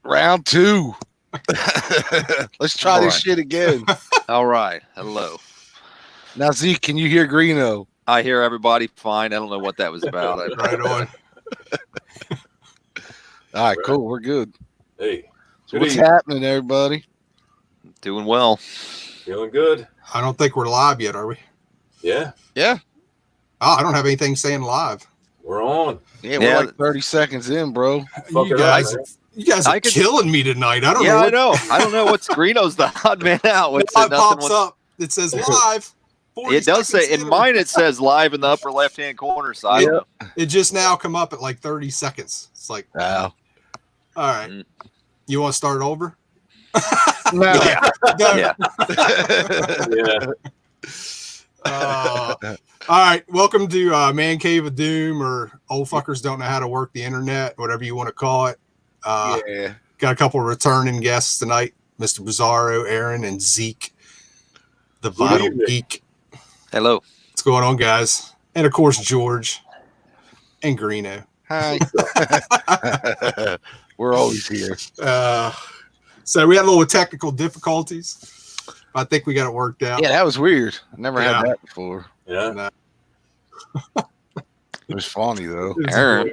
Round two. Let's try this shit again. All right. Hello. Now, Zeek, can you hear Greeno? I hear everybody fine. I don't know what that was about. Right on. All right, cool. We're good. Hey. So what's happening, everybody? Doing well. Feeling good. I don't think we're live yet, are we? Yeah. Yeah. Oh, I don't have anything saying live. We're on. Yeah, we're like 30 seconds in, bro. You guys are killing me tonight. I don't know. I know. I don't know what's Greeno's the odd man out. It pops up. It says live. It does say in mine. It says live in the upper left-hand corner side. It just now come up at like 30 seconds. It's like, wow. All right. You want to start over? No. Yeah. Yeah. All right. Welcome to Mancave of Doom, or old fuckers don't know how to work the internet, whatever you want to call it. Yeah. Got a couple of returning guests tonight, Mr. Bizarro, Aaron, and Zeek, the Vital Geek. Hello. What's going on, guys? And of course, George and Greeno. Hi. We're always here. So we had a little technical difficulties. I think we got it worked out. Yeah, that was weird. I never had that before. Yeah. No. It was funny, though. Aaron.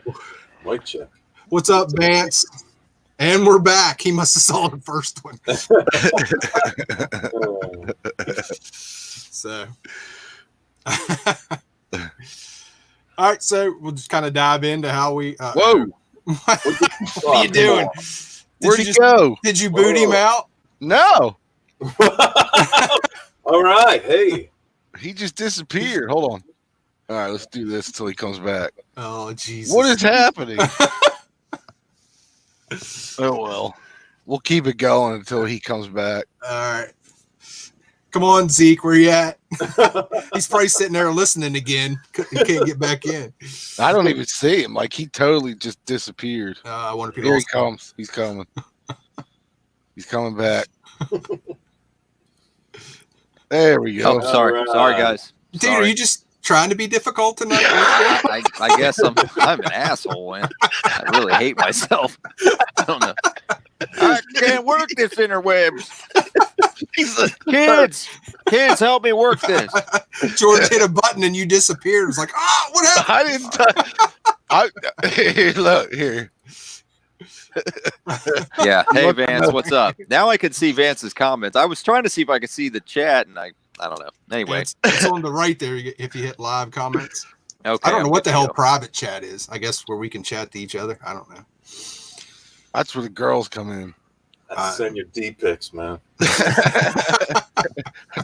Mic check. What's up, Vance? And we're back. He must have saw the first one. So, all right. So we'll just kind of dive into how we. Whoa! What are you doing? Where'd he go? Did you boot him out? No. All right. Hey. He just disappeared. Hold on. All right, let's do this until he comes back. Oh, Jesus. What is happening? Oh, well. We'll keep it going until he comes back. All right. Come on, Zeke. Where you at? He's probably sitting there listening again. He can't get back in. I don't even see him. Like, he totally just disappeared. I wonder if Here he comes. He's coming. He's coming back. There we go. Oh, sorry. Right. Sorry, guys. Dude, Sorry. are you just trying to be difficult tonight? I guess I'm an asshole, man. I really hate myself. I don't know. I can't work this interwebs. Kids, help me work this. George hit a button and you disappeared. It was like, what happened? I didn't. Look here. Yeah. Hey, Vance, what's up? Now I can see Vance's comments. I was trying to see if I could see the chat, and I don't know. Anyway, it's on the right there. If you hit live comments. Okay. I don't know what the hell private chat is. I guess where we can chat to each other. I don't know. That's where the girls come in. Send your D pics, man.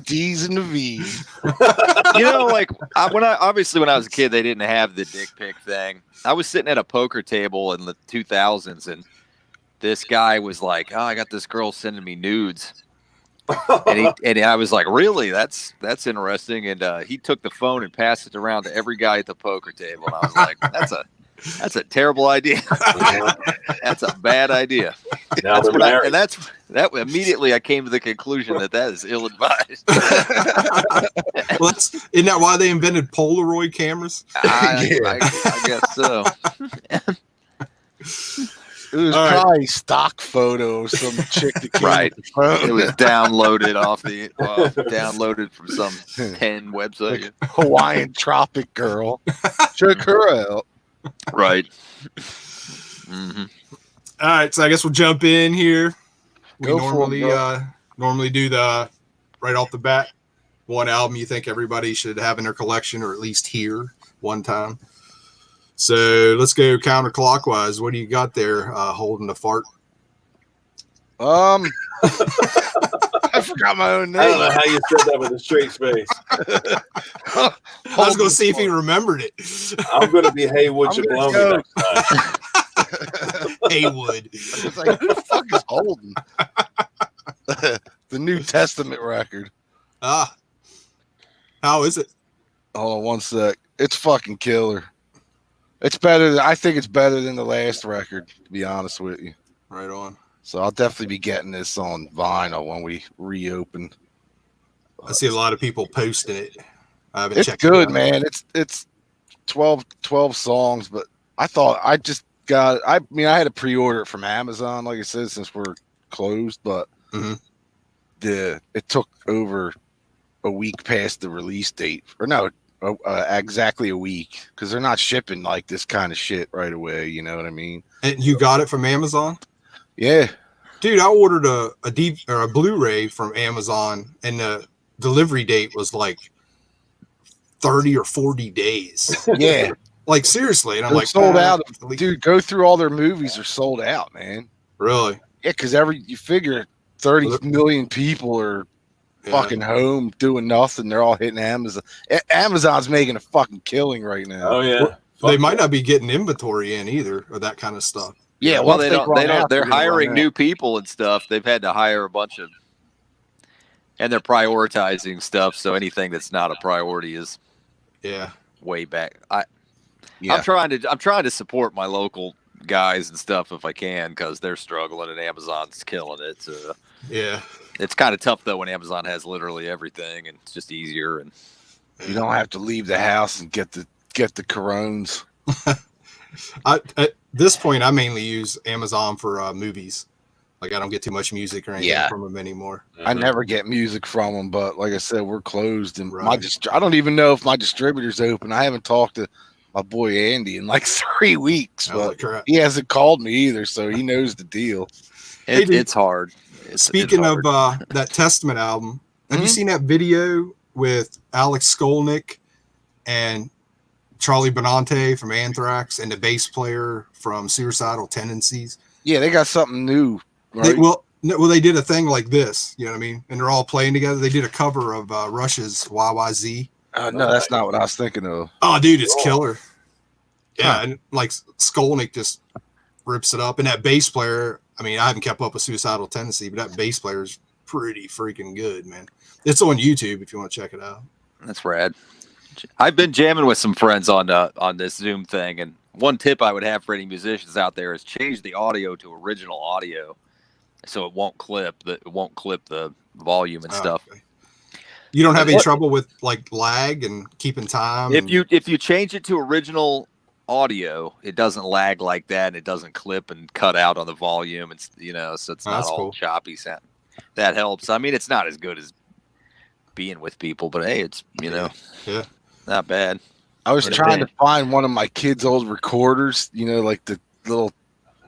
D's and the V's. You know, like when I was a kid, they didn't have the dick pic thing. I was sitting at a poker table in the 2000s, and this guy was like, "Oh, I got this girl sending me nudes," and I was like, "Really? That's interesting." And he took the phone and passed it around to every guy at the poker table, and I was like, That's a terrible idea. That's a bad idea. Now they're married. That immediately I came to the conclusion that is ill-advised. Well, isn't that why they invented Polaroid cameras? I guess so. It was probably stock photo of some chick that came Right. with the phone. It was downloaded from some 10 website. Like Hawaiian tropic girl. Check her out. Right. Mm-hmm. All right, so I guess we'll jump in here. We Go for it, normally do the right off the bat one album you think everybody should have in their collection or at least hear one time. So let's go counterclockwise. What do you got there holding the fart? I forgot my own name. I don't know how you said that with a straight face. I was going to see if he remembered it. I'm going to be Haywood Jabloney next time. Haywood. It's like, who the fuck is Holden? The New Testament record. How is it? Hold on one sec. It's fucking killer. It's better. I think it's better than the last record, to be honest with you. Right on. So I'll definitely be getting this on vinyl when we reopen. I see a lot of people posting it. I haven't It's checked good, it out. man. It's 12 songs, but I thought I just got. I mean, I had to pre-order it from Amazon, like I said, since we're closed. But it took over a week past the release date, or no, exactly a week, because they're not shipping like this kind of shit right away. You know what I mean? And you got it from Amazon? Yeah, dude. I ordered a Blu-ray from Amazon, and the delivery date was like 30 or 40 days. Yeah. Like seriously, and I'm They're like sold out. Dude, go through all their movies are sold out, man. Really? Yeah, because you figure 30 million people are fucking home doing nothing. They're all hitting Amazon. Amazon's making a fucking killing right now. Oh yeah. Well, they might not be getting inventory in either, or that kind of stuff. Yeah, well, they don't. They're hiring new people and stuff. They've had to hire a bunch of, and they're prioritizing stuff. So anything that's not a priority is way back. I'm trying to support my local guys and stuff if I can, because they're struggling and Amazon's killing it. So it's kind of tough though when Amazon has literally everything and it's just easier, and you don't have to leave the house and get the corones. At this point, I mainly use Amazon for movies. Like I don't get too much music or anything from them anymore. I never get music from them, but like I said, we're closed, and I don't even know if my distributor's open. I haven't talked to my boy Andy in like 3 weeks, but he hasn't called me either, so he knows the deal. It's hard. Speaking of that Testament album, have you seen that video with Alex Skolnick and Charlie Benante from Anthrax and the bass player from Suicidal Tendencies? Yeah, they got something new. Right? They did a thing like this, you know what I mean? And they're all playing together. They did a cover of Rush's YYZ. No, that's not what I was thinking of. Oh, dude, it's killer. Yeah, and like Skolnick just rips it up. And that bass player, I mean, I haven't kept up with Suicidal Tendency, but that bass player is pretty freaking good, man. It's on YouTube if you want to check it out. That's rad. I've been jamming with some friends on this Zoom thing, and one tip I would have for any musicians out there is change the audio to original audio, so it won't clip the volume and stuff. Okay. You don't have any trouble with like lag and keeping time? If you change it to original audio, it doesn't lag like that, and it doesn't clip and cut out on the volume, and so it's not all choppy sound. That helps. I mean, it's not as good as being with people, but hey, it's not bad. I was trying to find one of my kids' old recorders, like the little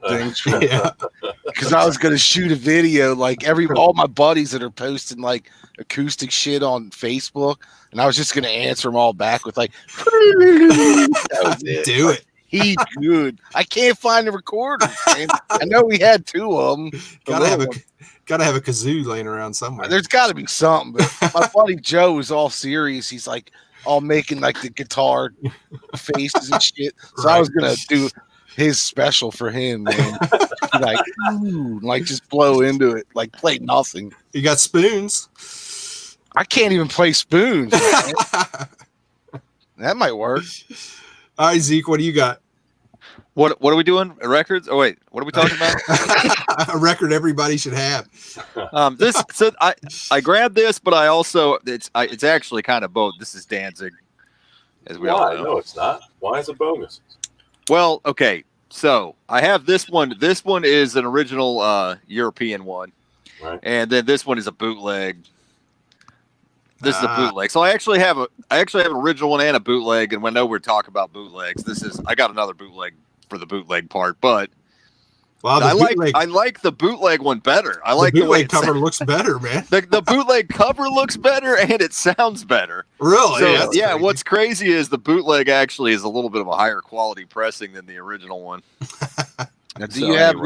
things, because I was gonna shoot a video, like all my buddies that are posting like acoustic shit on Facebook, and I was just gonna answer them all back with like, that was it. Do it. He's good. I can't find the recorder. Man. I know we had 2 of them. Gotta have a kazoo laying around somewhere. There's got to be something. But my buddy Joe was all serious. He's like all making like the guitar faces and shit. So I was gonna do his special for him, man. Like, just blow into it, like play nothing. You got spoons. I can't even play spoons. That might work. All right, Zeke, what do you got? What are we doing? Records? Oh wait, what are we talking about? A record everybody should have. I grabbed this, but I also it's actually kind of both. This is Danzig, as we all know. No, it's not. Why is it bogus? Well, okay, so I have this one. This one is an original European one, right? And then this one is a bootleg. This is a bootleg. So I actually have an original one and a bootleg. And when we're talking about bootlegs, I got another bootleg for the bootleg part, but I like the bootleg one better. I like the way the cover looks better, man. The bootleg cover looks better and it sounds better. Really? So, yeah. What's crazy is the bootleg actually is a little bit of a higher quality pressing than the original one. Now, do you have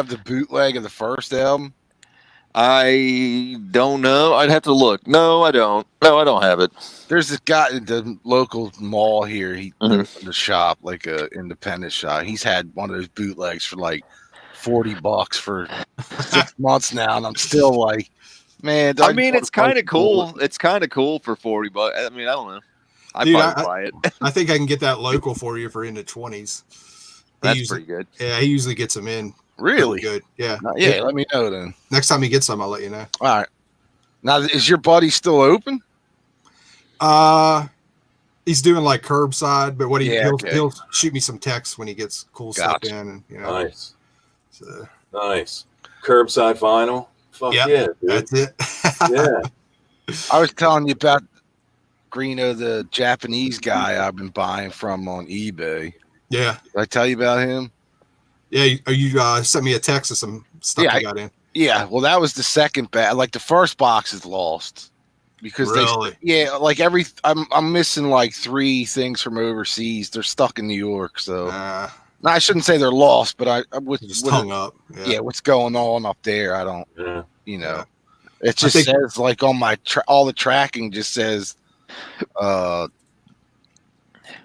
the bootleg of the first album? I don't know. I'd have to look. No, I don't. No, I don't have it. There's this guy at the local mall here. The shop, like a independent shop. He's had one of those bootlegs for like $40 for 6 months now, and I'm still like, man. I mean, it's kind of cool. It's kind of cool for $40. I mean, I don't know. I'd probably buy it. I think I can get that local for you for in the 20s. That's pretty good. Yeah, he usually gets them in. Really good. Yeah. Let me know then. Next time he gets some, I'll let you know. All right. Now, is your buddy still open? He's doing like curbside, but he'll shoot me some texts when he gets cool stuff in, and Nice. So. Nice. Curbside vinyl. Fuck yeah, dude. That's it. Yeah. I was telling you about Greeno, the Japanese guy I've been buying from on eBay. Yeah. Did I tell you about him? Yeah. You sent me a text of some stuff you got in. Yeah. Well, that was the second batch. Like the first box is lost because like I'm missing like 3 things from overseas. They're stuck in New York. So no, I shouldn't say they're lost, but I just hung up. Yeah. What's going on up there? I don't, it just says like on my, all the tracking just says,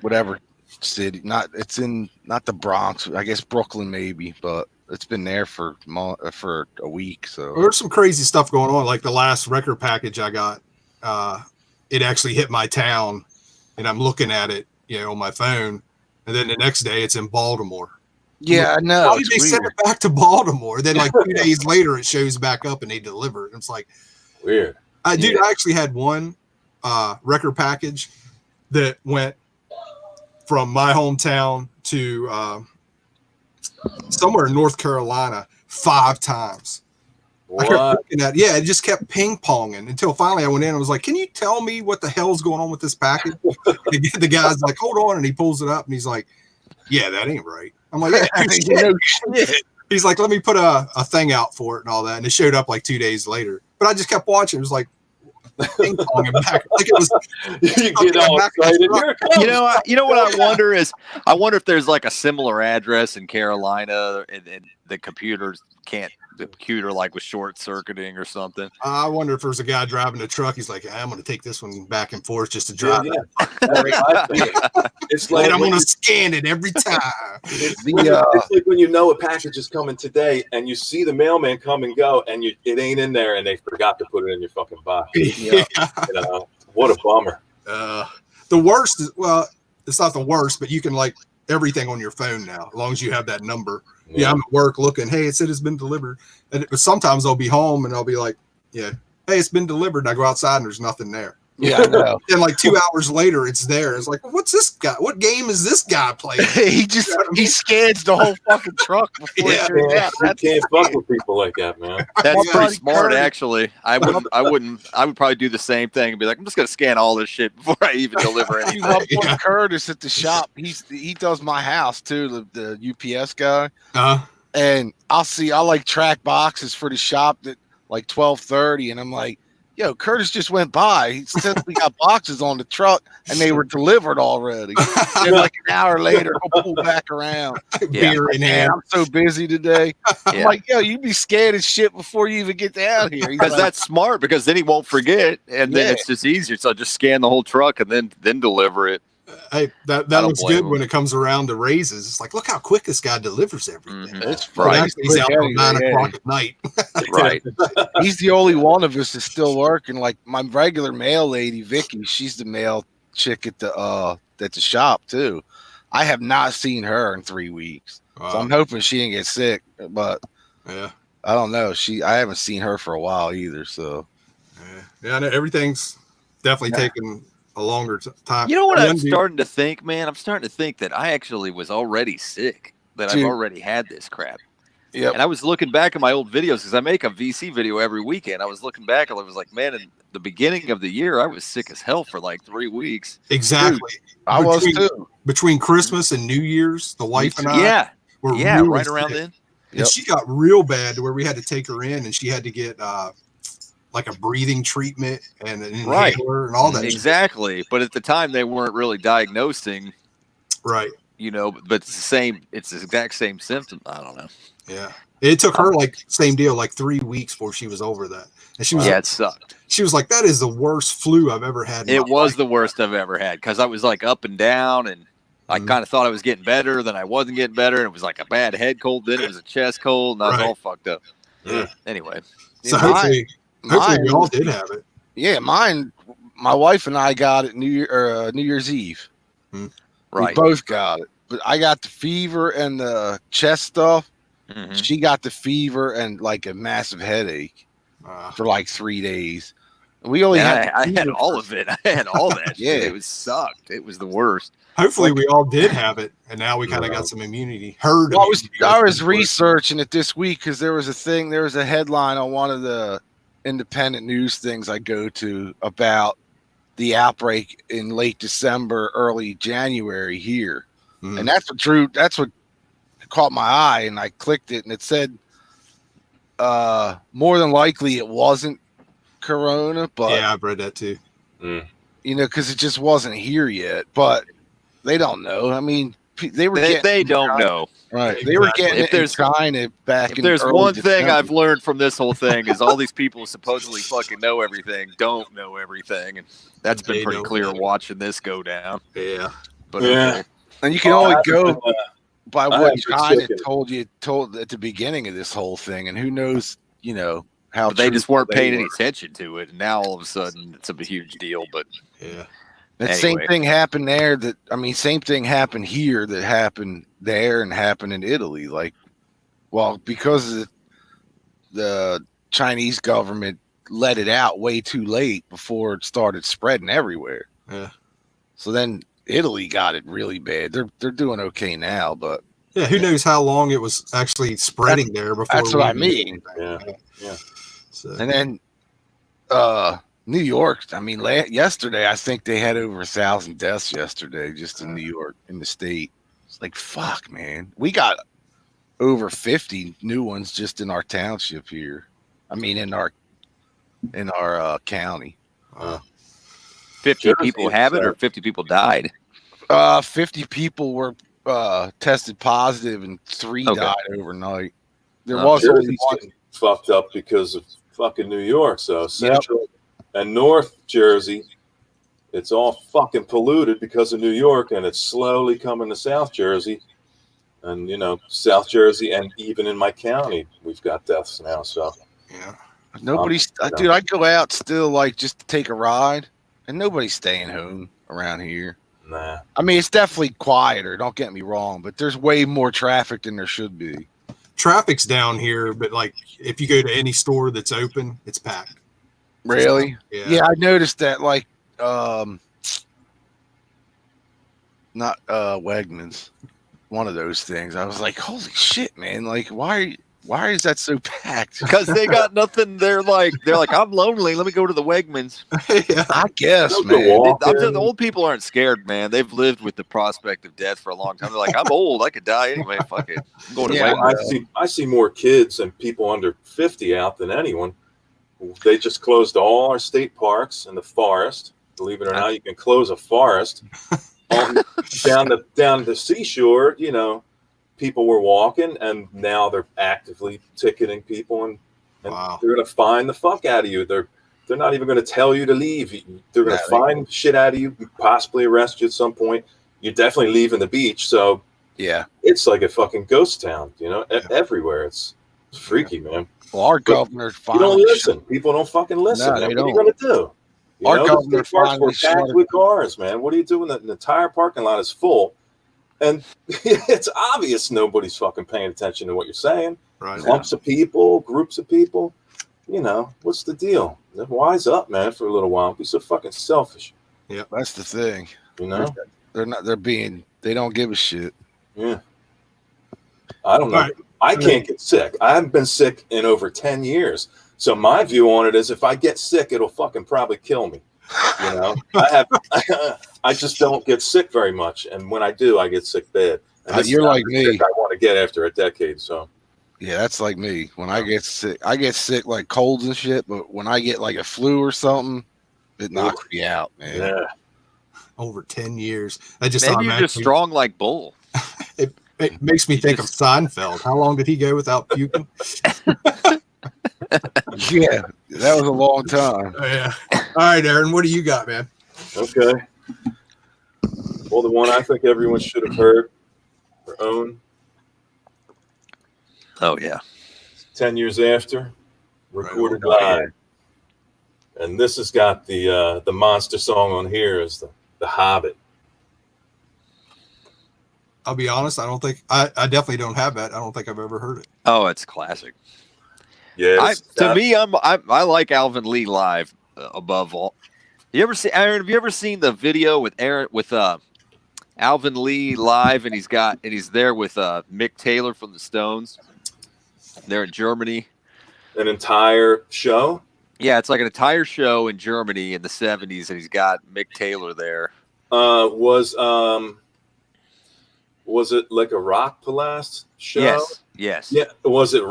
whatever city, not the Bronx, I guess Brooklyn maybe, but it's been there for a week. So there's some crazy stuff going on. Like the last record package I got, it actually hit my town, and I'm looking at it, on my phone, and then the next day it's in Baltimore. Yeah, I know. How did they send it back to Baltimore? Then like 2 days later, it shows back up and they deliver it. It's like weird. I actually had one record package that went from my hometown to somewhere in North Carolina 5 times. What? I kept looking at, it just kept ping ponging until finally I went in and was like, "Can you tell me what the hell's going on with this package?" The guy's like, "Hold on," and he pulls it up and he's like, "Yeah, that ain't right." I'm like, "Yeah, shit." He's like, "Let me put a thing out for it and all that," and it showed up like 2 days later. But I just kept watching. It was like ping ponging back, like it was. You get all excited. You know what I wonder is, I wonder if there's like a similar address in Carolina, and the computer like was short circuiting or something. I wonder if there's a guy driving a truck. He's like, "I'm going to take this one back and forth just to drive." It's like I'm going to scan it every time. It's like when a package is coming today and you see the mailman come and go and it ain't in there and they forgot to put it in your fucking box. What a bummer. The worst is, well, it's not the worst, but you can like everything on your phone now, as long as you have that number. Yeah, I'm at work looking, hey, it said it's been delivered. And sometimes I'll be home and I'll be like, hey, it's been delivered. And I go outside and there's nothing there. Yeah, I know. And like 2 hours later, it's there. It's like, what's this guy? What game is this guy playing? he scans the whole fucking truck before it turns out. You can't fuck with people like that, man. That's pretty smart, actually. I would probably do the same thing and be like, I'm just gonna scan all this shit before I even deliver anything. Curtis at the shop, he does my house too, the UPS guy. And I'll like track boxes for the shop at like 12:30, and I'm like, yo, Curtis just went by. He said we got boxes on the truck and they were delivered already. And like an hour later, he'll pull back around. Beer in hand. I'm so busy today. I'm like, yo, you be scanning shit before you even get down here. Because that's smart, because then he won't forget, and then it's just easier. So just scan the whole truck and then deliver it. Hey, that looks good when it comes around to raises. It's like, look how quick this guy delivers everything. It's right. He's out till 9 o'clock at night. Right. He's the only one of us that's still working. Like my regular mail lady, Vicky, she's the mail chick at the shop too. I have not seen her in 3 weeks. So I'm hoping she didn't get sick, but I don't know. I haven't seen her for a while either. So I know everything's definitely taken a longer time. You know what I'm starting to think, man? I'm starting to think that I actually was already sick, that I've already had this crap. Yeah. And I was looking back at my old videos, because I make a VC video every weekend. I was looking back and I was like, man, in the beginning of the year, I was sick as hell for like 3 weeks. Exactly. Dude, I was too. Between Christmas and New Year's, the wife and I were really right around sick. then. And she got real bad to where we had to take her in, and she had to get like a breathing treatment and an inhaler and all that. Exactly. But at the time, they weren't really diagnosing. Right. But it's the exact same symptom. I don't know. Yeah. It took her like same deal, like 3 weeks before she was over that. And she was it sucked. She was like, that is the worst flu I've ever had. It was the worst I've ever had, because I was like up and down, and I kind of thought I was getting better, then I wasn't getting better. And it was like a bad head cold. Then it was a chest cold, and I was all fucked up. Yeah. Anyway. So hopefully we all did have it. Yeah, mine. My wife and I got it New Year's Eve. Right, we both got it, but I got the fever and the chest stuff. She got the fever and like a massive headache for like 3 days. We only I had all of it. I had all that Yeah. shit. It was sucked. It was the worst. Hopefully we all did have it, and now we kind of got some immunity. I was researching it this week because there was a headline on one of the independent news things I go to about the outbreak in late December, early January here. And that's what caught my eye, and I clicked it, and it said more than likely it wasn't Corona, but yeah, I've read that too. You know, because it just wasn't here yet. But they don't know. I mean, they don't know. Right. Exactly. They were getting it in China back in there's early one December. thing I've learned from this whole thing is all these people supposedly fucking know everything, don't know everything. And that's been pretty clear watching this go down. Yeah. But and you can only go by what China told at the beginning of this whole thing. And who knows, you know, how they just weren't paying any attention to it. And now all of a sudden it's a huge deal. But yeah. That same thing happened there. Same thing happened here that happened there and happened in Italy. Like, well, because the Chinese government let it out way too late before it started spreading everywhere. Yeah. So then Italy got it really bad. They're doing okay now, but yeah, who knows how long it was actually spreading there before. That's what I mean. Yeah. So. And then New York, I mean, yesterday, I think they had over 1,000 deaths yesterday just in New York, in the state. It's like, fuck, man. We got over 50 new ones just in our township here. I mean, in our county. 50 people have it or 50 people died? 50 people were tested positive and 3 died overnight. There was only one. Fucked up because of fucking New York. So Central and North Jersey, it's all fucking polluted because of New York, and it's slowly coming to South Jersey. And, you know, South Jersey, and even in my county, we've got deaths now. So, yeah. Nobody's, dude, I go out still, like, just to take a ride, and nobody's staying home around here. Nah. I mean, it's definitely quieter, don't get me wrong, but there's way more traffic than there should be. Traffic's down here, but, like, if you go to any store that's open, it's packed. Really? Yeah, I noticed that, like, not Wegmans, one of those things. I was like, holy shit, man! Like, why is that so packed? Because they got nothing. They're like, I'm lonely. Let me go to the Wegmans. Yeah. I guess, man. The old people aren't scared, man. They've lived with the prospect of death for a long time. They're like, I'm old. I could die anyway. Fuck it. I'm going to Wegmans. I see more kids and people under 50 out than anyone. They just closed all our state parks in the forest. Believe it or not, you can close a forest. Down the seashore, you know, people were walking, and now they're actively ticketing people, and wow. They're going to find the fuck out of you. They're not even going to tell you to leave. They're going to find shit out of you, possibly arrest you at some point. You're definitely leaving the beach. So yeah, it's like a fucking ghost town, you know, everywhere. It's freaky, man. Well, our governor finally. You don't listen. People don't fucking listen. No, what are you going to do? Our governor finally packed with cars, man. What are you doing? The entire parking lot is full, and it's obvious nobody's fucking paying attention to what you're saying. Right. Clumps of people, groups of people. You know, what's the deal? Wise up, man, for a little while. Don't be so fucking selfish. Yeah, that's the thing. You know, they don't give a shit. Yeah. I don't know. Right. I can't get sick. I haven't been sick in over 10 years. So my view on it is if I get sick, it'll fucking probably kill me. You know, I just don't get sick very much. And when I do, I get sick bad. And you're like me. I want to get after a decade. So yeah, that's like me. When I get sick like colds and shit. But when I get like a flu or something, it knocks me out, man. Yeah. Over 10 years. Maybe you're just strong like bull. It makes me think of Seinfeld. How long did he go without puking? Yeah, that was a long time. Yeah. All right, Aaron, what do you got, man? Okay. Well, the one I think everyone should have heard or owned. Oh, yeah. 10 years after, recorded live. And this has got the monster song on here is the Hobbit. I'll be honest, I don't think I definitely don't have that. I don't think I've ever heard it. Oh, it's classic. Yeah. To me, I like Alvin Lee live. above all. You ever see Aaron? Have you ever seen the video with Alvin Lee live, and he's there with Mick Taylor from the Stones? They're in Germany. An entire show? Yeah, it's like an entire show in Germany in the 70s, and he's got Mick Taylor there. Was it like a Rock Palast show? Yes. Yeah. Was it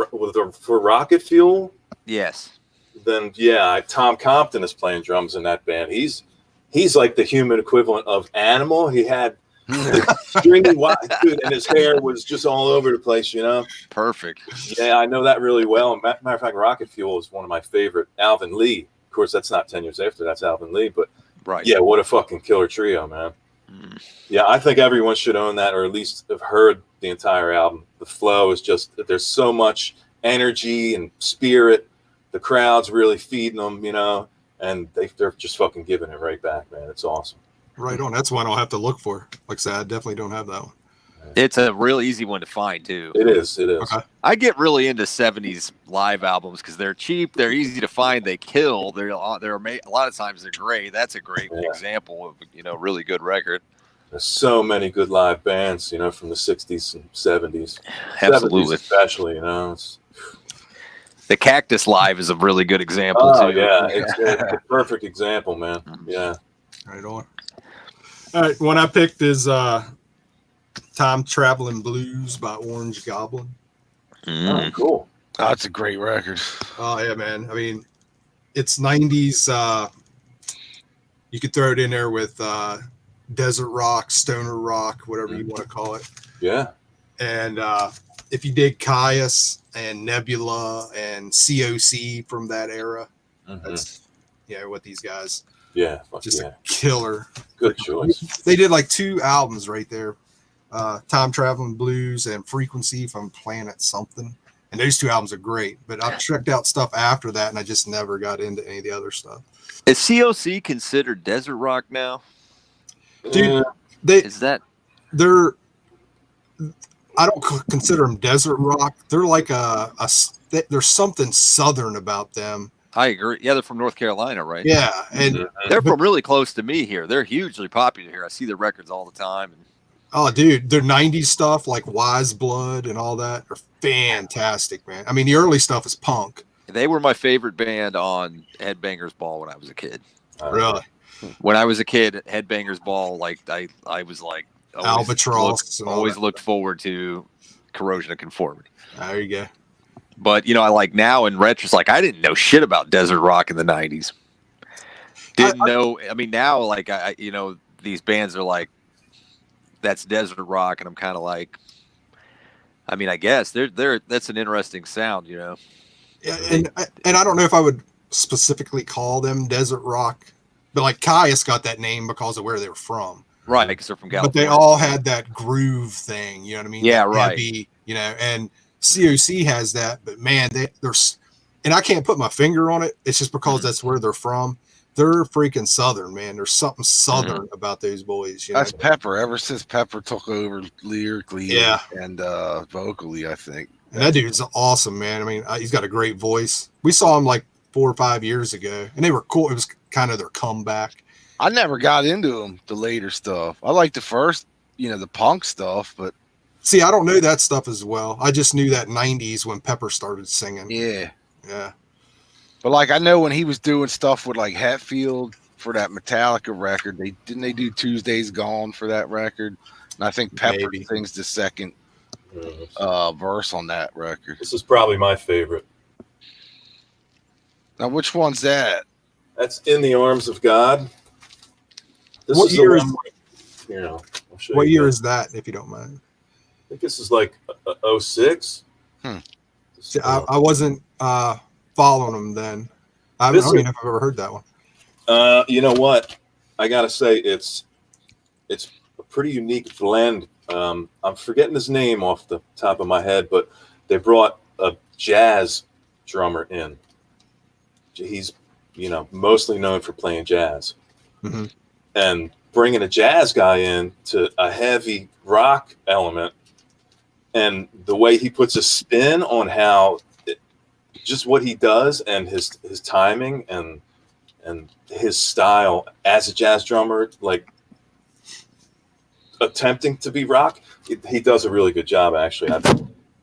for Rocket Fuel? Yes. Then yeah, Tom Compton is playing drums in that band. He's like the human equivalent of Animal. He had stringy white dude, and his hair was just all over the place, Perfect. Yeah, I know that really well. Matter of fact, Rocket Fuel is one of my favorite. Alvin Lee, of course, that's not 10 years after. That's Alvin Lee, but right. Yeah, what a fucking killer trio, man. Yeah, I think everyone should own that, or at least have heard the entire album. The flow is just, there's so much energy and spirit. The crowd's really feeding them, and they're just fucking giving it right back, man. It's awesome. Right on. That's one I'll have to look for. Like I said, I definitely don't have that one. It's a real easy one to find, too. It is. Okay. I get really into 70s live albums because they're cheap, they're easy to find, they kill. They're a lot of times they're great. That's a great example of really good record. There's so many good live bands, from the 60s and 70s. Absolutely. 70s especially, The Cactus Live is a really good example, too. Yeah. It's a perfect example, man. Yeah. Right on. All right. One I picked is Time Traveling Blues by Orange Goblin. Oh, cool. Oh, it's a great record. Oh, yeah, man. I mean, it's 90s. You could throw it in there with desert rock, stoner rock, whatever you want to call it. Yeah. And if you dig Caius and Nebula and COC from that era, that's what these guys. Yeah. Just a killer. Good choice. They did like 2 albums right there. Time Traveling Blues and Frequency from Planet Something. And those 2 albums are great. But I've checked out stuff after that, and I just never got into any of the other stuff. Is COC considered desert rock now? Dude, they're I don't consider them desert rock. They're like there's something southern about them. I agree. Yeah, they're from North Carolina, right? Yeah, and they're from really close to me here. They're hugely popular here. I see their records all the time. Oh, dude, their 90s stuff like Wise Blood and all that are fantastic, man. I mean, the early stuff is punk. They were my favorite band on Headbangers Ball when I was a kid. Really? When I was a kid, Headbangers Ball, like I was like Albatross. Always looked forward to Corrosion of Conformity. There you go. But I like now in retro, like I didn't know shit about desert rock in the 90s. Didn't know. I mean, now like I these bands are like, that's desert rock, and I'm kind of like, I mean, I guess that's an interesting sound, Yeah, and I don't know if I would specifically call them desert rock, but like Caius got that name because of where they were from. Right, because they're from California. But they all had that groove thing, you know what I mean? Yeah, that right. Heavy, and COC has that, but man, there's, and I can't put my finger on it. It's just because that's where they're from. They're freaking Southern, man. There's something Southern about those boys. That's Pepper. Ever since Pepper took over lyrically and vocally, I think. And that dude's awesome, man. I mean, he's got a great voice. We saw him like 4 or 5 years ago, and they were cool. It was kind of their comeback. I never got into them, the later stuff. I like the first, the punk stuff, but. See, I don't know that stuff as well. I just knew that 90s when Pepper started singing. Yeah. Yeah. But like I know when he was doing stuff with like Hatfield for that Metallica record, they do Tuesday's Gone for that record, and I think Pepper sings the second verse on that record. This is probably my favorite. Now, which one's that? That's In the Arms of God. What year is? What year is that, if you don't mind? I think this is like 06. See, I wasn't following them then. I don't even know if I've ever heard that one. You know what? I gotta say it's a pretty unique blend. I'm forgetting his name off the top of my head, but they brought a jazz drummer in. He's mostly known for playing jazz, and bringing a jazz guy in to a heavy rock element, and the way he puts a spin on how just what he does and his timing and and his style as a jazz drummer, like attempting to be rock, he does a really good job, actually.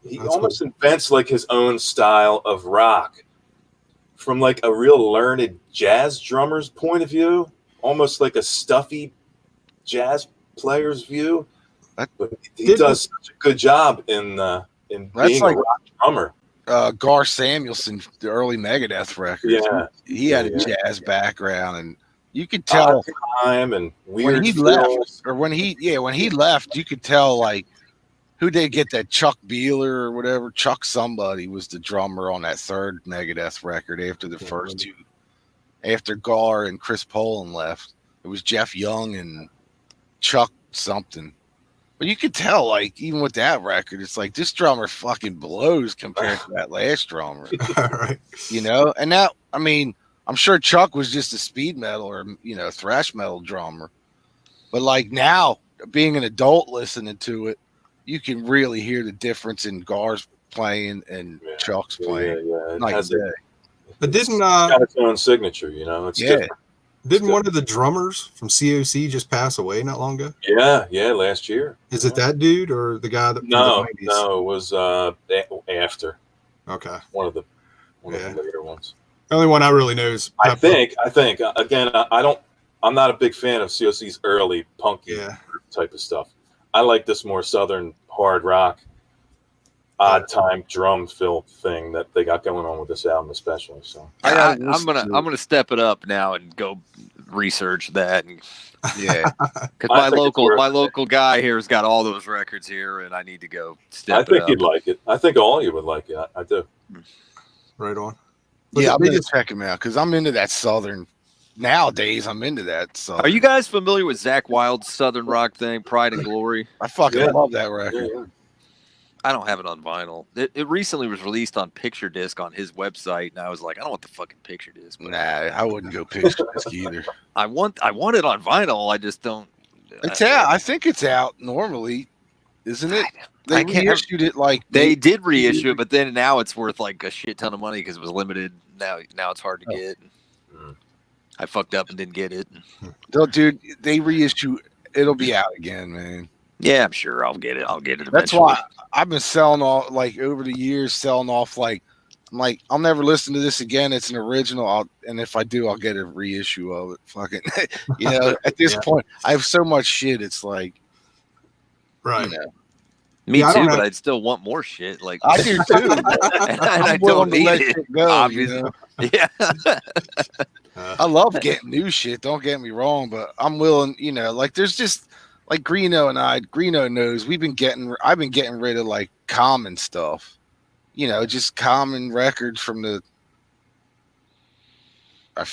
He That's almost invents like his own style of rock from like a real learned jazz drummer's point of view, almost like a stuffy jazz player's view. But he does such a good job in being like a rock drummer. Gar Samuelson, the early Megadeth records. Yeah, he had a jazz background, and you could tell time and weird when he left, or when he left, you could tell like who did get that Chuck Beeler or whatever. Chuck somebody was the drummer on that third Megadeth record after the first two. After Gar and Chris Poland left, it was Jeff Young and Chuck something. But you could tell, like, even with that record, it's like this drummer fucking blows compared to that last drummer. Right. You know? And now, I mean, I'm sure Chuck was just a speed metal or, you know, thrash metal drummer. But, like, now, being an adult listening to it, you can really hear the difference in Gar's playing and Chuck's playing. Yeah. Night and day. But didn't it's got its own signature, you know? It's different. Didn't one of the drummers from COC just pass away not long ago? Yeah, last year. Is it that dude or the guy that? No, it was after. Okay. One of the later ones. The only one I really know is. I think again. I'm not a big fan of COC's early punky type of stuff. I like this more southern hard rock, odd time drum fill thing that they got going on with this album, especially. So I'm gonna step it up now and go research that. And, because my local guy here has got all those records here, and I need to go step it up. I think you'd like it. I think all of you would like it. I do. Right on. I'm gonna check him out because I'm into that southern. Nowadays, I'm into that. So, are you guys familiar with Zakk Wylde's southern rock thing, Pride and Glory? I fucking love that record. Yeah. I don't have it on vinyl. It recently was released on picture disc on his website, and I was like, I don't want the fucking picture disc. Nah, I wouldn't go picture disc either. I want it on vinyl. I just don't. It's out. I think it's out normally, isn't it? They reissued it like they did reissue it, but then now it's worth like a shit ton of money because it was limited. Now it's hard to get. I fucked up and didn't get it. No, dude, they reissue. It'll be out again, man. Yeah, I'm sure I'll get it. Eventually. That's why I've been selling off, like, over the years, selling off, like, I'm like, I'll never listen to this again. It's an original. And if I do, I'll get a reissue of it. Fucking, you know, at this point, I have so much shit. It's like, right. You know. Me too, but I'd still want more shit. Like I do too. and I don't need it. Go, obviously. You know? Yeah. I love getting new shit. Don't get me wrong, but I'm willing, you know, like there's just like Greeno knows I've been getting rid of like common stuff, you know, just common records from the.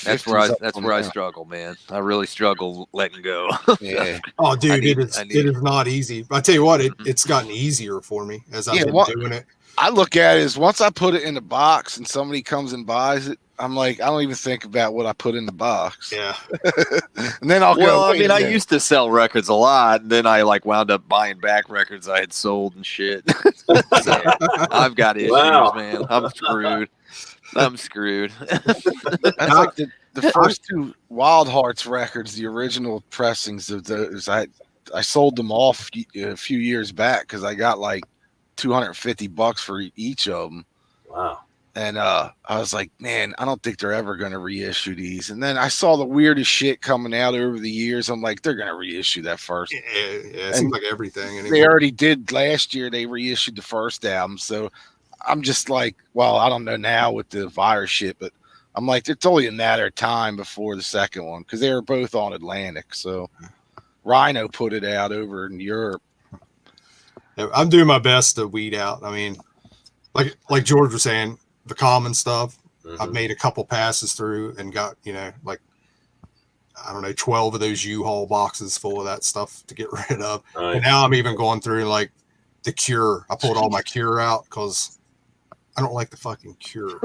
That's where I struggle, man. I really struggle letting go. Yeah. Oh, dude, it is not easy. I tell you what, it's gotten easier for me as I've been doing it. I look at it as once I put it in a box and somebody comes and buys it, I'm like, I don't even think about what I put in the box. Yeah. And then I'll go. Well, I mean, I used to sell records a lot, and then I like wound up buying back records I had sold and shit. So, I've got issues, man. I'm screwed. That's like the first two Wild Hearts records, the original pressings of those. I sold them off a few years back because I got like $250 for each of them. Wow. And I was like, man, I don't think they're ever going to reissue these. And then I saw the weirdest shit coming out over the years. I'm like, they're going to reissue that first. Yeah, it seems like everything. Anymore. They already did last year. They reissued the first album. So I'm just like, well, I don't know now with the virus shit, but I'm like, it's only a matter of time before the second one because they were both on Atlantic. So Rhino put it out over in Europe. I'm doing my best to weed out. I mean, like George was saying, the common stuff. I've made a couple passes through and got, you know, like, I don't know, 12 of those U-Haul boxes full of that stuff to get rid of. Right. And now I'm even going through like the Cure. I pulled all my Cure out because I don't like the fucking Cure.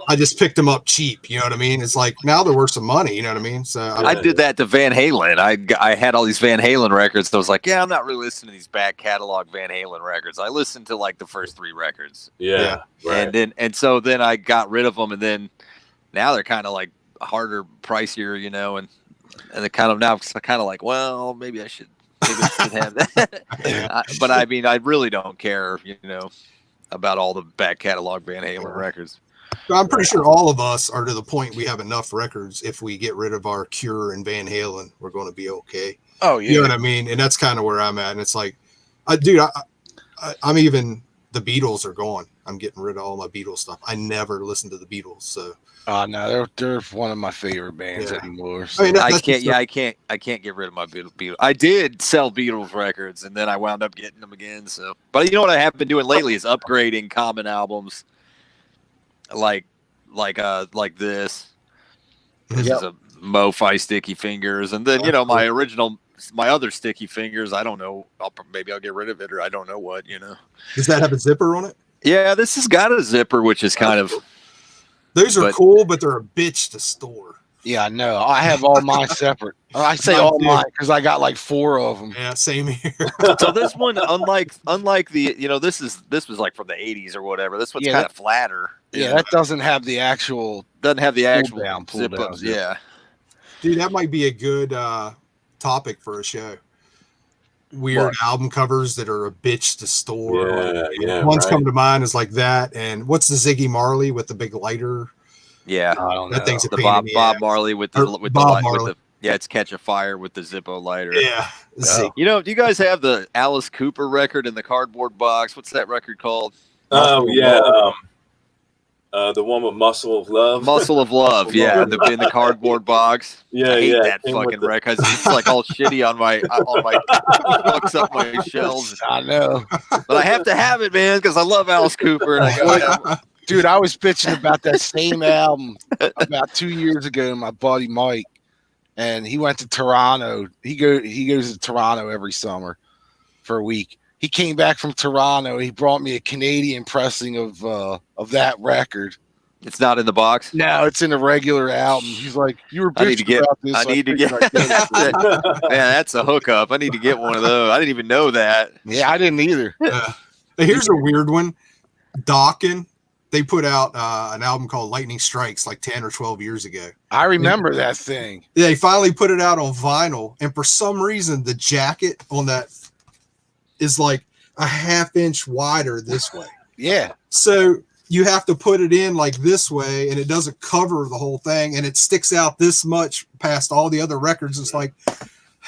I just picked them up cheap. You know what I mean? It's like now they're worth some money. You know what I mean? So I did that to Van Halen. I had all these Van Halen records. So I was like, yeah, I'm not really listening to these back catalog Van Halen records. I listened to like the first 3 records. Yeah. Right. And so then I got rid of them, and then now they're kind of like harder, pricier, you know, and it kind of now it's kind of like, well, maybe I should have that. But I mean, I really don't care, you know, about all the back catalog Van Halen records. I'm pretty sure all of us are to the point we have enough records. If we get rid of our Cure and Van Halen, we're going to be okay. Oh yeah, you know what I mean. And that's kind of where I'm at. And it's like, I'm even the Beatles are gone. I'm getting rid of all my Beatles stuff. I never listened to the Beatles, so. No, they're one of my favorite bands anymore. So. I mean, I can't get rid of my Beatles. I did sell Beatles records, and then I wound up getting them again. So, but you know what I have been doing lately is upgrading common albums, like this. This is a Mo-Fi Sticky Fingers, and then you know my other Sticky Fingers. I don't know. Maybe I'll get rid of it, or I don't know what. You know. Does that have a zipper on it? Yeah, this has got a zipper, which is kind of. Those are cool, but they're a bitch to store. Yeah, I know. I have all mine separate. I say all mine because I got like 4 of them. Yeah, same here. So this one, unlike the, you know, this was like from the 80s or whatever. This one's kind of flatter. Yeah, that doesn't have the actual zip down, ups. Yeah, dude, that might be a good topic for a show. Weird album covers that are a bitch to store. One's come to mind is like that. And what's the Ziggy Marley with the big lighter? Yeah, that thing's a the pain Bob in the ass. Marley with the it's Catch a Fire with the Zippo lighter. Yeah. You know, do you guys have the Alice Cooper record in the cardboard box? What's that record called? Oh yeah, the one with Muscle of Love. Muscle of Love, yeah, in the cardboard box. Yeah, I hate that fucking record because it's like all shitty on my fucks up my shelves. I know, but I have to have it, man, because I love Alice Cooper. And dude, I was bitching about that same album about 2 years ago to my buddy Mike, and he went to Toronto. He goes to Toronto every summer for a week. He came back from Toronto. He brought me a Canadian pressing of that record. It's not in the box. No, it's in a regular album. He's like, "You were bitching about this." I need to get. Man, that's a hookup. I need to get one of those. I didn't even know that. Yeah, I didn't either. Here's a weird one. Dawkins. They put out an album called Lightning Strikes like 10 or 12 years ago. I remember that thing. They finally put it out on vinyl, and for some reason, the jacket on that is like a half-inch wider this way. Yeah. So you have to put it in like this way, and it doesn't cover the whole thing, and it sticks out this much past all the other records. It's like,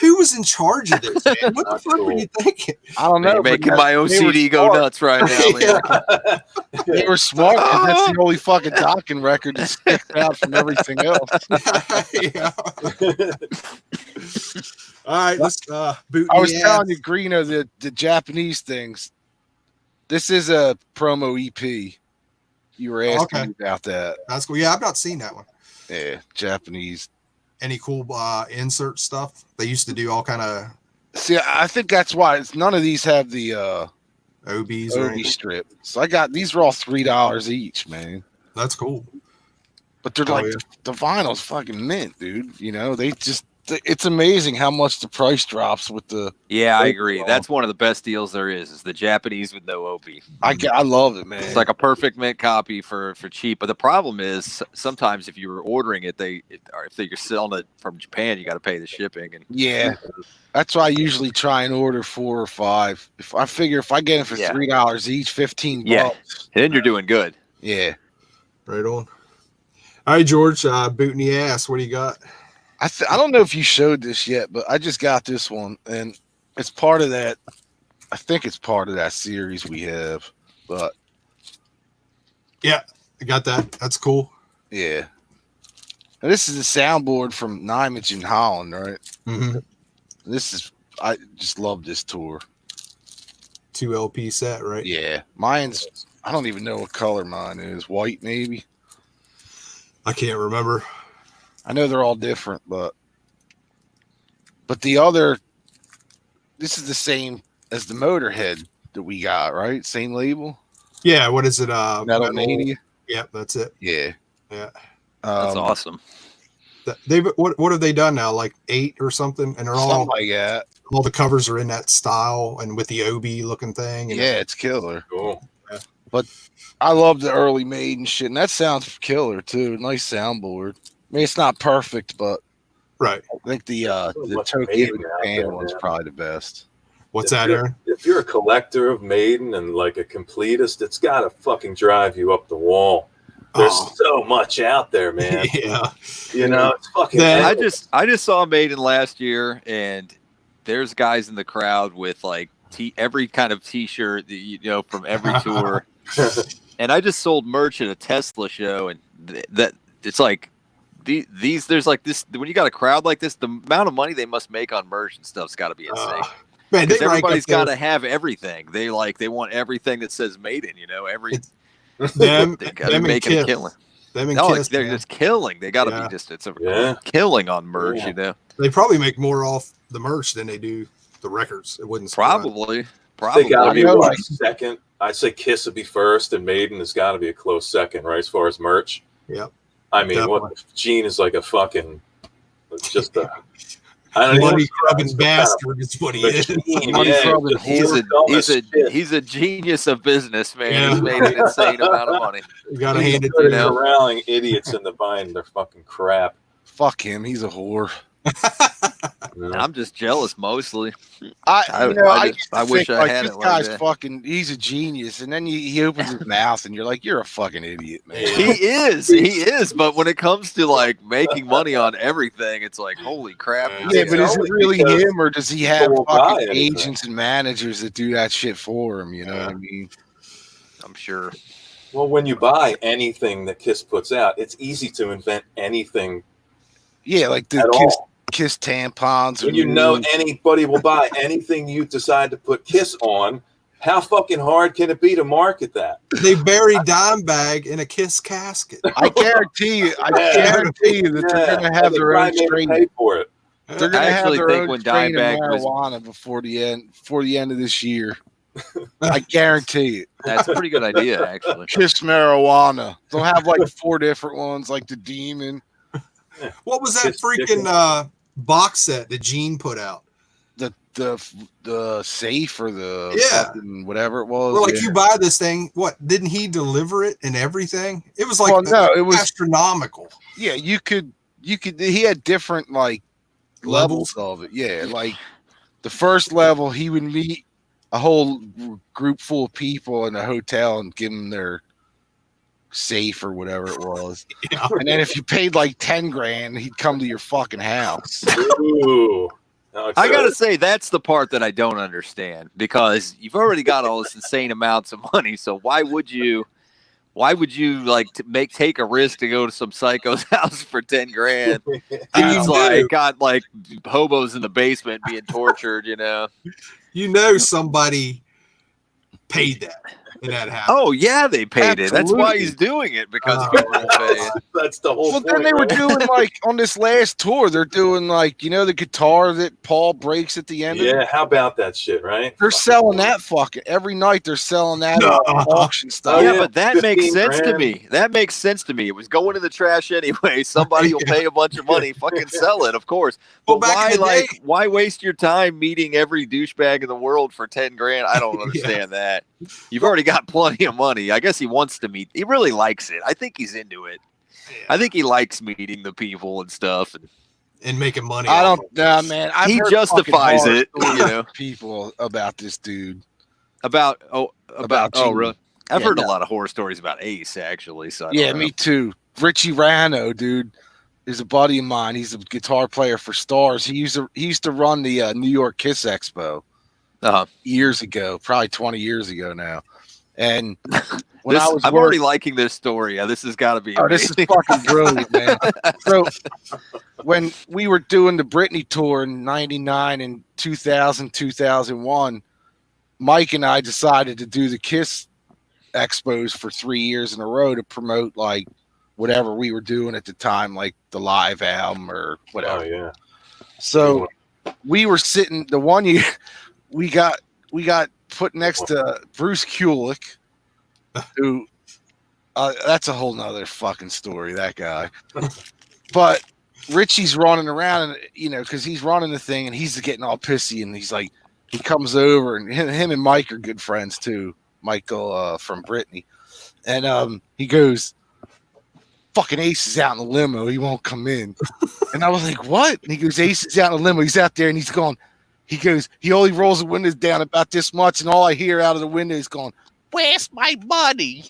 who was in charge of this, man? What the fuck were you thinking? I don't know. You're making my OCD go nuts right now. They were smart. That's the only fucking Dawkins record that sticks out from everything else. All right, let's boot. I was telling you, Greeno, the Japanese things. This is a promo EP. You were asking me about that. That's cool. Yeah, I've not seen that one. Yeah, Japanese. Any cool insert stuff? They used to do all kind of. See, I think that's why none of these have the OBs OB strip. So I got these are all $3 each, man. That's cool. But they're the vinyl's fucking mint, dude. You know, it's amazing how much the price drops with the. Yeah, I agree. That's one of the best deals there is the Japanese with no OB. I love it, man. It's like a perfect mint copy for cheap. But the problem is sometimes if you were ordering it, if you're selling it from Japan, you got to pay the shipping. And yeah, that's why I usually try and order 4 or 5. If I get it for $3 each, $15. Yeah, then you're doing good. Yeah, right on. All right, George, booting the ass. What do you got? I don't know if you showed this yet, but I just got this one, and it's part of that. I think it's part of that series we have, but yeah, I got that. That's cool. Yeah, and this is a soundboard from Nijmegen, Holland, right? Mm-hmm. I just love this tour. 2 LP set, right? Yeah, mine's. I don't even know what color mine is. White, maybe. I can't remember. I know they're all different, but the other, this is the same as the Motorhead that we got, right? Same label. Yeah. What is it? Metal Mania. Yeah, that's it. Yeah. That's awesome. What have they done now? Like 8 or something, and they're all like that. All the covers are in that style and with the OB looking thing. And it's killer. Cool. Yeah. But I love the early Maiden shit, and that sounds killer too. Nice soundboard. mean, it's not perfect, but Right. I think the much Tokyo Maiden out Japan there, one's man. probably the best. What's that, Aaron? If you're a collector of Maiden and like a completist, it's got to fucking drive you up the wall. There's so much out there, man. Yeah. You know, it's fucking. Then- I just saw Maiden last year, and there's guys in the crowd with like every kind of T-shirt that, you know, from every tour. And I just sold merch at a Tesla show, and that it's like these there's like this when you got a crowd like this, the amount of money they must make on merch and stuff's got to be insane. Man, Because everybody's got to have everything. They want everything that says Maiden. You know, them, they got to make a killing. Them and No, Kiss, they're man. just killing. They got to be just it's a killing on merch. Yeah. You know, They probably make more off the merch than they do the records. It wouldn't surprise. probably. They got to be know, what, like- second. I'd say Kiss would be first, and Maiden has got to be a close second, right? As far as merch. Yep. I mean, Definitely. Gene is like a fucking just a. I don't Money know. grubbing bastard is what he is. He's a genius of business, man. Yeah. He's made an insane amount of money. You gotta hand it Good to at him. corralling idiots into buying their fucking crap. Fuck him. He's a whore. You know? I'm just jealous mostly. I wish I had this it like guy's that. fucking. He's a genius, and then he opens his mouth, and you're like, you're a fucking idiot, man. He is. But when it comes to like making money on everything, it's like, holy crap. Yeah, but is it really because him, or does he have people will buy fucking anything. agents and managers that do that shit for him? You know what I mean? I'm sure. Well, when you buy anything that Kiss puts out, it's easy to invent anything Yeah, like the at all. Kiss tampons. When you know anybody will buy anything you decide to put Kiss on, how fucking hard can it be to market that? They bury Dimebag in a Kiss casket. I guarantee you that they're gonna have their own strain. Pay for it. They're gonna I have actually their think own when strain of Dimebag was- marijuana before the end of this year. I guarantee it. That's a pretty good idea, actually. Kiss marijuana. They'll have like 4 different ones, like the Demon, What was that Kiss freaking box set that Gene put out? the safe or the Yeah. fucking whatever it was. Where like yeah. you buy this thing, what didn't he deliver it and everything? It was like Well, no, it was astronomical. yeah. You could. He had different like levels of it. Yeah, like the first level, he would meet a whole group full of people in a hotel and give them their safe or whatever it was. Yeah. And then if you paid like 10 grand, he'd come to your fucking house. Ooh. No, I gotta say that's the part that I don't understand, because you've already got all this insane amounts of money. So why would you like take a risk to go to some psycho's house for 10 grand? He's like got like hobos in the basement being tortured, you know. You know somebody paid that in that house. Oh yeah, they paid it. That's why he's doing it, because people will pay it. That's the whole Well, point. then they were right? doing like on this last tour, they're doing like, you know, the guitar that Paul breaks at the end of it? Yeah, how about that shit, right? They're selling that fucking every night. They're selling that No. auction stuff. Yeah, yeah, but that makes 15 sense to grand. me. That makes sense to me. It was going in the trash anyway. Somebody will pay a bunch of money. Fucking sell it, of course. Well, But back why, in the day- why waste your time meeting every douchebag in the world for 10 grand? I don't understand that. You've already got plenty of money. I guess he wants to meet. He really likes it. I think he's into it. I think he likes meeting the people and stuff. And making money. I off don't it. know, man. I've He heard justifies fucking horror it, stories you know. from people about this dude. About Gene. really? I've Yeah, heard no. a lot of horror stories about Ace, actually. So I Yeah, don't know. me too. Richie Rano, dude, is a buddy of mine. He's a guitar player for Stars. He used to run the New York Kiss Expo Uh-huh. years ago, probably 20 years ago now. And when I'm already liking this story. Yeah, this has got to be. oh, this is amazing. fucking brilliant, man. So when we were doing the Britney tour in 99 and 2000, 2001, Mike and I decided to do the Kiss expos for 3 years in a row to promote like whatever we were doing at the time, like the live album or whatever. Oh yeah. So we were sitting the one year we got put next to Bruce Kulick, who that's a whole nother fucking story, that guy. But Richie's running around, and you know, because he's running the thing and he's getting all pissy, and he's like, he comes over, and him and Mike are good friends too. Michael from Brittany, and he goes, fucking Ace is out in the limo. He won't come in. And I was like, what? And he goes, Ace is out in the limo. He's out there and he's gone. He goes, he only rolls the windows down about this much. And all I hear out of the window is going, where's my money?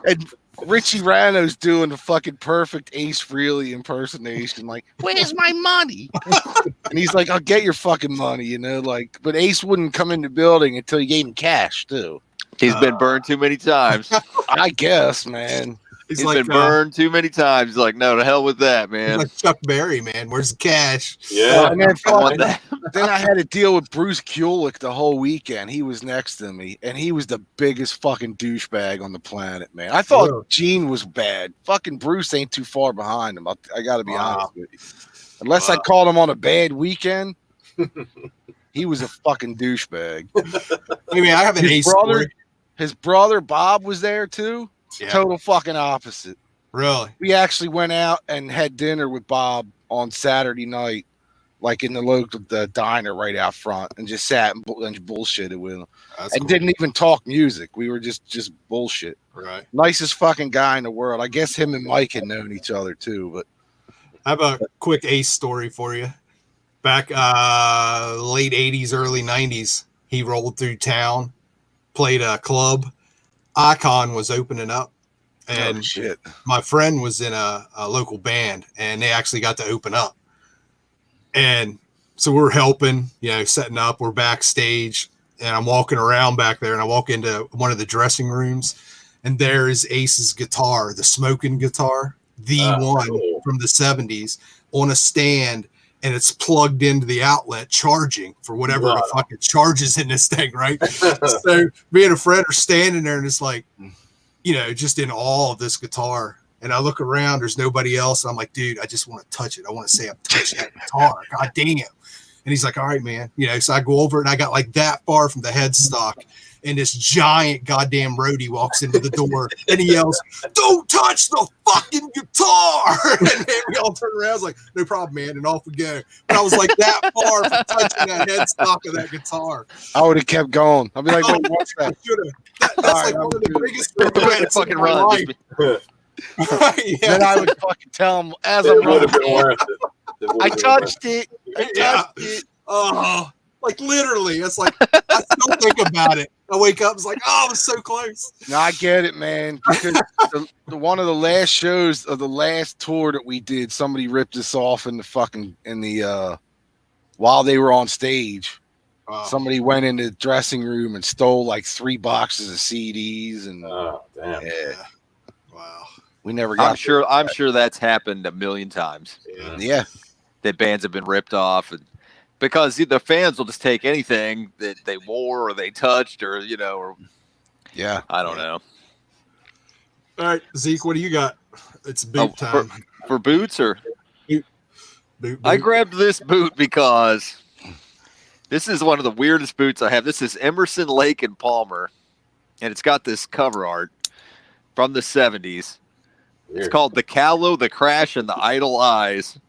And Richie Rano's doing the fucking perfect Ace Frehley impersonation. Like, where's my money? And he's like, I'll get your fucking money, you know, like, but Ace wouldn't come in the building until you gave him cash too. He's been burned too many times. I guess, man. He's like, been burned too many times. He's like, no, to hell with that, man. Like Chuck Berry, man. Where's the cash? Yeah. And then I had to deal with Bruce Kulick the whole weekend. He was next to me, and he was the biggest fucking douchebag on the planet, man. I thought Gene was bad. Fucking Bruce ain't too far behind him. I got to be honest with you. Unless I called him on a bad weekend, he was a fucking douchebag. I mean, I have an Ace story. His brother Bob was there too. Yeah. Total fucking opposite. Really? We actually went out and had dinner with Bob on Saturday night, like in the local diner right out front, and just sat and bullshitted with him. That's cool. Didn't even talk music. We were just bullshit. Right. Nicest fucking guy in the world. I guess him and Mike had known each other too. But I have a quick Ace story for you. Back late 80s, early 90s, he rolled through town, played a club. Icon was opening up, and my friend was in a local band, and they actually got to open up. And so we're helping, you know, setting up. We're backstage, and I'm walking around back there, and I walk into one of the dressing rooms, and there is Ace's guitar, the smoking guitar, one from the 70s, on a stand, and it's plugged into the outlet charging for whatever the fucking charges in this thing, right? So me and a friend are standing there, and it's like, you know, just in awe of this guitar. And I look around, there's nobody else. And I'm like, dude, I just want to touch it. I want to say I'm touching that guitar. God damn. And he's like, all right, man. You know, so I go over, and I got like that far from the headstock. And this giant goddamn roadie walks into the door, and he yells, "Don't touch the fucking guitar!" And then we all turn around. I was like, "No problem, man," and off we go. But I was like that far from touching that headstock of that guitar. I would have kept going. I'd be like, "Wait, what's that?" That's like one of the biggest regrets in my life. Then I would fucking tell him as I'm running. I touched it. I touched it. Oh, like literally, it's like I still think about it. I wake up, it's like, oh, I was so close. No, I get it, man. Because the one of the last shows of the last tour that we did, somebody ripped us off in the while they were on stage. Wow. Somebody went in the dressing room and stole like 3 boxes of CDs, and damn. Yeah. Wow. We never got. I'm sure that's happened a million times. Yeah. That bands have been ripped off, and because the fans will just take anything that they wore or they touched, or you know, or I don't know. All right, Zeke, what do you got? It's boot time for boots, or boot. I grabbed this boot because this is one of the weirdest boots I have. This is Emerson, Lake and Palmer, and it's got this cover art from the 70s. Weird. It's called The Callow, The Crash, and The Idle Eyes.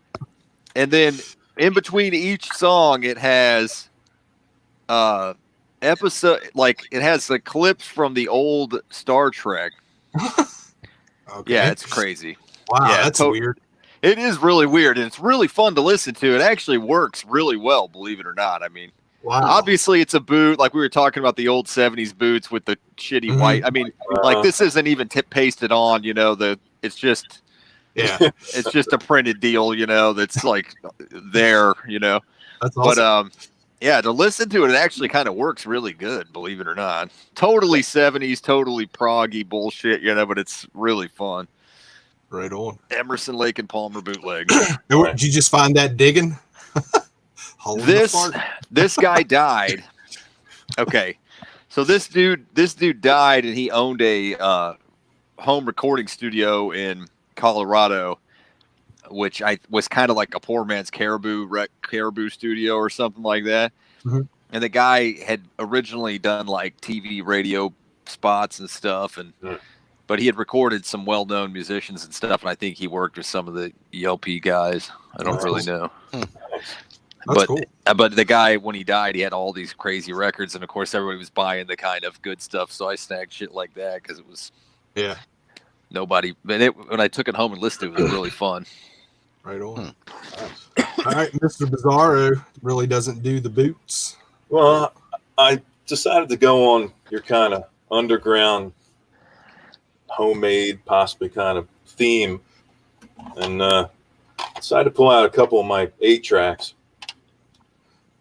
And then in between each song, it has episode, like it has the clips from the old Star Trek. Okay. Yeah, it's crazy. Wow, yeah, that's weird. It is really weird, and it's really fun to listen to. It actually works really well, believe it or not. I mean, obviously it's a boot, like we were talking about the old 70s boots with the shitty white. I mean, like this isn't even pasted on, you know, it's just it's just a printed deal, you know, that's like there, you know. That's awesome. But yeah, to listen to it, it actually kind of works really good, believe it or not. Totally 70s, totally proggy bullshit, you know, but it's really fun. Right on. Emerson, Lake and Palmer bootleg. Did you just find that digging? This guy died. Okay. So this dude died, and he owned a home recording studio in Colorado, which was kind of like a poor man's caribou studio or something like that. Mm-hmm. And the guy had originally done like TV, radio spots and stuff, but he had recorded some well-known musicians and stuff, and I think he worked with some of the ELP guys. I don't really know. That's cool. But the guy, when he died, he had all these crazy records, and of course everybody was buying the kind of good stuff, so I snagged shit like that because it was nobody. But when I took it home and listened, it was really fun. Right on. All right, Mr. Bizarro really doesn't do the boots. Well, I decided to go on your kind of underground, homemade, possibly kind of theme, and decided to pull out a couple of my 8-tracks.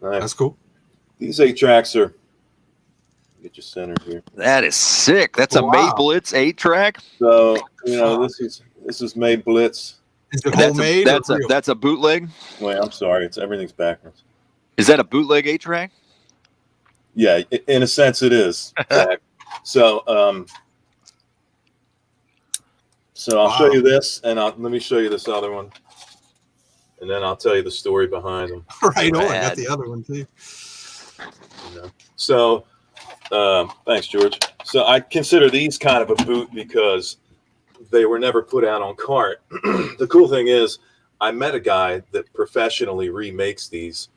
That's cool. These 8-tracks are, get you centered here. That is sick. That's a May Blitz 8-track. So this is May Blitz. Is it homemade? That's a bootleg. Wait, I'm sorry. Everything's backwards. Is that a bootleg 8-track? Yeah, in a sense, it is. So I'll show you this, and let me show you this other one, and then I'll tell you the story behind them. Right on. I got the other one too. So, thanks, George. So I consider these kind of a boot because they were never put out on cart. The cool thing is, I met a guy that professionally remakes these.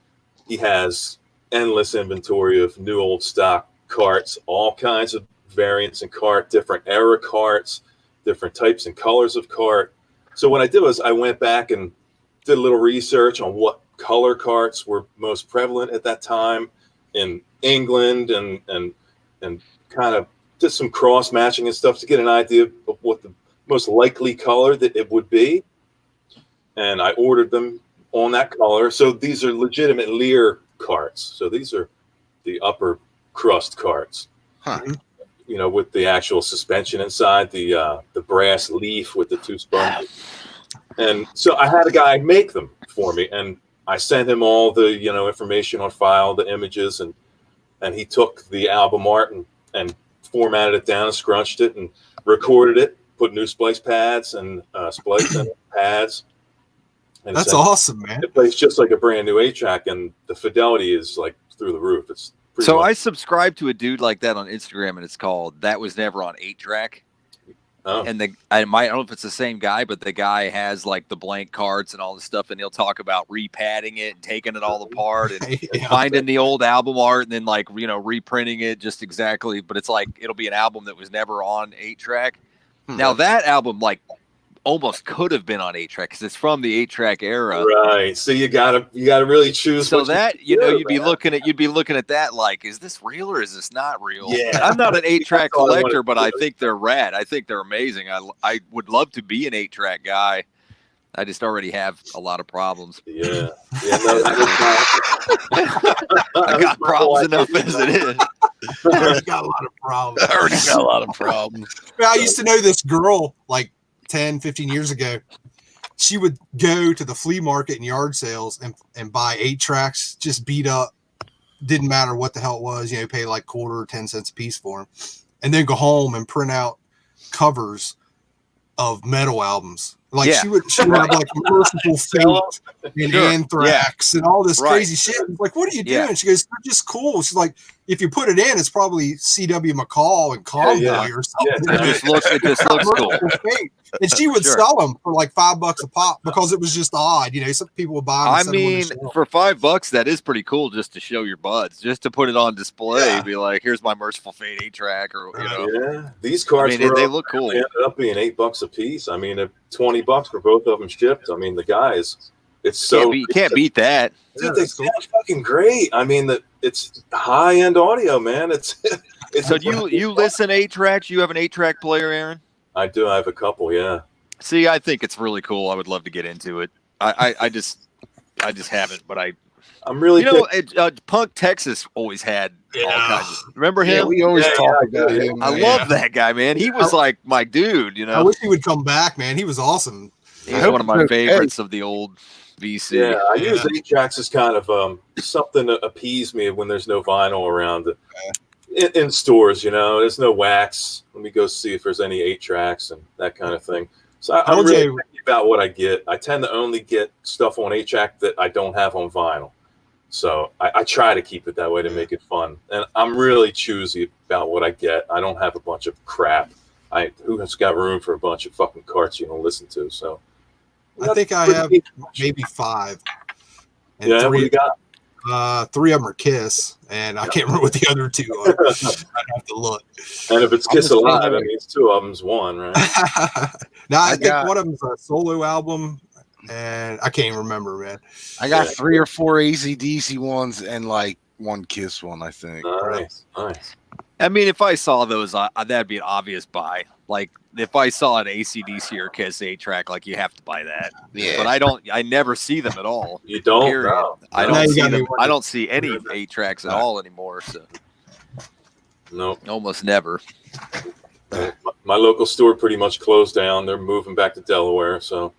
He has endless inventory of new old stock carts, all kinds of variants in cart, different era carts, different types and colors of cart. So what I did was I went back and did a little research on what color carts were most prevalent at that time in England, and kind of did some cross matching and stuff to get an idea of what the most likely color that it would be. And I ordered them on that color. So these are legitimate Lear carts. So these are the upper crust carts, with the actual suspension inside, the brass leaf with the 2 sponges. And so I had a guy make them for me, and I sent him all the information on file, the images, and he took the album art and formatted it down, scrunched it, and recorded it, put new splice pads and splice and pads. And that's awesome, man. It plays just like a brand new 8-track, and the fidelity is like through the roof. It's so I subscribe to a dude like that on Instagram, and it's called That Was Never on 8-track. Oh. And I don't know if it's the same guy, but the guy has like the blank cards and all this stuff, and he'll talk about repadding it and taking it all apart and finding the old album art and then like reprinting it just exactly. But it's like it'll be an album that was never on 8-track. Now that album like almost could have been on 8-track because it's from the 8-track era, right? So you gotta really choose. So that you'd be looking at that like, is this real or is this not real? Yeah, I'm not an 8-track collector, but I think they're rad. I think they're amazing. I would love to be an 8-track guy. I just already have a lot of problems. Yeah. I got problems enough as it is. I already got a lot of problems. I used to know this girl like 10, 15 years ago. She would go to the flea market and yard sales and buy 8-tracks, just beat up. Didn't matter what the hell it was, pay like quarter or 10 cents a piece for them. And then go home and print out covers of metal albums. Like she would have like Merciful Fate and Anthrax and all this crazy shit. Like, what are you doing? She goes, they're just cool. She's like, if you put it in, it's probably C.W. McCall and Convoy or something. Yeah, it just looks cool. And she would sell them for like $5 a pop because it was just odd. Some people would buy them. I mean, for $5, that is pretty cool just to show your buds, just to put it on display. Be like, here's my Merciful Fate 8-track, or Yeah, these cards they look cool. They ended up being $8 a piece. I mean, $20 for both of them shipped. I mean, the guys, it's so can't beat that. Dude, they sound fucking great. I mean, it's high end audio, man. It's so you listen 8-tracks? You have an 8-track player, Aaron? I do. I have a couple. Yeah. See, I think it's really cool. I would love to get into it. I just haven't, but I'm really Punk Texas always had all kinds of, remember him? Yeah, we always talk about him. I love that guy, man. He was like my dude, I wish he would come back, man. He was awesome. He's one of my favorites of the old VC. Yeah, I use 8-tracks as kind of something to appease me when there's no vinyl around in stores. There's no wax. Let me go see if there's any 8-tracks and that kind of thing. So I'm really picky about what I get. I tend to only get stuff on 8-track that I don't have on vinyl. So I try to keep it that way to make it fun. And I'm really choosy about what I get. I don't have a bunch of crap. Who has got room for a bunch of fucking carts you don't listen to? So I think I have maybe 5. And what you got? 3 of them are Kiss, and I can't remember what the other 2 are. I'd have to look. And if it's Kiss Alive, that means 2 of them's one, right? No, I think one of them's a solo album, and I can't even remember, man. I got 3 or 4 AC/DC ones and like 1 Kiss one, I think. Nice. I mean, if I saw those, that'd be an obvious buy. Like, if I saw an AC/DC or Kiss 8-track, like, you have to buy that. Yeah. But I never see them at all. You don't? Period. No. I don't see them. I don't see any 8-tracks at all anymore. So no, almost never. My local store pretty much closed down. They're moving back to Delaware, so.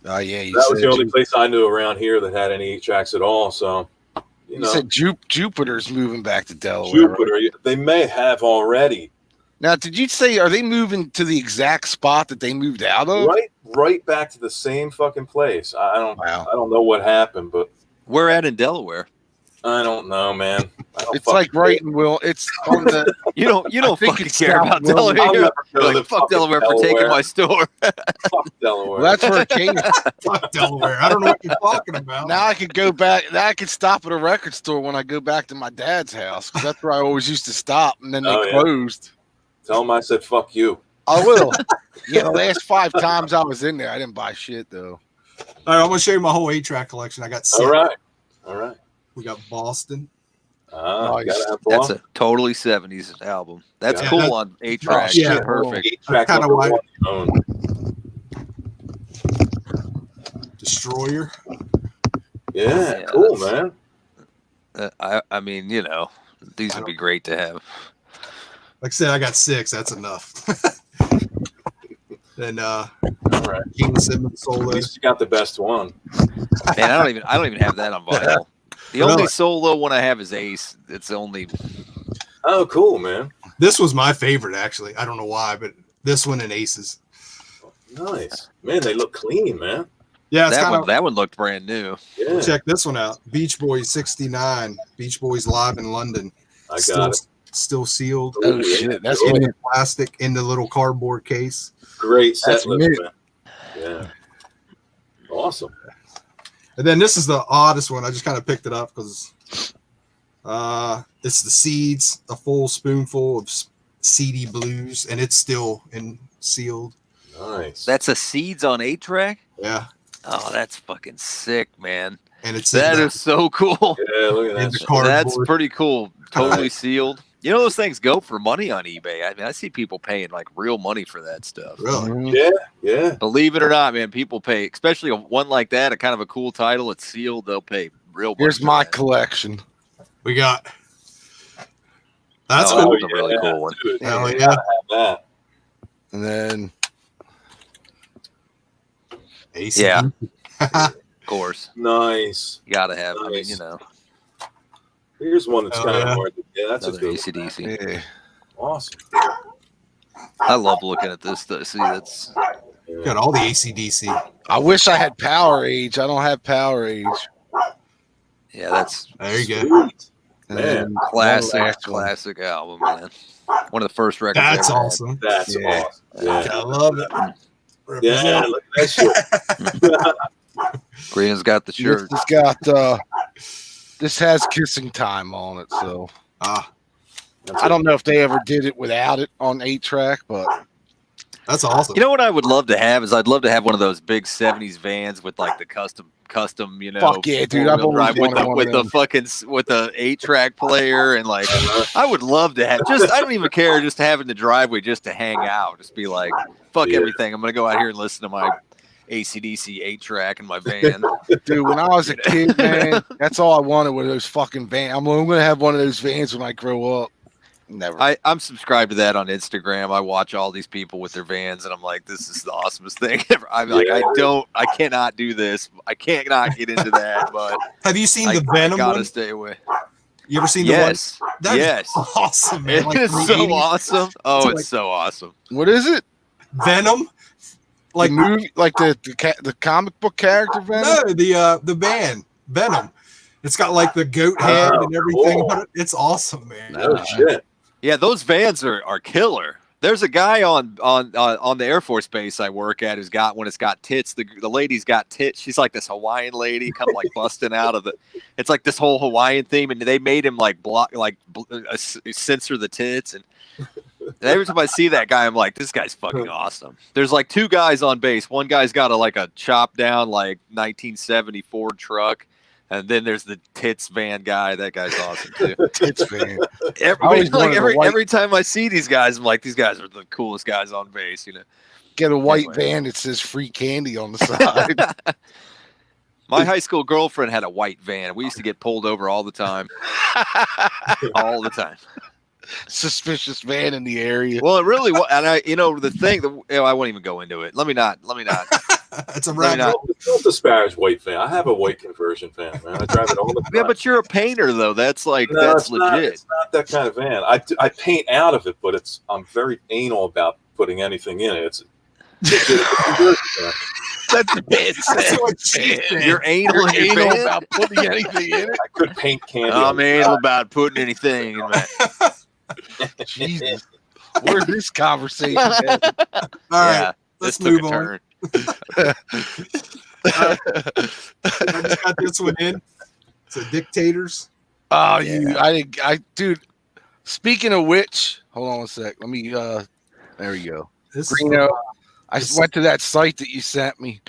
Oh yeah, that was the only place I knew around here that had any 8-tracks at all. So, you said Jupiter's moving back to Delaware. Jupiter, right? They may have already. Now, did you say, are they moving to the exact spot that they moved out of? Right back to the same fucking place. I don't know what happened, but where at in Delaware? I don't know, man. It's like right in it's on the. You don't fucking care about Delaware. Like, fuck Delaware for taking my store. Fuck Delaware. Well, that's where it came. Fuck Delaware. I don't know what you're talking about. Now I could go back. Now I could stop at a record store when I go back to my dad's house, because that's where I always used to stop, and then they closed. Tell them I said fuck you. I will. Yeah, the last 5 times I was in there, I didn't buy shit though. All right, I'm gonna show you my whole 8-track collection. I got 6. All right. We got Boston. That's a totally 70s album. That's cool on 8-track. Yeah, perfect. 8-track kind of why. Destroyer. Yeah, cool, man. I mean, these would be great to have. Like I said, I got 6. That's enough. Then right. Gene Simmons solo. At least you got the best one. Man, I don't even have that on vinyl. The only solo one I have is Ace. It's only. Oh, cool, man. This was my favorite, actually. I don't know why, but this one and Aces. Nice, man. They look clean, man. Yeah, that one looked brand new. Yeah. Check this one out. Beach Boys '69. Beach Boys live in London. I got it. Still sealed. Oh shit! That's in the plastic in the little cardboard case. Great set list, man. Yeah. Awesome. And then this is the oddest one. I just kind of picked it up because it's the Seeds, a full spoonful of seedy blues, and it's still sealed. Nice. That's a Seeds on 8-track? Yeah. Oh, that's fucking sick, man. And that is so cool. Yeah, look at that. That's pretty cool. Totally sealed. You know, those things go for money on eBay. I mean, I see people paying like real money for that stuff. Really? Yeah. Believe it or not, man, people pay, especially one like that, a kind of a cool title. It's sealed. They'll pay real money. Here's my collection. We got. That's a really cool one. Hell yeah. That. And then. AC. Yeah. Of course. Nice. You gotta have. Nice. I mean, Here's one that's kind of hard. Yeah, that's another a good AC/DC. Yeah. Awesome. I love looking at this stuff. See, that's got all the AC/DC. I wish I had Power Age. I don't have Power Age. Yeah, that's there you go. Man, classic album, man. One of the first records. That's awesome. That's awesome. Yeah. I love it. Yeah, look at that shit. Green's got the shirt. This has got this has Kissing Time on it, so I don't know if they ever did it without it on 8-track, but that's awesome. You know what I would love to have is I'd love to have one of those big 70s vans with like the custom, Fuck yeah, dude! I've always wanted one with the 8-track player, and like I would love to have. I don't even care just to have in the driveway just to hang out, just be like, fuck everything. I'm gonna go out here and listen to my AC/DC 8-track in my van. Dude, when I was a kid, man, that's all I wanted were those fucking vans. I'm gonna have one of those vans when I grow up. Never. I'm subscribed to that on Instagram. I watch all these people with their vans, and I'm like, this is the awesomest thing ever. I'm like, I cannot do this. I can't not get into that. But have you seen the Venom gotta one? stay away. You ever seen the one? Yes. Awesome, man. It is so awesome. Oh, it's so awesome. What is it? Venom? Like the movie, like the comic book character Venom? No, the band Venom. It's got like the goat head and everything. Cool. It's awesome, man. Oh shit. Yeah, those vans are killer. There's a guy on the Air Force base I work at who's got when it's got tits. The lady's got tits. She's like this Hawaiian lady, kind of like busting out of it. It's like this whole Hawaiian theme, and they made him like censor the tits. And every time I see that guy, I'm like, this guy's fucking awesome. There's like two guys on base. One guy's got a chopped down like 1970 Ford truck. And then there's the tits van guy. That guy's awesome too. Tits van. Every time I see these guys, I'm like, these guys are the coolest guys on base. You know, get a white van that says free candy on the side. My high school girlfriend had a white van. We used to get pulled over all the time. All the time. Suspicious van in the area. Well, it really was. And I won't even go into it. Let me not. It's a wrap. Don't disparage white van. I have a white conversion van, man. I drive it all the time. Yeah, but you're a painter, though. That's like that's legit. It's not that kind of van. I paint out of it, but I'm very anal about putting anything in it. It's a conversion van. That's the best. You're anal about putting anything in it. I could paint candy. I'm anal about putting anything in it. Jesus, where's this conversation headed? All right, let's move on. Right. I just got this one in. So dictators. Oh, dude. Speaking of which, hold on a sec. Let me. There we go. I went to that site that you sent me.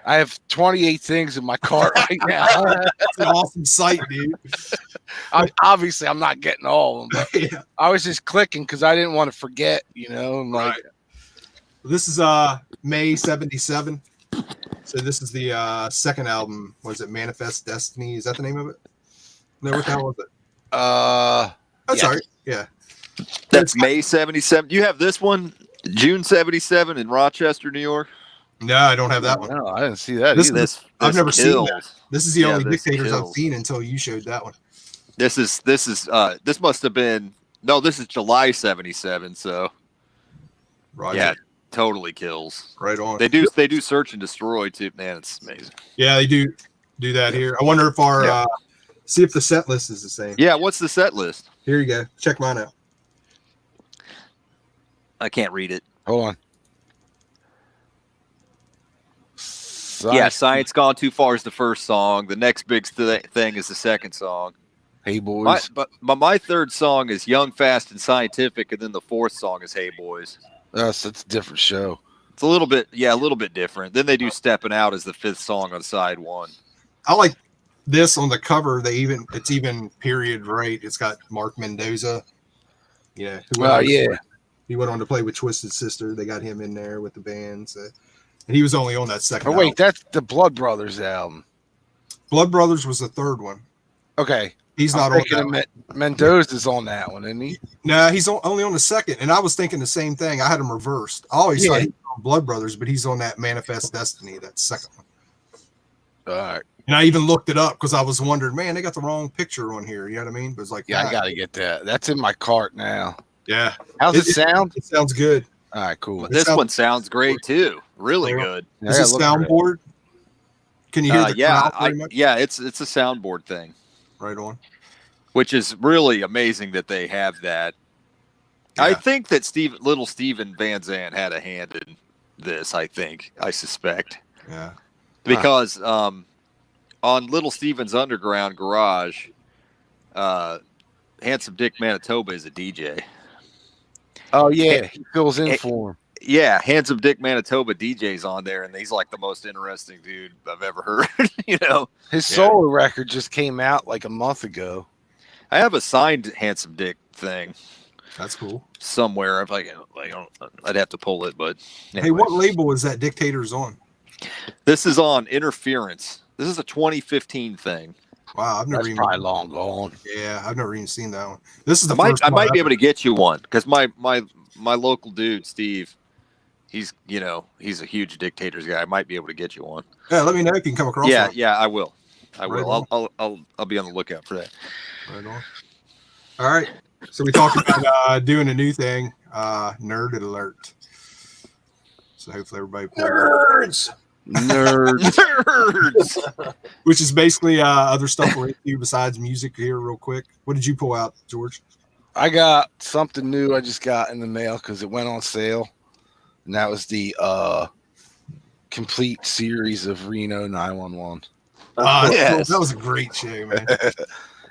I have 28 things in my cart right now. That's an awesome site, dude. Obviously, I'm not getting all of them, but Yeah. I was just clicking because I didn't want to forget, I'm like, Right. This is May 77. So this is the second album. Was it Manifest Destiny? Is that the name of it? No, what the hell was it? That's all right. Yeah. That's May 77. You have this one, June 77 in Rochester, New York. No, I don't have that one. no, I didn't see that This- either. I've never seen kills. that. This is the only this dictators I've kills. seen until you showed that one. This must have been this is July 77. So Right. yeah, totally kills. Right on. They do search and destroy too. Man, it's amazing. Yeah, they do that here. I wonder if our see if the set list is the same. Yeah, what's the set list? Here you go. Check mine out. I can't read it. Hold on. Yeah, Science Gone Too Far is the first song. The next big thing is the second song. Hey boys. But my third song is Young, Fast, and Scientific, and then the fourth song is Hey Boys. That's a different show. It's a little bit different. Then they do Stepping Out as the fifth song on side one. I like this on the cover. It's even period right. It's got Mark Mendoza. Yeah. He went on to play with Twisted Sister. They got him in there with the band. So, and he was only on that second. Oh wait, album. that's the Blood Brothers album. Blood Brothers was the third one. Okay. He's not on that one. Mendoza's on that one, isn't he? No, he's only on the second. And I was thinking the same thing. I had him reversed. I always thought he was on Blood Brothers, but he's on that Manifest Destiny, that second one. All right. And I even looked it up because I was wondering, man, they got the wrong picture on here. You know what I mean? But it's like, Yeah, I gotta get that. That's in my cart now. Yeah. How's it sound? It sounds good. All right, cool. But this one sounds great too. Really good. Yeah, Is it soundboard? Can you hear the crowd very much? It's a soundboard thing, Right on. which is really amazing that they have that. Yeah. I think that little Steven Van Zandt had a hand in this. I suspect Yeah. because on Little Steven's Underground Garage, Handsome Dick Manitoba is a DJ. Oh yeah, he fills in for him. Yeah, Handsome Dick Manitoba DJ's on there, and he's like the most interesting dude I've ever heard. His solo record just came out like a month ago. I have a signed Handsome Dick thing That's cool. somewhere. If I'd have to pull it, but anyway. Hey, what label is that Dictators on? This is on Interference. This is a 2015 thing. Wow, I've never That's even. probably long gone. Yeah, I've never even seen that one. This is the I first. might be able to get you one because my local dude Steve, he's a huge Dictators guy. I might be able to get you one. Yeah, let me know if you can come across. Yeah, one. yeah, I will. Right on. I'll be on the lookout for that. Right on. All right. So we talked about doing a new thing, Nerd Alert. So hopefully everybody. Nerds. Nerds. Which is basically other stuff we're into besides music here, real quick. What did you pull out, George? I got something new I just got in the mail because it went on sale. And that was the complete series of Reno 911. Yes. That was a great show, man.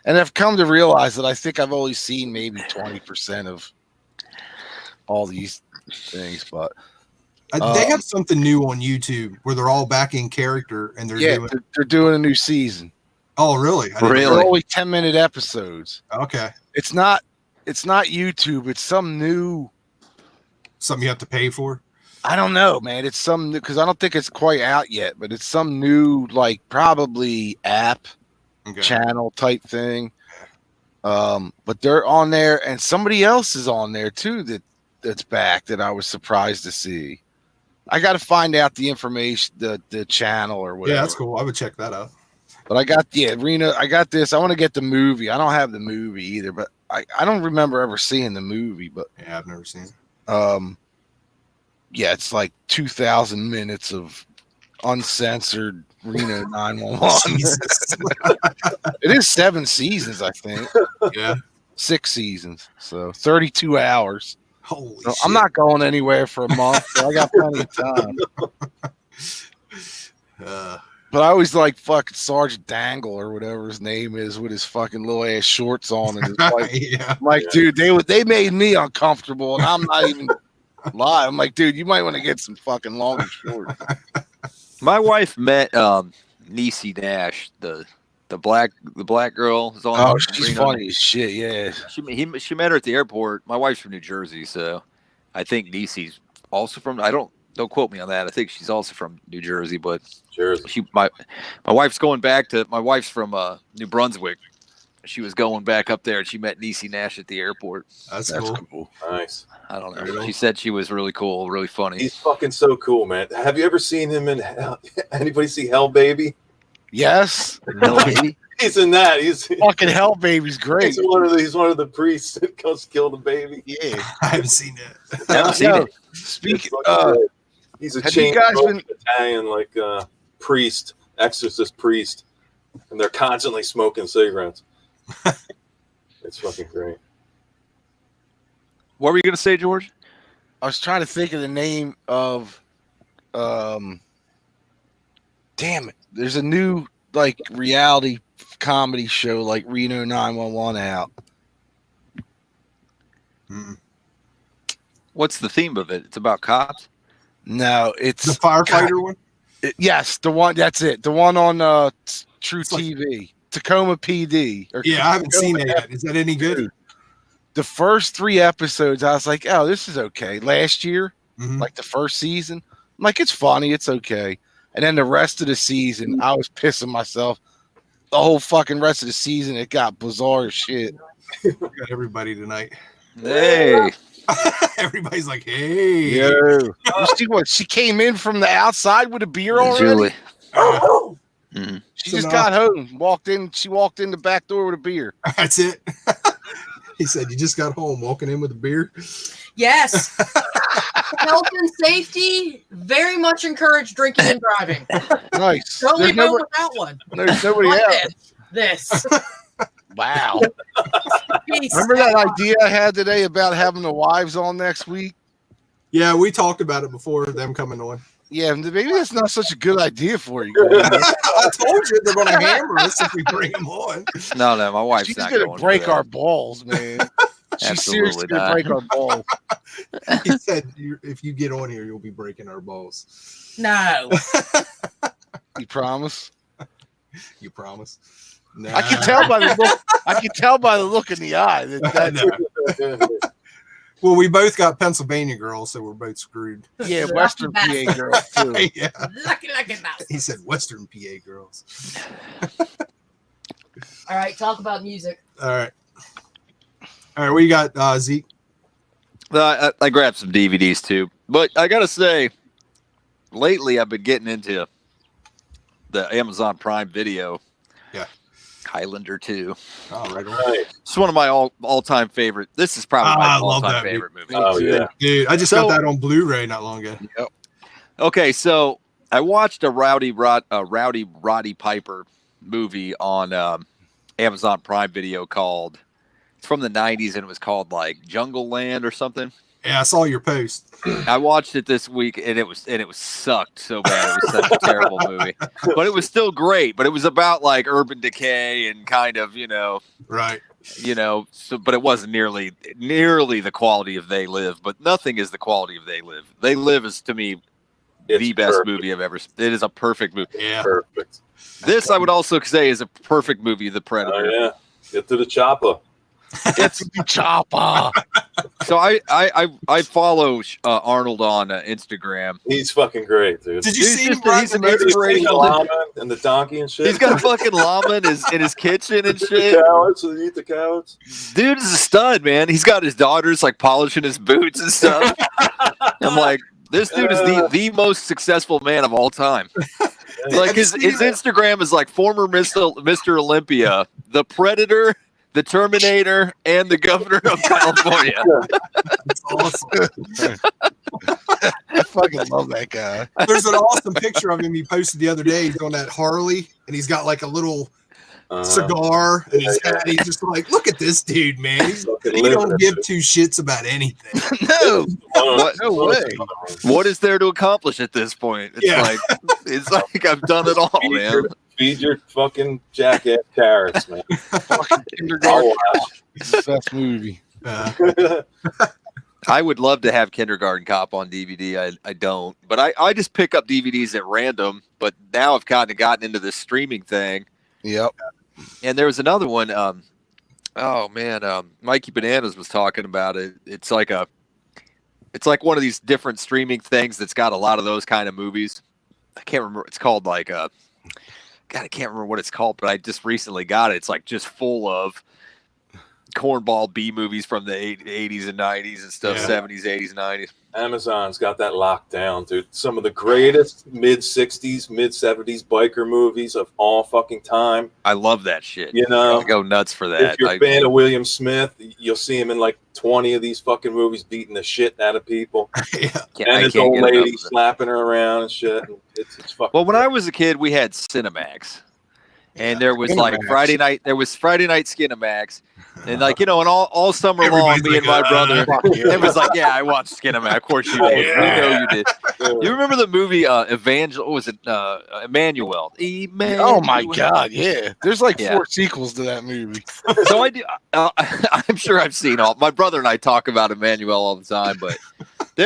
And I've come to realize that I think I've only seen maybe 20% of all these things, but They have something new on YouTube where they're all back in character and they're doing a new season. Oh, really? They're only 10-minute episodes. Okay. It's not YouTube. It's some new. Something you have to pay for. I don't know, man. It's some because I don't think it's quite out yet, but it's some new, like probably app channel type thing. But they're on there, and somebody else is on there too that's back that I was surprised to see. I got to find out the information, the channel or whatever. Yeah, that's cool. I would check that out. But I got Reno. I got this. I want to get the movie. I don't have the movie either, but I don't remember ever seeing the movie. But yeah, I've never seen it. Yeah, it's like 2,000 minutes of uncensored Reno 911. It is 7 seasons, I think. Yeah, 6 seasons, so 32 hours. Holy so shit. I'm not going anywhere for a month, so I got plenty of time. But I always like fucking Sergeant Dangle or whatever his name is with his fucking little ass shorts on and his wife. I'm like, dude, they made me uncomfortable, and I'm not even lying. I'm like, dude, you might want to get some fucking longer shorts. My wife met Niecy Nash, the black girl. Is on she's funny as shit. Yeah, she met her at the airport. My wife's from New Jersey, so I think Niecy's also from. Don't quote me on that. I think she's also from New Jersey, but my wife's going back to. My wife's from New Brunswick. She was going back up there, and she met Niecy Nash at the airport. That's cool. Nice. I don't know. She said she was really cool, really funny. He's fucking so cool, man. Have you ever seen him in anybody see Hell Baby? Yes. Hell Baby? He's in that. He's fucking Hell Baby's great. He's one of the priests that goes kill the baby. Yeah. I haven't seen it. I haven't seen it. Speaking he's a chain Italian priest, exorcist priest, and they're constantly smoking cigarettes. It's fucking great. What were you gonna say, George? I was trying to think of the name of damn it. There's a new like reality comedy show like Reno 911 out. What's the theme of it? It's about cops? No, it's the firefighter one. Yes, the one. That's it. The one on True TV, Tacoma PD. I haven't seen that yet. Is that any good? The first 3 episodes, I was like, "Oh, this is okay." Last year, like the first season, I'm like, "It's funny, it's okay." And then the rest of the season, I was pissing myself. The whole fucking rest of the season, it got bizarre as shit. Got everybody tonight. Hey. Everybody's like, hey. Yo. You see what? She came in from the outside with a beer already? Julie. She just got home, She walked in the back door with a beer. That's it. He said, you just got home, walking in with a beer? Yes. Health and safety, very much encourage drinking and driving. Nice. Don't leave home without one. There's nobody else. This. Wow. Remember that idea I had today about having the wives on next week? Yeah, we talked about it before them coming on. Yeah, maybe that's not such a good idea for you. I told you they're going to hammer us if we bring them on. No, my wife's She's not going going to break our balls, man. She's seriously going to break our balls. He said, if you get on here, you'll be breaking our balls. No. You promise? You promise? Nah. I can tell by the look. I can tell by the look in the eye. Well, we both got Pennsylvania girls, so we're both screwed. Yeah, Western PA girls too. Yeah. Lucky mouse. He said Western PA girls. All right, talk about music. All right. What you got, Zeek? I grabbed some DVDs too, but I gotta say, lately I've been getting into the Amazon Prime Video. Yeah. Highlander 2. Oh, right. It's one of my all-time favorite. This is probably my all-time favorite movie. Oh, yeah. Dude, I just got that on Blu-ray not long ago. Yep. Okay, so I watched a Rowdy Roddy Piper movie on Amazon Prime Video called It's from the 90s, and it was called like Jungle Land or something. Yeah, I saw your post. I watched it this week, and it was sucked so bad. It was such a terrible movie, but it was still great. But it was about like urban decay and kind of, Right. So, but it wasn't nearly the quality of They Live. But nothing is the quality of They Live. They Live is, to me, the best movie I've ever seen. It is a perfect movie. Yeah. Perfect. This, I would also say, is a perfect movie, The Predator. Oh, yeah. Get to the chopper. It's the chopper. So I follow Arnold on Instagram. He's fucking great, dude. Did you see him? He's an inspirational. Llama and the donkey and shit. He's got a fucking llama in his kitchen and shit. The cowards, so they eat the cowards. Dude is a stud, man. He's got his daughters like polishing his boots and stuff. I'm like, this dude is the most successful man of all time. Like his Instagram is like former Mr. Olympia, the Predator, the Terminator, and the Governor of California. That's awesome. I fucking love that guy. There's an awesome picture of him he posted the other day. He's on that Harley, and he's got like a little cigar, and he's just like, look at this dude, man. He don't give two shits about anything. No, no way. What is there to accomplish at this point? It's like I've done it all, man. Feed your fucking jackass carrots, man. Fucking Kindergarten. It's the best movie. I would love to have Kindergarten Cop on DVD. I don't, but I just pick up DVDs at random. But now I've kind of gotten into this streaming thing. Yep. And there was another one. Mikey Bananas was talking about it. It's like one of these different streaming things that's got a lot of those kind of movies. I can't remember. It's called like God, I can't remember what it's called, but I just recently got it. It's like just full of cornball B movies from the 80s and 90s and stuff, 70s, 80s, 90s. Amazon's got that locked down, dude. Some of the greatest mid-60s, mid-70s biker movies of all fucking time. I love that shit. I go nuts for that. If you're a fan of William Smith, you'll see him in like 20 of these fucking movies beating the shit out of people. And his old lady slapping her around and shit. And it's fucking when I was a kid, we had Cinemax. And there was like Friday night Skinemax. And like, and all summer long, me and my brother, it was like, I watched Skinemax. Of course you did. We know you did. You remember the movie Emmanuel? Oh my God, yeah. There's like 4 sequels to that movie. So I do. I'm sure I've seen all. My brother and I talk about Emmanuel all the time, but they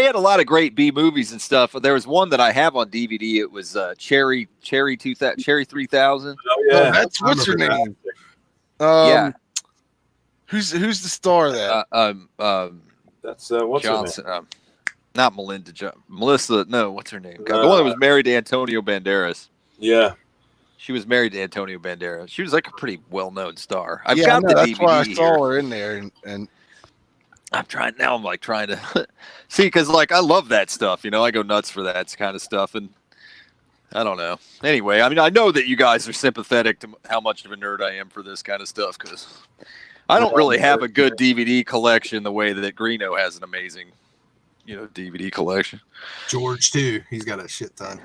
had a lot of great B movies and stuff. There was one that I have on DVD. It was Cherry 3000. Oh yeah, that's what's her name? Who's the star of that? That's what's Johnson. her name? Not Melinda. Melissa. No, what's her name? God, the one that was married to Antonio Banderas. Yeah. She was married to Antonio Banderas. She was like a pretty well-known star. I've got the that's DVD why I here. saw her in there, and I'm trying to see, because like I love that stuff. I go nuts for that kind of stuff, and I don't know. Anyway, I mean, I know that you guys are sympathetic to how much of a nerd I am for this kind of stuff, because I don't really have a good DVD collection the way that Greeno has an amazing, DVD collection. George too. He's got a shit ton.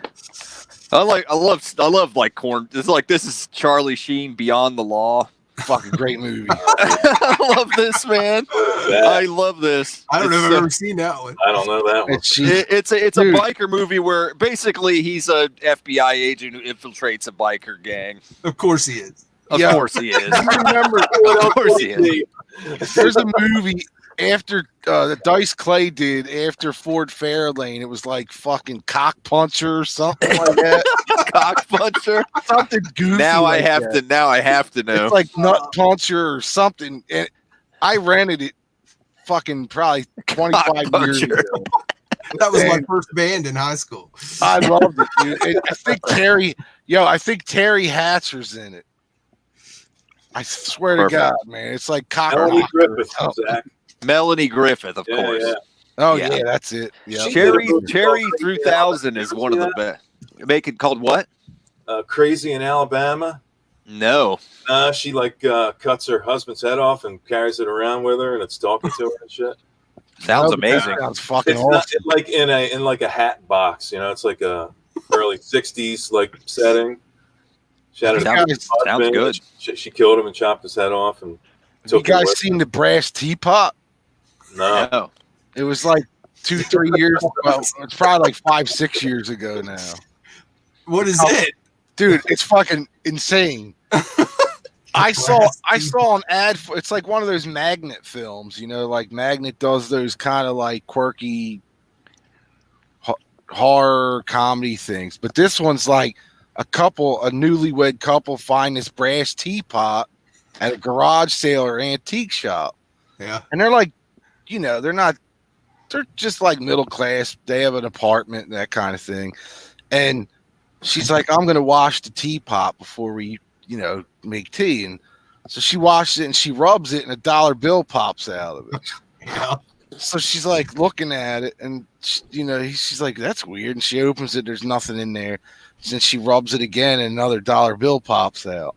I love like corn. It's like, this is Charlie Sheen Beyond the Law. fucking great movie. I love this, man. I love this. I don't know if I've ever seen that one. I don't know that one. It's a biker movie where basically he's a FBI agent who infiltrates a biker gang. Of course he is. Of course he is. I remember, Of course he is. there's a movie after that Dice Clay did after Ford Fairlane. It was like fucking Cock Puncher or something like that. Cock Puncher. Something goofy. Now like I have that. to. Now I have to know. It's like Nut Puncher or something. And I rented it fucking probably 25 years ago. That was my first band in high school. I loved it, dude. And I think Terry Hatcher's in it. I swear to God, man. It's like Cock Melanie Puncher. Griffith, Zach. Melanie Griffith, of course. Yeah. Oh Yeah. yeah, that's it. Yeah. Cherry 3000 is one of the best. Make it called what? Crazy in Alabama. No. She cuts her husband's head off and carries it around with her, and it's talking to her and shit. Sounds amazing. Sounds fucking It's awesome. not like in a hat box, it's like a early '60s setting. She had Sounds good. She killed him and chopped his head off, and Have you Took it guys with seen the brass teapot? No. No. It was like 2-3 years. Well, it's probably like 5-6 years ago now. What is it? Dude, it's fucking insane. I saw an ad for, it's like one of those Magnet films, you know, like Magnet does those kind of like quirky horror comedy things, but this one's like a newlywed couple find this brass teapot at a garage sale or antique shop. Yeah. And they're like, you know, they're just like middle class. They have an apartment and that kind of thing. And she's like, I'm going to wash the teapot before we, you know, make tea. And so she washes it and she rubs it and a dollar bill pops out of it. Yeah. So she's like looking at it and, you know, she's like, that's weird. And she opens it. There's nothing in there. Since she rubs it again and another dollar bill pops out.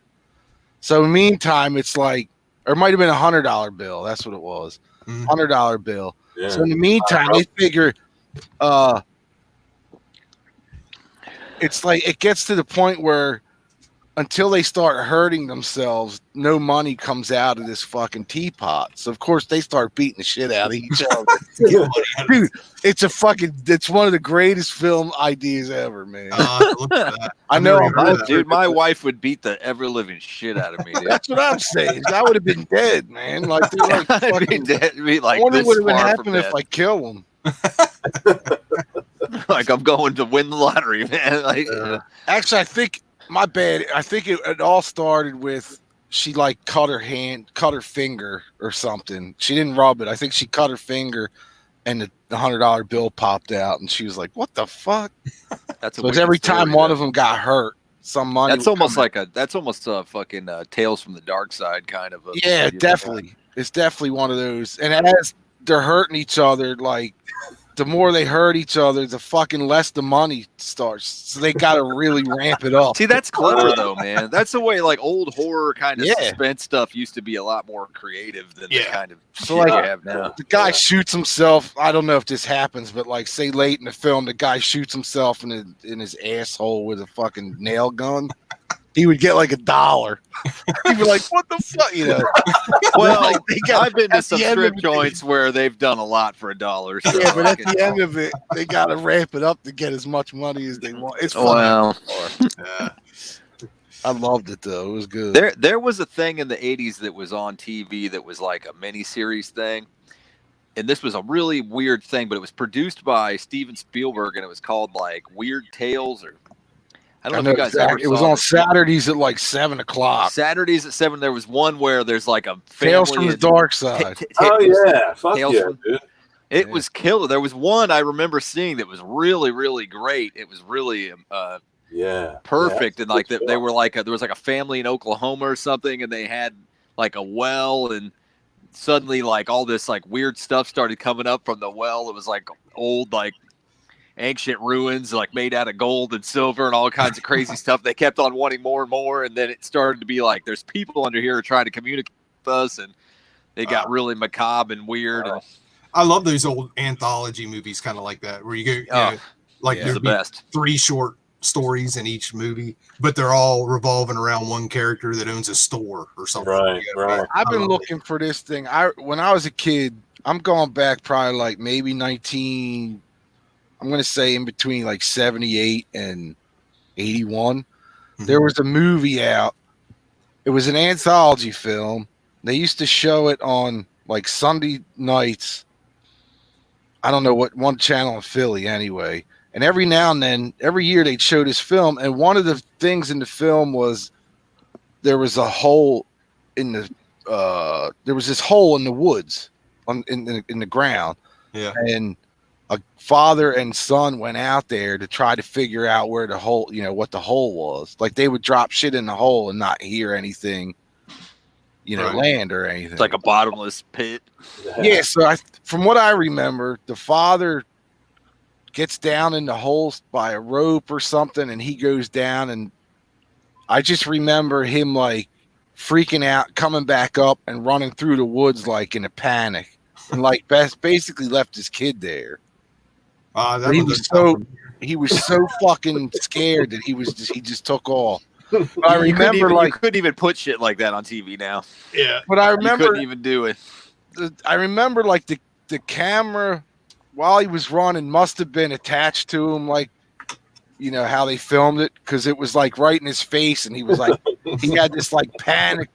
So meantime, it's like, or it might have been $100 bill. That's what it was. $100 bill. Yeah. So in the meantime, they figure, it's like it gets to the point where until they start hurting themselves, no money comes out of this fucking teapot. So of course they start beating the shit out of each other. Dude, it's one of the greatest film ideas ever, man. I know, Dude, my wife would beat the ever living shit out of me. Dude. That's what I'm saying. I would have been dead, man. Like, they're like fucking dead. Like, I wonder what would far happen if I kill them. Like, I'm going to win the lottery, man. Like, actually, I think my bad. I think it all started with she like cut her finger or something. She didn't rub it. I think she cut her finger, and the $100 bill popped out, and she was like, "What the fuck?" That's so every time one of them got hurt, some money. That's almost like a fucking Tales from the Dark Side kind of. Yeah, definitely. It's definitely one of those. And as they're hurting each other, like the more they hurt each other, the fucking less the money starts. So they got to really ramp it up. See, that's clever though, man. That's the way like old horror kind of suspense stuff used to be a lot more in the kind of so like you have now. The guy shoots himself. I don't know if this happens, but like say late in the film, the guy shoots himself in his asshole with a fucking nail gun. He would get like $1. He'd be like, "What the fuck?" You know. Well, like, I've been to some strip joints where they've done a lot for $1. So yeah, but at the end of it, they got to ramp it up to get as much money as they want. It's fun. Well, I loved it though. It was good. There was a thing in the '80s that was on TV that was like a miniseries thing, and this was a really weird thing, but it was produced by Steven Spielberg, and it was called like Weird Tales or. I don't know if you guys ever saw it. It was on Saturdays at like 7:00. Saturdays at 7. There was one where there's like a Tales from the Dark Side. Oh yeah, fuck yeah, dude. It was killer. There was one I remember seeing that was really, really great. It was really perfect, and like they were like there was like a family in Oklahoma or something, and they had like a well, and suddenly like all this like weird stuff started coming up from the well. It was like old like ancient ruins like made out of gold and silver and all kinds of crazy stuff. They kept on wanting more and more, and then it started to be like there's people under here trying to communicate with us, and they got really macabre and weird. And I love those old anthology movies kind of like that where you go you know, like there's the best 3 short stories in each movie, but they're all revolving around one character that owns a store or something. Right. I've been looking for this thing. When I was a kid, I'm going back probably like maybe 19 I'm going to say in between like 78 and 81. There was a movie out. It was an anthology film. They used to show it on like Sunday nights. I don't know what one channel in Philly anyway. And every now and then, every year they'd show this film. And one of the things in the film was there was a hole in the, there was this hole in the woods in the ground. Yeah. And a father and son went out there to try to figure out where the hole, you know, what the hole was. Like they would drop shit in the hole and not hear anything, you know, land or anything. It's like a bottomless pit. Yeah. So from what I remember, the father gets down in the hole by a rope or something, and he goes down. And I just remember him like freaking out, coming back up and running through the woods like in a panic, and like basically left his kid there. He was so fucking scared that he just took off. But I remember you couldn't even put shit like that on TV now. Yeah. But I You remember couldn't even do it. I remember like the camera while he was running must have been attached to him, like, you know, how they filmed it, because it was like right in his face and he was like, he had this like panic.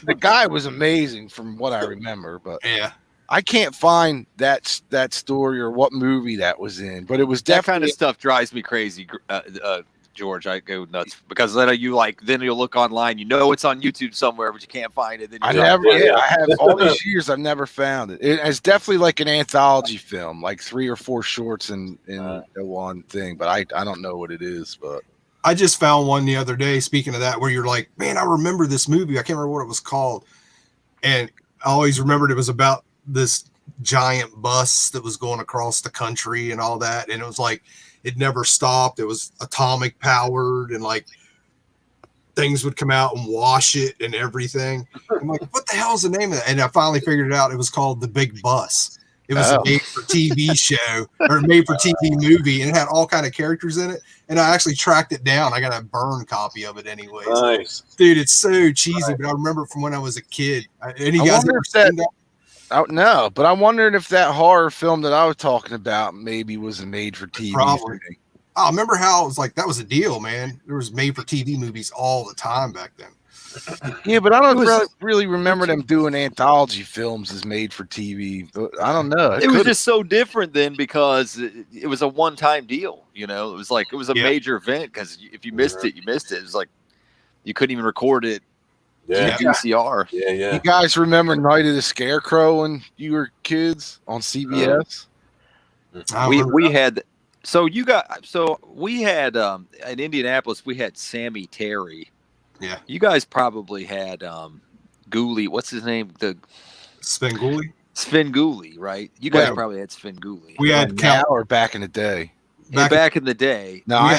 The guy was amazing from what I remember, but Yeah. I can't find that story or what movie that was in, but it was That definitely kind of stuff drives me crazy, George. I go nuts because then you'll look online, you know it's on YouTube somewhere, but you can't find it. Then I have all these years I've never found it. It's definitely like an anthology film, like 3 or 4 shorts in one thing, but I don't know what it is. But I just found one the other day, speaking of that, where you're like, man, I remember this movie. I can't remember what it was called. And I always remembered it was about this giant bus that was going across the country and all that. And it was like, it never stopped. It was atomic powered and like things would come out and wash it and everything. I'm like, what the hell is the name of that? And I finally figured it out. It was called The Big Bus. It was a made for TV show or made for TV movie, and it had all kind of characters in it. And I actually tracked it down. I got a burn copy of it anyways. Nice. Dude, it's so cheesy, but I remember it from when I was a kid. Any I guys wonder ever if that- seen that? no, but I'm wondering if that horror film that I was talking about maybe was a made for TV Probably. thing. I remember how it was like, that was a deal, man. There was made for TV movies all the time back then. Yeah, but I don't really remember them doing anthology films as made for TV. But I don't know. It was just so different then because it was a one-time deal. You know, it was a major event because if you missed it, you missed it. It was like you couldn't even record it. Yeah. VCR. Yeah. You guys remember Night of the Scarecrow when you were kids on CBS? We had in Indianapolis we had Sammy Terry. Yeah. You guys probably had Ghoulie. What's his name? The Svengoolie? Svengoolie, right? You guys probably had Svengoolie. We had Now or back in the day? Back in the day. No, I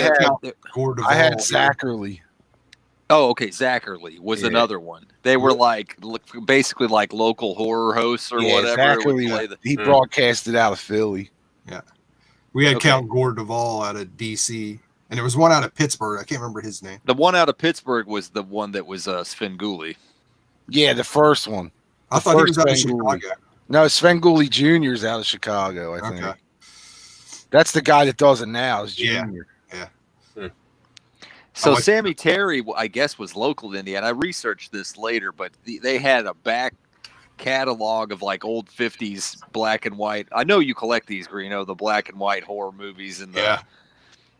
had Zachary. Oh, okay. Zachary was another one. They were like basically like local horror hosts or whatever. Zachary, he broadcasted out of Philly. Yeah. We had Count Gore Duvall out of DC. And there was one out of Pittsburgh. I can't remember his name. The one out of Pittsburgh was the one that was Svengoolie. Yeah, the first one. I thought he was out of Chicago. No, Svengoolie Jr. is out of Chicago, I think. That's the guy that does it now, is Junior. Yeah. So Sammy Terry, I guess, was local to Indiana. I researched this later, but they had a back catalog of like old 50s black and white. I know you collect these, you know, the black and white horror movies and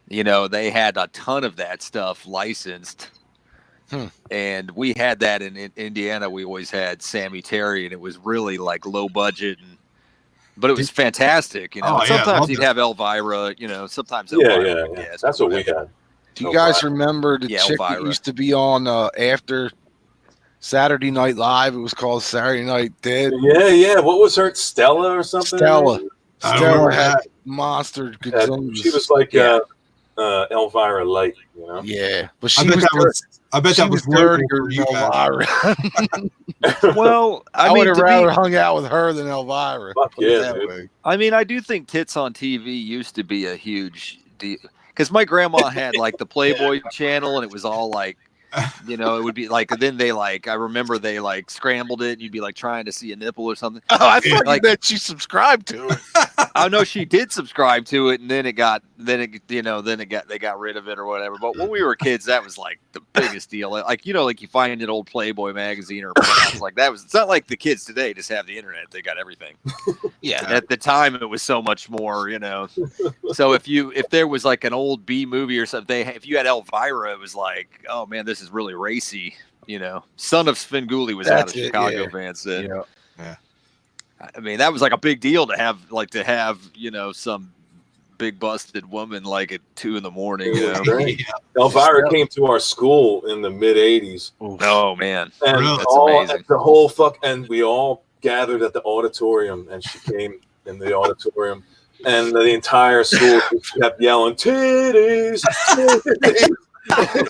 you know, they had a ton of that stuff licensed. And we had that in Indiana. We always had Sammy Terry, and it was really like low budget, but it was fantastic. You know, sometimes he'd have Elvira. You know, sometimes Elvira. Yeah. That's what we had. Do you guys remember the chick that used to be on after Saturday Night Live? It was called Saturday Night Dead. Yeah. What was her? Stella or something? Stella had monster. She was like Elvira Light, you know. Yeah, but I bet that was dirtier than Elvira. Well, I would have rather hung out with her than Elvira. Dude. I mean, I do think tits on TV used to be a huge deal because my grandma had like the Playboy channel, and it was all like, you know, it would be like, then they like, I remember they like scrambled it and you'd be like trying to see a nipple or something. Oh, I thought you meant she subscribed to it. I know she did subscribe to it, and then they got rid of it or whatever. But when we were kids, that was like the biggest deal. Like, you know, like you find an old Playboy magazine or like that it's not like the kids today just have the internet. They got everything. Yeah. At the time it was so much more, you know. So if there was like an old B movie or something, if you had Elvira, it was like, oh man, this is really racy, you know. Son of Svengoolie was out of Chicago, Van said. Yeah. I mean, that was like a big deal to have, you know, some big busted woman like at 2 a.m. You know? Elvira came to our school in the mid '80s. Oh man, and that's amazing. The whole and we all gathered at the auditorium, and she came in the auditorium, and the entire school kept yelling "titties, titties."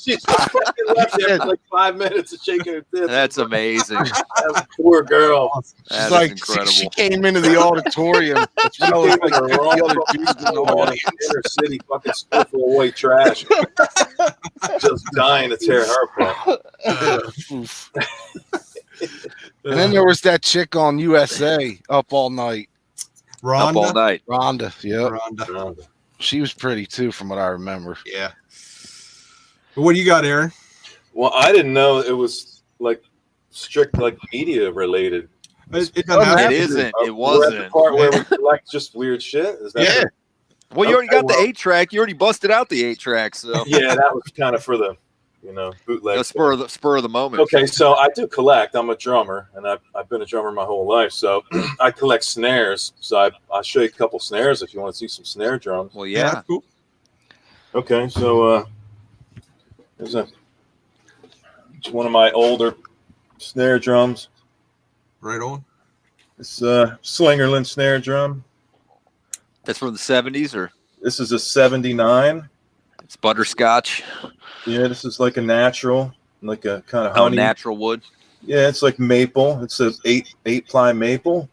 She just fucking left there for like 5 minutes of shaking her tits. That's amazing. That poor girl. That is like incredible. she came into the auditorium. She Well, came like in the 50 wrong other fucking dudes in the school, man. audience. Inner city fucking school full of white trash. Just dying to tear her apart. Oof. And then there was that chick on USA Up All Night. Up all Rhonda. night. Rhonda. Yep. Rhonda. She was pretty too, from what I remember. Yeah. But what do you got, Aaron? Well, I didn't know it was like strict like media related. It doesn't have It to be. isn't. It We're at the wasn't. part where we collect just weird shit. Is that Yeah. Well, you already got the well- 8-track. You already busted out the 8-track, so Yeah, that was kind of for the bootleg. the spur of the moment. Okay, so I do collect. I'm a drummer, and I've been a drummer my whole life. So I collect snares. So I'll show you a couple snares if you want to see some snare drums. Well, Yeah, yeah. that's cool. Okay, so there's one of my older snare drums. Right on. It's Slingerland snare drum. That's from the 70s, or This is a 79. it's butterscotch. Yeah, this is like a natural, like a kind of Oh, honey. natural wood. Yeah, it's like maple. It's a eight ply maple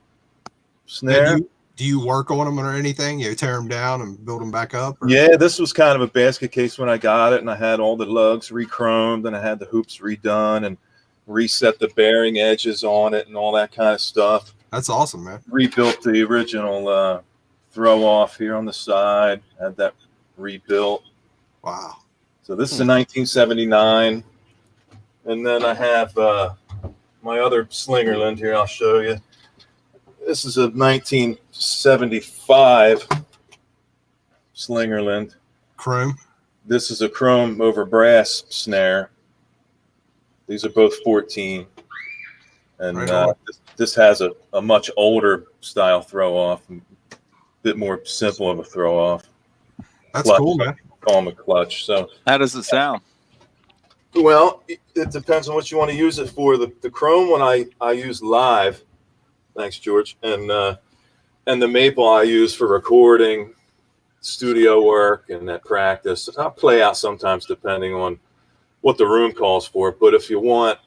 snare. And do you work on them or anything? You tear them down and build them back up? Or? Yeah, this was kind of a basket case when I got it, and I had all the lugs re-chromed, and I had the hoops redone, and reset the bearing edges on it, and all that kind of stuff. That's awesome, man. Rebuilt the original throw off here on the side. Had that rebuilt. Wow. So this is a 1979, and then I have my other Slingerland here. I'll show you. This is a 1975 Slingerland. Chrome. This is a chrome over brass snare. These are both 14, and Right this has a much older style throw off, a bit more simple of a throw off. That's Clutch. cool, man. Call them a clutch. So. How does it sound? Well, it depends on what you want to use it for. The chrome one I use live, thanks George, and the maple I use for recording, studio work, and that practice. I'll play out sometimes depending on what the room calls for. But if you want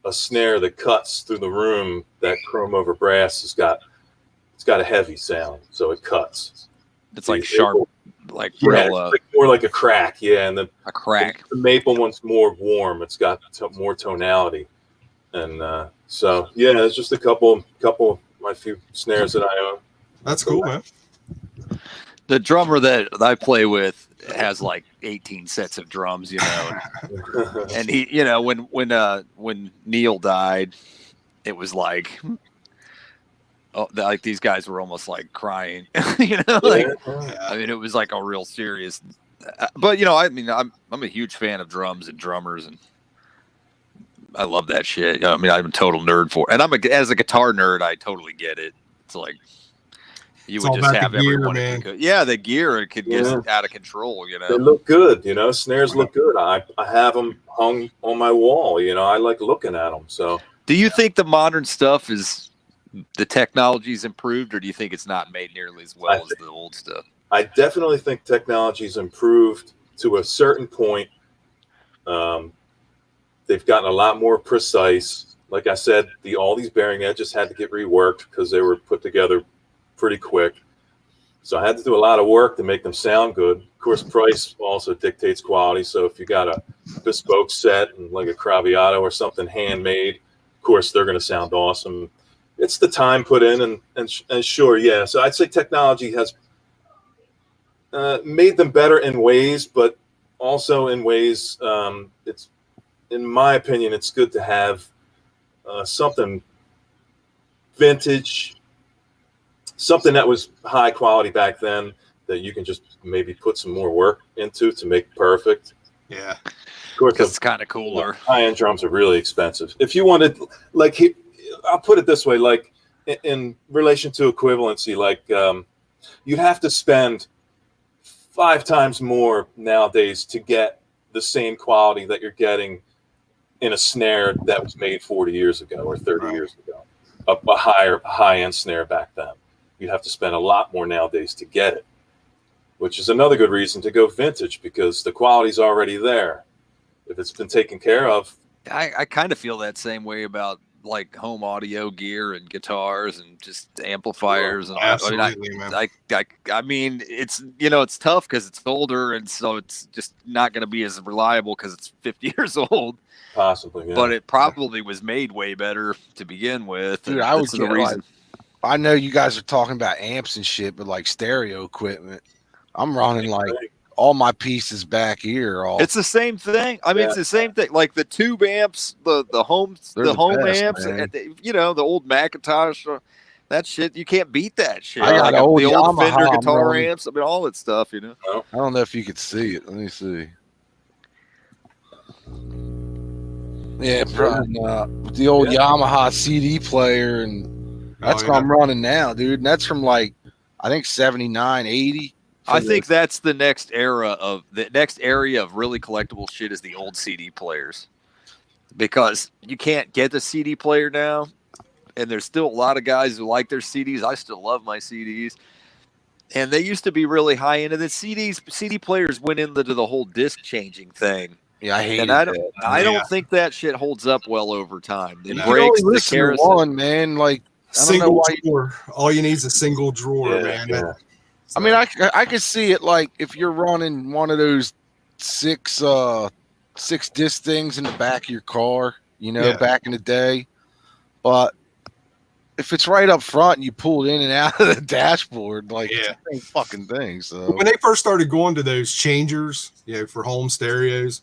a snare that cuts through the room, that chrome over brass it's got a heavy sound, so it cuts. It's like sharp, like Yeah, real, it's like more like a crack. Yeah, and a crack. the maple one's more warm. It's got more tonality, and so yeah, it's just a couple of my few snares that I own. That's cool, man. The drummer that I play with has like 18 sets of drums, and he, when Neil died, it was like, like these guys were almost like crying, like, I mean, it was like a real serious, but I'm a huge fan of drums and drummers, and I love that shit. I mean, I'm a total nerd for it. And as a guitar nerd, I totally get it. It's like, you It's would all just about have the gear, everyone. man. The gear, it could get out of control, They look good, snares look good. I have them hung on my wall, I like looking at them. So do you think the modern stuff the technology's improved, or do you think it's not made nearly as well as the old stuff? I definitely think technology's improved to a certain point. They've gotten a lot more precise. Like I said, all these bearing edges had to get reworked because they were put together pretty quick. So I had to do a lot of work to make them sound good. Of course, price also dictates quality. So if you got a bespoke set and like a Craviotto or something handmade, of course, they're going to sound awesome. It's the time put in and sure, yeah. So I'd say technology has made them better in ways, but also in ways, it's, in my opinion, it's good to have something vintage, something that was high quality back then that you can just maybe put some more work into to make perfect. Yeah. Of course, Because it's kind of cooler. high-end drums are really expensive. If you wanted, like, I'll put it this way, like in relation to equivalency, like you'd have to spend 5 times more nowadays to get the same quality that you're getting in a snare that was made 40 years ago or 30 years ago. A high-end snare back then. You'd have to spend a lot more nowadays to get it, which is another good reason to go vintage because the quality's already there. if it's been taken care of. I kind of feel that same way about like home audio gear and guitars and just amplifiers. And Absolutely, man. I mean, it's, you know, it's tough because it's older, and so it's just not going to be as reliable because it's 50 years old. Possibly, yeah. But it probably was made way better to begin with. Dude, I would get like, I know you guys are talking about amps and shit, but like stereo equipment, I'm running like all my pieces back here. It's the same thing. I mean, it's the same thing. Like the tube amps, the home best, amps, you know, the old Macintosh, that shit. You can't beat that shit. I got like old the old Yamaha Fender guitar amps. I mean, all that stuff. You know. I don't know if you could see it. Let me see. Yeah, the old Yamaha CD player, and that's what I'm running now, dude. And that's from like, I think 79, 80. I think that's the next area of really collectible shit is the old CD players, because you can't get the CD player now, and there's still a lot of guys who like their CDs. I still love my CDs, and they used to be really high end. And the CD players went into the whole disc changing thing. Yeah, I hate it. I don't think that shit holds up well over time. It you breaks only the carousel. one, man. Like single drawer. All you need is a single drawer, man. Yeah. I mean, I could see it like if you're running one of those six disc things in the back of your car, you know, back in the day. But if it's right up front and you pull it in and out of the dashboard, like it's the same fucking thing. So when they first started going to those changers, you know, for home stereos,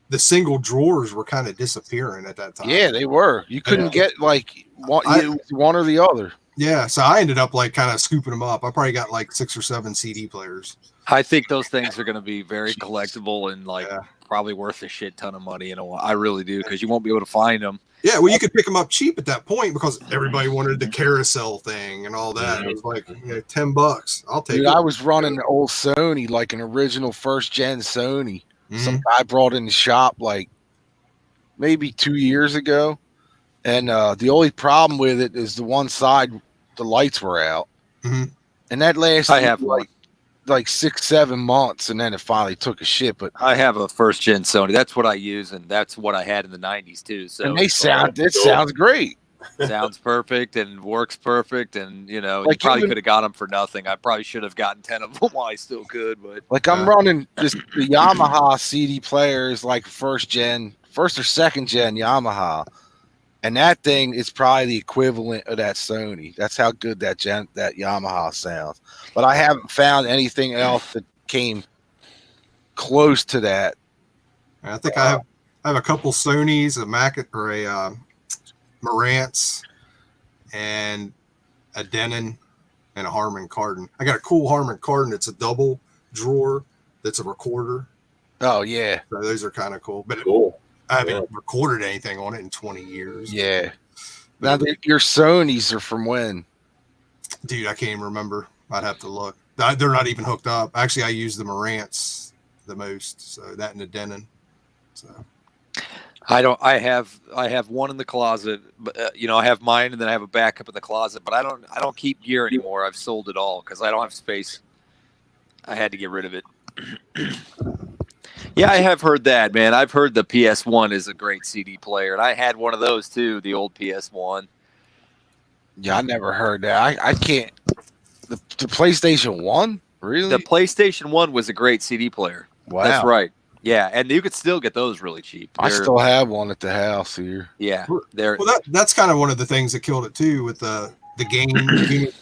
the single drawers were kind of disappearing at that time. Yeah, they were. You couldn't get like one or the other. Yeah, so I ended up like kind of scooping them up. I probably got like 6 or 7 CD players. I think those things are going to be very collectible and like probably worth a shit ton of money in a while. I really do, because you won't be able to find them. Yeah, well, you could pick them up cheap at that point because everybody wanted the carousel thing and all that. It was like, you know, $10. I'll take it. I was running an old Sony, like an original first gen Sony. Some guy brought in the shop like maybe 2 years ago. And the only problem with it is the one side, the lights were out. And that lasted like 6-7 months, and then it finally took a shit. But I have a first gen Sony. That's what I use, and that's what I had in the 90s too. So and it sounds great. Sounds perfect and works perfect, and you know, like you probably could have got them for nothing. I probably should have gotten 10 of them while I still could, but like I'm running the Yamaha CD players, like first or second gen Yamaha, and that thing is probably the equivalent of that Sony. That's how good that Yamaha sounds. But I haven't found anything else that came close to that. I think I have a couple Sonys, a Mac or a Marantz, and a Denon, and a Harman Kardon. I got a cool Harman Kardon. It's a double drawer that's a recorder. Oh yeah, so those are kind of cool. But I haven't recorded anything on it in 20 years. Yeah. Now your Sonys are from when? Dude, I can't even remember. I'd have to look. They're not even hooked up. Actually, I use the Marantz the most. So that and the Denon. So. I have one in the closet, but you know, I have mine, and then I have a backup in the closet, but I don't keep gear anymore. I've sold it all because I don't have space. I had to get rid of it. Yeah, I have heard that, man. I've heard the PS1 is a great CD player, and I had one of those too, the old PS1. Yeah, I never heard that. I can't. The PlayStation 1? Really? The PlayStation 1 was a great CD player. Wow. That's right. Yeah, and you could still get those really cheap. I still have one at the house here. Yeah, that's kind of one of the things that killed it too, with the game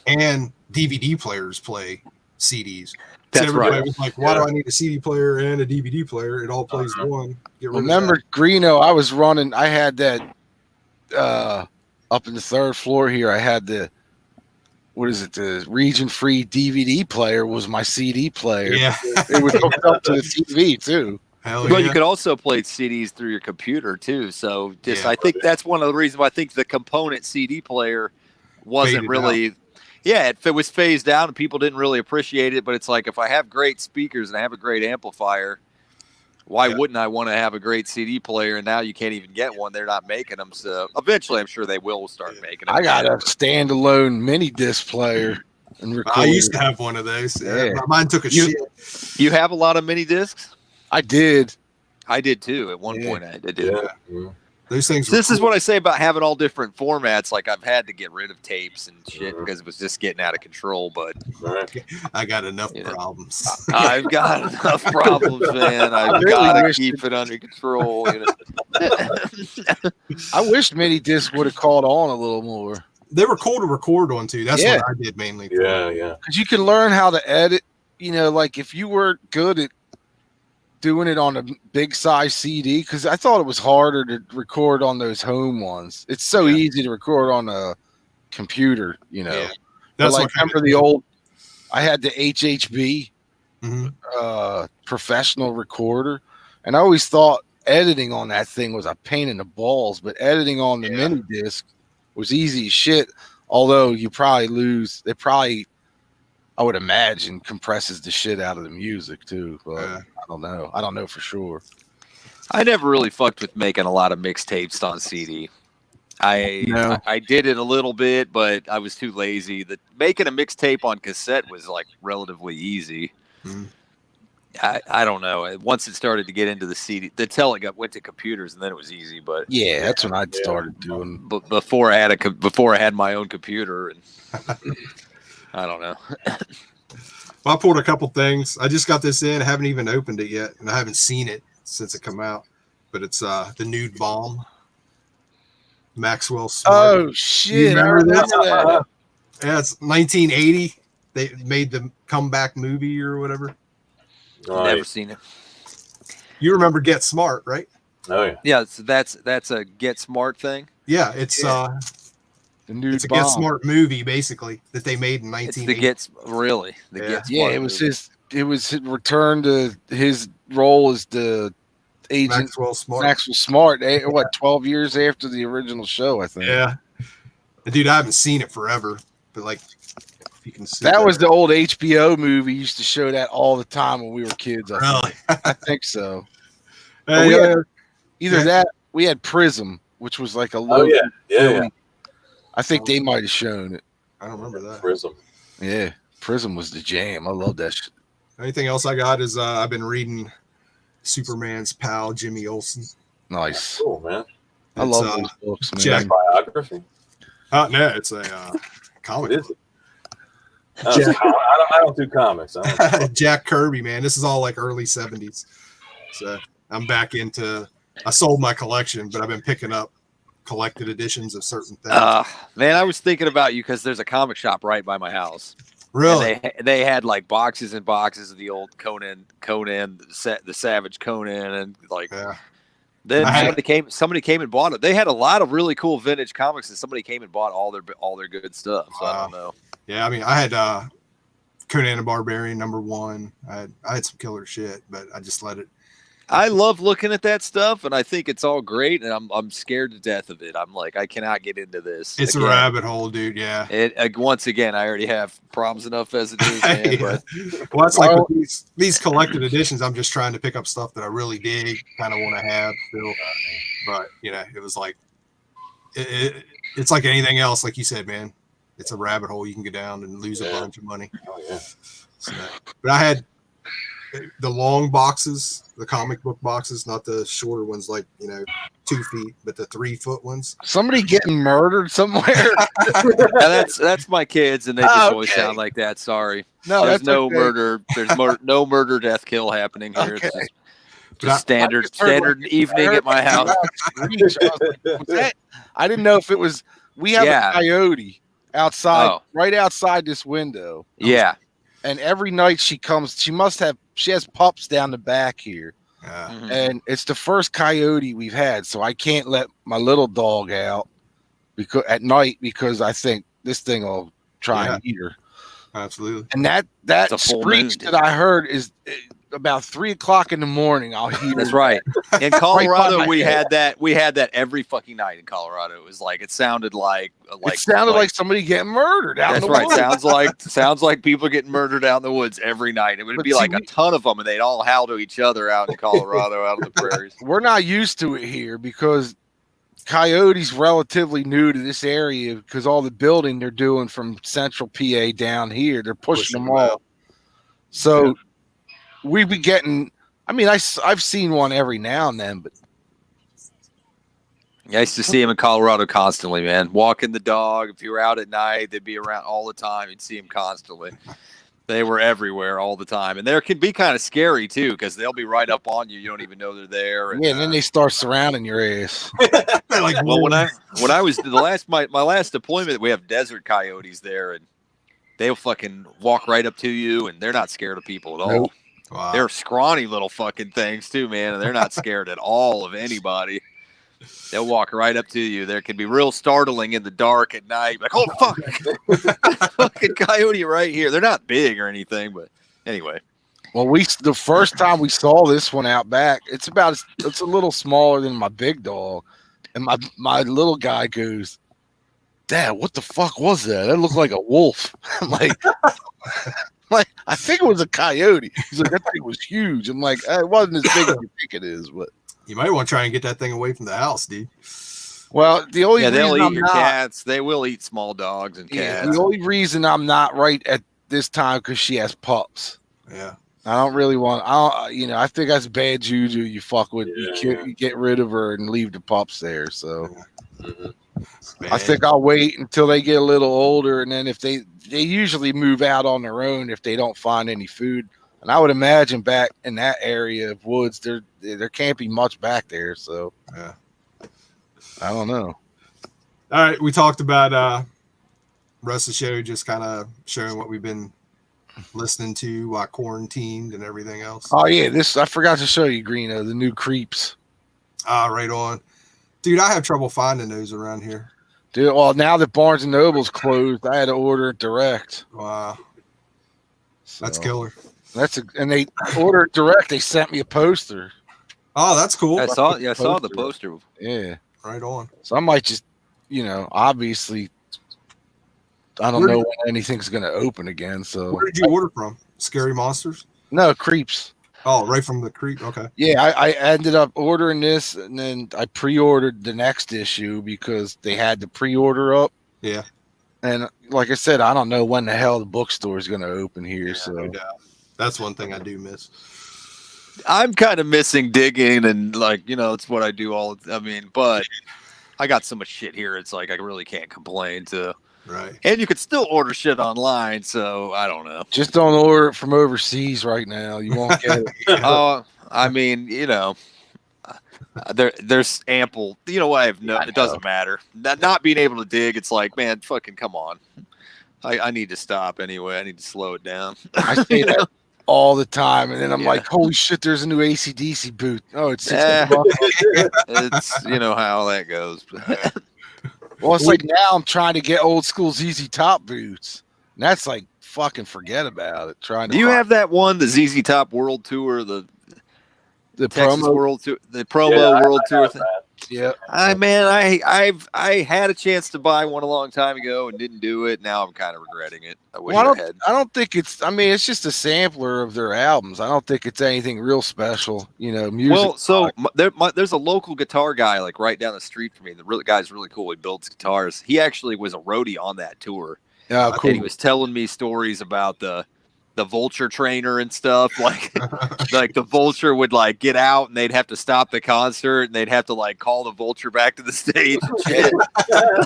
and DVD players play CDs. That's so everybody right. was like, why do I need a CD player and a DVD player? It all plays one. Remember Greeno? I was running. I had that up in the third floor here. I had the the region free DVD player was my CD player. Yeah, it was hooked up to the TV too. Well, you could also play CDs through your computer too. So I think that's one of the reasons why I think the component CD player wasn't really. Yeah, it was phased out and people didn't really appreciate it. But it's like, if I have great speakers and I have a great amplifier, why wouldn't I want to have a great CD player? And now you can't even get one. They're not making them. So eventually I'm sure they will start making them. I got a standalone mini disc player. And I used to have one of those. Yeah. Mine took a shit. You have a lot of mini discs? I did. I did too. At one point, I did. Yeah. Those things. This is what I say about having all different formats. Like I've had to get rid of tapes and shit because it was just getting out of control. But I got enough problems. I've got enough problems, man. I've got to keep it under control. You know? I wish mini disc would have caught on a little more. They were cool to record on too. That's what I did mainly. Yeah. Because you can learn how to edit. You know, like if you were good at doing it on a big size CD, because I thought it was harder to record on those home ones. It's so easy to record on a computer, you know. Yeah. That's like remember the old. I had the HHB professional recorder, and I always thought editing on that thing was a pain in the balls, but editing on the mini disc was easy as shit. Although you probably lose, I would imagine compresses the shit out of the music too. But I don't know. I don't know for sure. I never really fucked with making a lot of mixtapes on CD. I did it a little bit, but I was too lazy. Making a mixtape on cassette was like relatively easy. I don't know. Once it started to get into the CD, until it went to computers, and then it was easy. But yeah, that's when I started doing. But before I had my own computer, and I don't know. Well, I pulled a couple things. I just got this in. I haven't even opened it yet, and I haven't seen it since it come out. But it's the Nude Bomb. Maxwell Smart. Oh shit! I remember that. Yeah, it's 1980. They made the comeback movie or whatever. Never seen it. You remember Get Smart, right? Oh yeah. Yeah, so that's a Get Smart thing. Yeah, it's it's a Get Smart movie basically that they made in 1980. Get Smart it was movie. It was his return to his role as the agent Maxwell Smart. 12 years after the original show, I think. Yeah. Dude, I haven't seen it forever, but like if you can see that was the old HBO movie. Used to show that all the time when we were kids. Really? I think so. We had Prism, which was like a low. Yeah. I think they might have shown it. I don't remember that. Prism. Yeah, Prism was the jam. I love that shit. Anything else I got is I've been reading Superman's pal Jimmy Olsen. Nice. Cool, man. I love those books, man. Jack biography? No, it's a comic. What is it? I don't do comics. Jack Kirby, man. This is all like early 70s. So I'm back into. I sold my collection, but I've been picking up collected editions of certain things. Man, I was thinking about you because there's a comic shop right by my house. Really? And they had like boxes and boxes of the old Conan, the Savage Conan, and like. Yeah. Then somebody came and bought it. They had a lot of really cool vintage comics, and somebody came and bought all their good stuff. So I don't know. Yeah, I mean, I had Conan the Barbarian #1. I had some killer shit, but I just let it. I love looking at that stuff, and I think it's all great, and I'm scared to death of it. I'm like, I cannot get into this. It's a rabbit hole, dude. Yeah. Once again, I already have problems enough as it is. Man, but. Well, that's like with these collected editions. I'm just trying to pick up stuff that I really dig, kind of want to have still. But it was like, it's like anything else, like you said, man. It's a rabbit hole you can go down and lose a bunch of money. Oh yeah. So, but I had the long boxes, the comic book boxes, not the shorter ones like 2 feet, but the 3 foot ones. Somebody getting murdered somewhere. That's my kids, and they just always sound like that. Sorry, there's no murder. There's no murder, death, kill happening here. Okay. It's just standard evening at my house. I didn't know if it was. We have a coyote outside, right outside this window. Yeah. And every night she comes, she has pups down the back here. And it's the first coyote we've had. So I can't let my little dog out at night because I think this thing will try and eat her. Absolutely. And that screech that I heard is about 3 o'clock in the morning. I'll hear. That's right. In Colorado, we had that every fucking night in Colorado. It was like, it sounded like somebody getting murdered out in the woods. Sounds like people getting murdered out in the woods every night. It would be like a ton of them, and they'd all howl to each other out in Colorado, out in the prairies. We're not used to it here because coyotes relatively new to this area because all the building they're doing from central PA down here, they're pushing them all. So we'd be getting, I mean, I've seen one every now and then, but I used to see them in Colorado constantly, man. Walking the dog. If you were out at night, they'd be around all the time. You'd see them constantly. They were everywhere all the time. And they can be kind of scary, too, because they'll be right up on you. You don't even know they're there. And, and then they start surrounding your ass. Like, well, when I was my last deployment, we have desert coyotes there, and they'll fucking walk right up to you, and they're not scared of people at all. Nope. wow. They're scrawny little fucking things, too, man, and they're not scared at all of anybody. They'll walk right up to you. There can be real startling in the dark at night. Like, oh, fuck. Fucking coyote right here. They're not big or anything, but anyway. Well, the first time we saw this one out back, it's a little smaller than my big dog. And my little guy goes, Dad, what the fuck was that? That looked like a wolf. I'm like, I think it was a coyote. He's like, that thing was huge. I'm like, it wasn't as big as you think it is, but. You might want to try and get that thing away from the house, dude. Well, the only reason they'll eat I'm your not, cats. They will eat small dogs and cats. The only reason I'm not right at this time because she has pups. Yeah. I don't really want. I think that's bad juju. You fuck with. Yeah. You get rid of her and leave the pups there. So Mm-hmm. I think I'll wait until they get a little older, and then if they usually move out on their own if they don't find any food. And I would imagine back in that area of woods, there can't be much back there. So yeah, I don't know. All right, we talked about rest of the show, just kind of showing what we've been listening to while quarantined and everything else. Oh yeah, I forgot to show you, Greeno, the new creeps. Right on, dude. I have trouble finding those around here. Dude, well now that Barnes and Noble's closed, I had to order it direct. Wow, So, that's killer. And they ordered direct. They sent me a poster. Oh, that's cool. I saw the poster. Yeah. Right on. So I might just, obviously, I don't know when anything's going to open again. So Where did you order from? Scary Monsters? No, Creeps. Oh, right from the creep. Okay. Yeah, I ended up ordering this, and then I pre-ordered the next issue because they had the pre-order up. Yeah. And like I said, I don't know when the hell the bookstore is going to open here. Yeah, So no doubt. That's one thing I do miss. I'm kind of missing digging and it's what I do but I got so much shit here. It's like, I really can't complain to, Right. and you could still order shit online. So I don't know. just don't order it from overseas right now. You won't get it. Oh, there's ample, it doesn't matter. Not being able to dig. It's like, man, fucking come on. I need to stop anyway. I need to slow it down. I say that all the time, and then I'm like, holy shit, there's a new AC/DC boot. Oh, it's $60. It's how that goes. Well, it's like now I'm trying to get old school ZZ Top boots, and that's like fucking forget about it. Do you have that one, the ZZ Top World Tour, the Texas promo World Tour, the promo World Tour thing? Yeah, I had a chance to buy one a long time ago and didn't do it. Now I'm kind of regretting it. I wish I had. I don't think it's. I mean, it's just a sampler of their albums. I don't think it's anything real special. Music. Well, so there's a local guitar guy like right down the street from me. The guy's really cool. He builds guitars. He actually was a roadie on that tour. Yeah, cool. And he was telling me stories about the vulture trainer and stuff. Like the vulture would like get out and they'd have to stop the concert and they'd have to like call the vulture back to the stage and shit.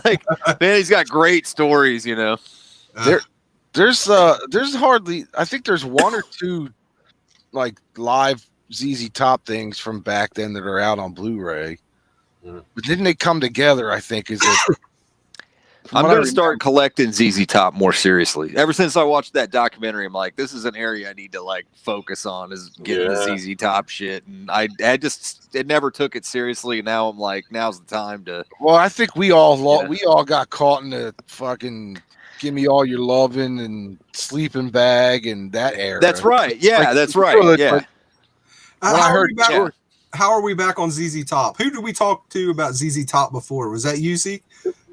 Like, man, he's got great stories, There's hardly. I think there's one or two like live ZZ Top things from back then that are out on Blu-ray. But didn't they come together? I think is it. I'm going to start collecting ZZ Top more seriously. Ever since I watched that documentary, I'm like, this is an area I need to like focus on is getting the ZZ Top shit. And I never took it seriously. Now I'm like, now's the time to. Well, I think we all got caught in the fucking Give Me All Your Lovin' and Sleeping Bag and that era. That's right. Yeah, that's right. Yeah. How are we back on ZZ Top? Who did we talk to about ZZ Top before? Was that you, Zeek?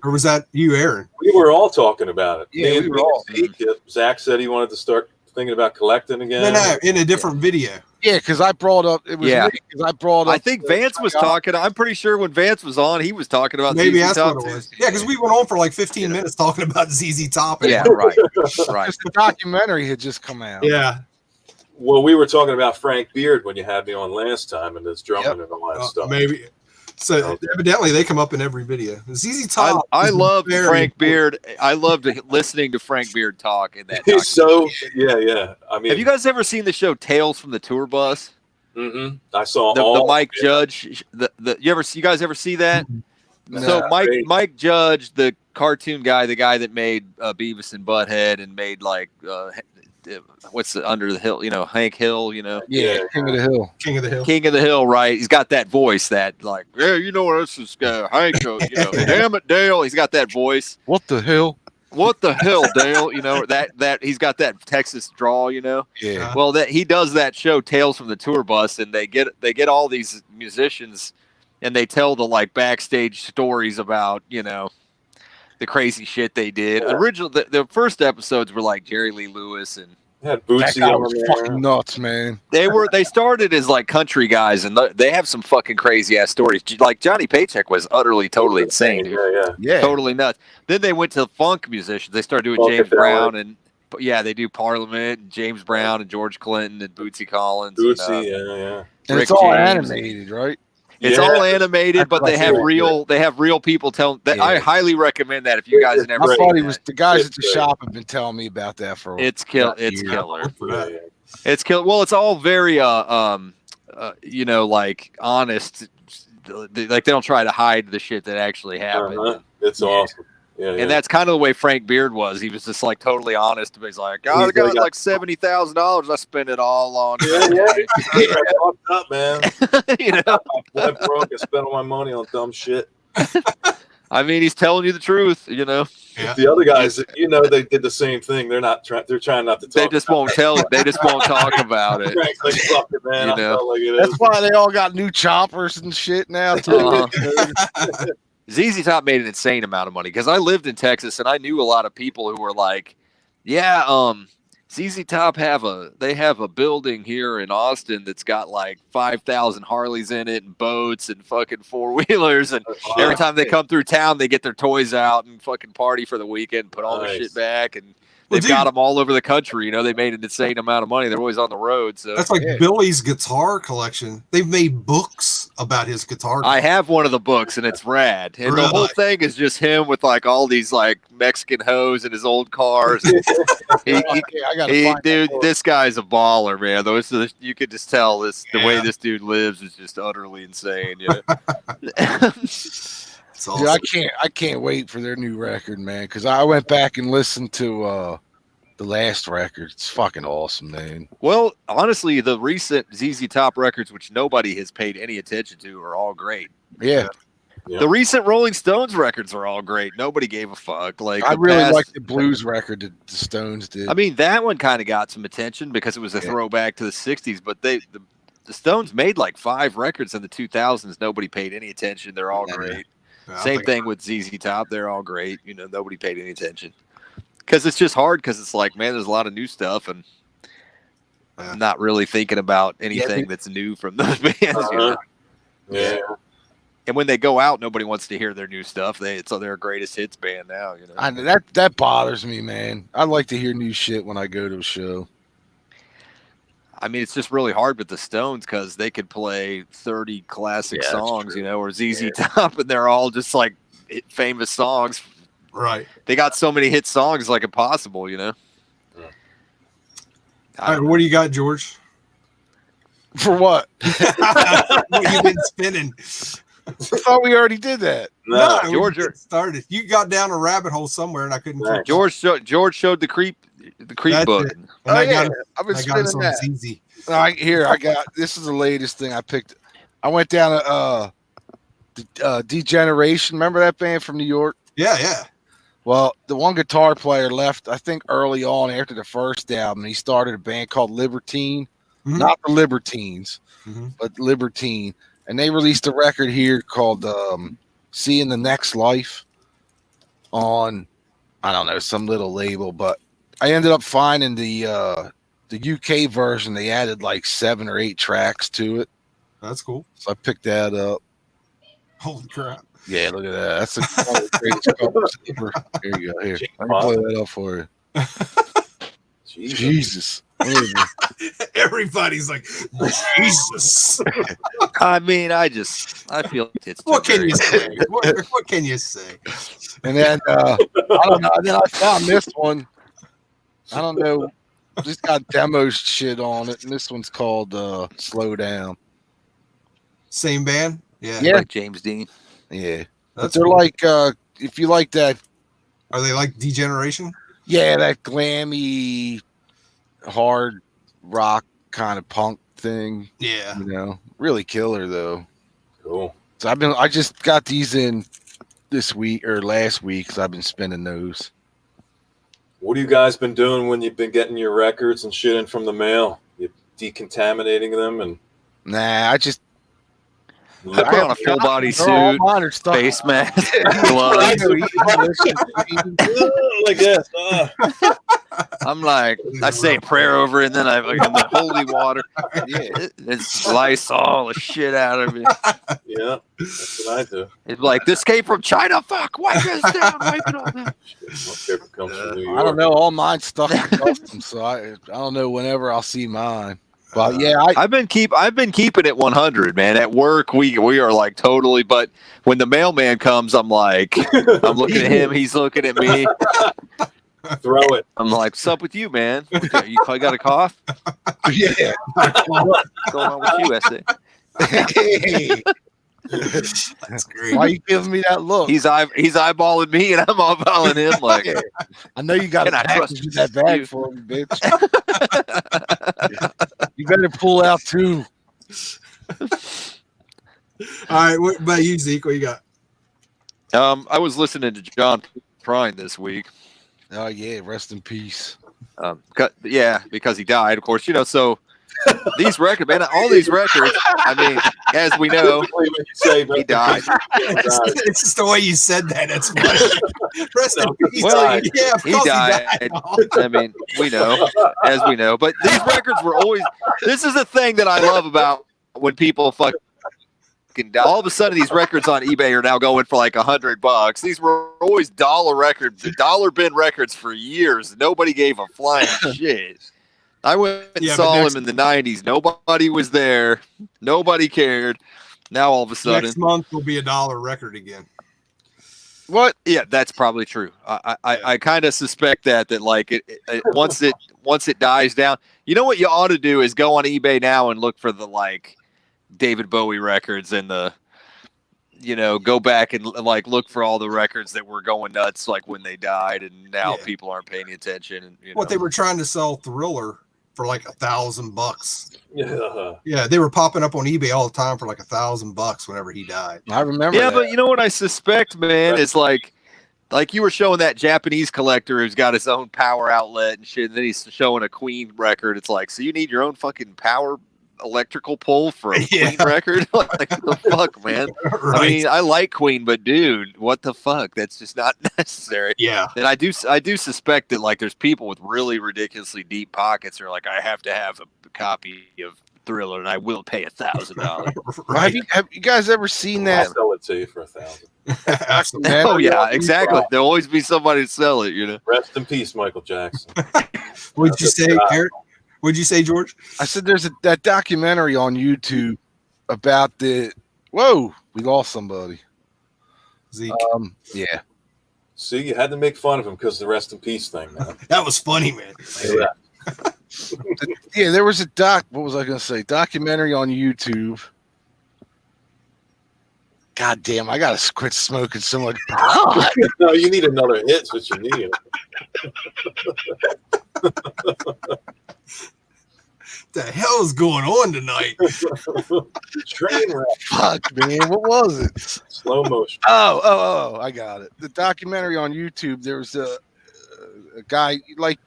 Or was that you, Aaron? We were all talking about it. Yeah, we were all. Zach said he wanted to start thinking about collecting again. No, in a different video. Yeah, because I brought up it was me, because I brought up. I think Vance was talking. I'm pretty sure when Vance was on, he was talking about maybe ZZ that's Top what it was. Yeah, because we went on for like 15 minutes talking about ZZ Top. Yeah, right. The documentary had just come out. Yeah. Well, we were talking about Frank Beard when you had me on last time, and his drumming and all that stuff. Maybe. So evidently they come up in every video. ZZ Top. I love Frank Beard. I loved listening to Frank Beard talk in that. He's so yeah. I mean, have you guys ever seen the show Tales from the Tour Bus? Mm-hmm. I saw the Mike Judge. You guys ever see that? No. So Mike Judge, the cartoon guy, the guy that made Beavis and Butthead and made like what's the Under the Hill, Hank Hill, Yeah, King of the Hill. King of the Hill, right? He's got that voice that like, yeah, this is Hank, damn it, Dale. He's got that voice. What the hell? What the hell, Dale? That he's got that Texas drawl, Yeah. Well, that he does that show Tales from the Tour Bus, and they get all these musicians, and they tell the like backstage stories about the crazy shit they did. Originally, the first episodes were like Jerry Lee Lewis and had That Bootsy guy on was there. fucking nuts, man. they started as like country guys, and they have some fucking crazy ass stories. Like Johnny Paycheck was totally insane, dude. Yeah. Totally nuts. Then they went to funk musicians. They started doing Funkadelic. James Brown and they do Parliament and James Brown and George Clinton and Bootsy Collins. Bootsy, and, And Rick it's all James. animated, right? It's Yeah. all animated, but they have real people telling. I highly recommend that if you guys have never I seen thought he that. was the guys It's at the great. shop have been telling me about that for a It's years. killer. Yeah. It's killer. Well, it's all very like honest. Like they don't try to hide the shit that actually happened. It's awesome. Yeah, And that's kind of the way Frank Beard was. He was just like totally honest. He's like, I got like $70,000. I spent it all on. I fucked up, man. I Went broke. I spent all my money on dumb shit. mean, he's telling you the truth. Yeah. The other guys, they did the same thing. They're not trying. They're trying not to talk. They just won't tell it. They just won't talk about it. Frank's like, fuck it, man. I felt like it That's is. why they all got new choppers and shit now too. ZZ Top made an insane amount of money because I lived in Texas and I knew a lot of people who were like, ZZ Top have a building here in Austin that's got like 5,000 Harleys in it and boats and fucking four-wheelers, and every time they come through town they get their toys out and fucking party for the weekend and put all their shit back, and they've got them all over the country. They made an insane amount of money. They're always on the road. So that's like Billy's guitar collection. They've made books about his guitar. I have one of the books and it's rad. And the whole thing is just him with like all these like Mexican hoes in his old cars. This guy's a baller, man. You could just tell the way this dude lives is just utterly insane. Awesome. Dude, I can't wait for their new record, man. Because I went back and listened to the last record. It's fucking awesome, man. Well, honestly, the recent ZZ Top records, which nobody has paid any attention to, are all great. Yeah. The recent Rolling Stones records are all great. Nobody gave a fuck. Like I really like the blues record that the Stones did. I mean, that one kind of got some attention because it was a throwback to the '60s. But the Stones made like 5 records in the 2000s. Nobody paid any attention. They're all great. Same thing with ZZ Top. They're all great. Nobody paid any attention because it's just hard. Because it's like, man, there's a lot of new stuff, and I'm not really thinking about anything that's new from those bands. Yeah. And when they go out, nobody wants to hear their new stuff. They're a greatest hits band now. That bothers me, man. I like to hear new shit when I go to a show. I mean, it's just really hard with the Stones because they could play 30 classic songs, or ZZ Top, and they're all just like famous songs. Right. They got so many hit songs, like impossible, All right, what do you got, George? For what? What you been spinning? I thought we already did that. No, George started. You got down a rabbit hole somewhere, and I couldn't. Right. George showed the creep book. I've been spinning that. ZZ. All right, here I got. This is the latest thing I picked. I went down to Degeneration. Remember that band from New York? Yeah. Well, the one guitar player left, I think, early on after the first album. He started a band called Libertine, not the Libertines, but Libertine. And they released a record here called "Seeing the Next Life" on, I don't know, some little label. But I ended up finding the UK version. They added like 7 or 8 tracks to it. That's cool. So I picked that up. Holy crap! Yeah, look at that. That's one of the greatest covers ever. Here you go. Here, I can play that up for you. Jesus. Everybody's like, Jesus. I mean, I feel like it's What can you say? What can you say? And then I don't know. Then I found this one. I don't know. Just got demo shit on it, and this one's called "Slow Down." Same band? Yeah. Yeah. like James Dean. Yeah, but That's they're cool. like if you like that, Are they like Degeneration? yeah, that glammy, hard rock kind of punk thing. Yeah. You know, really killer though. Cool. So I just got these in this week or last week because I've been spinning those. What have you guys been doing when you've been getting your records and shit in from the mail? You decontaminating them and Nah, I just I put on a full body suit, face mask, gloves. I guess. I'm like, I say a prayer over it, and then I like in the holy water. Yeah. It's Lysol the shit out of it. Yeah, that's what I do. It's like, this came from China. Fuck, wipe this down, wipe it all down. Shit, my paper comes from New York. I don't know. All mine stuck in customs, so I don't know whenever I'll see mine. But yeah, I've been keeping it 100, man. At work, we are like totally. But when the mailman comes, I'm like, I'm looking at him, he's looking at me. Throw it. I'm like, what's up with you, man? You got a cough? yeah. What's going on with you, SA? Hey, That's great. why you giving me that look? He's eyeballing me, and I'm eyeballing him. Like, I know you got a Can I package trust in that bag you? for me, bitch. You better pull out too. All right. What about you, Zeke? What you got? I was listening to John Prine this week. Oh yeah, rest in peace. Because he died, of course. So these records, man, all these records. I mean, as we know, he died. It's just the way you said that. That's funny. Rest in peace. Well, yeah, of He course died. I mean, we know, as we know. But these records were always. This is the thing that I love about when people fucking die. All of a sudden, these records on eBay are now going for like $100. These were always dollar records, the dollar bin records for years. Nobody gave a flying shit. I went and saw him in the 90s. Nobody was there. Nobody cared. Now all of a sudden, next month will be $1 record again. What? Yeah, that's probably true. I kind of suspect that like it once it dies down. You know what you ought to do is go on eBay now and look for the like David Bowie records and the go back and like look for all the records that were going nuts like when they died, and now people aren't paying attention. And What they were trying to sell Thriller for like $1,000. Yeah. They were popping up on eBay all the time for like $1,000 whenever he died. I remember. Yeah, that. but you know what I suspect, man, is like you were showing that Japanese collector who's got his own power outlet and shit, and then he's showing a Queen record. It's like, so you need your own fucking power electrical pole for a Queen record? Like, the fuck, man? Right. I mean, I like Queen, but dude, what the fuck? That's just not necessary. Yeah. And I do suspect that like there's people with really ridiculously deep pockets who are like, I have to have a copy of Thriller, and I will pay $1,000. Right. Have you guys ever seen that? I'll sell it to you for $1,000. Absolutely. Oh yeah, exactly. There'll always be somebody to sell it. Rest in peace, Michael Jackson. What'd you say, Garrett? What'd you say, George? I said there's that documentary on YouTube about the. Whoa, we lost somebody. Zeke. Yeah. See, you had to make fun of him because of the rest in peace thing, man. That was funny, man. Yeah, there was a what was I gonna say? Documentary on YouTube. God damn, I gotta quit smoking so much pot. No, you need another hit. That's what you need. The hell is going on tonight? Train wreck. Fuck, man, what was it? Slow motion. Oh, I got it. The documentary on YouTube. There was a guy like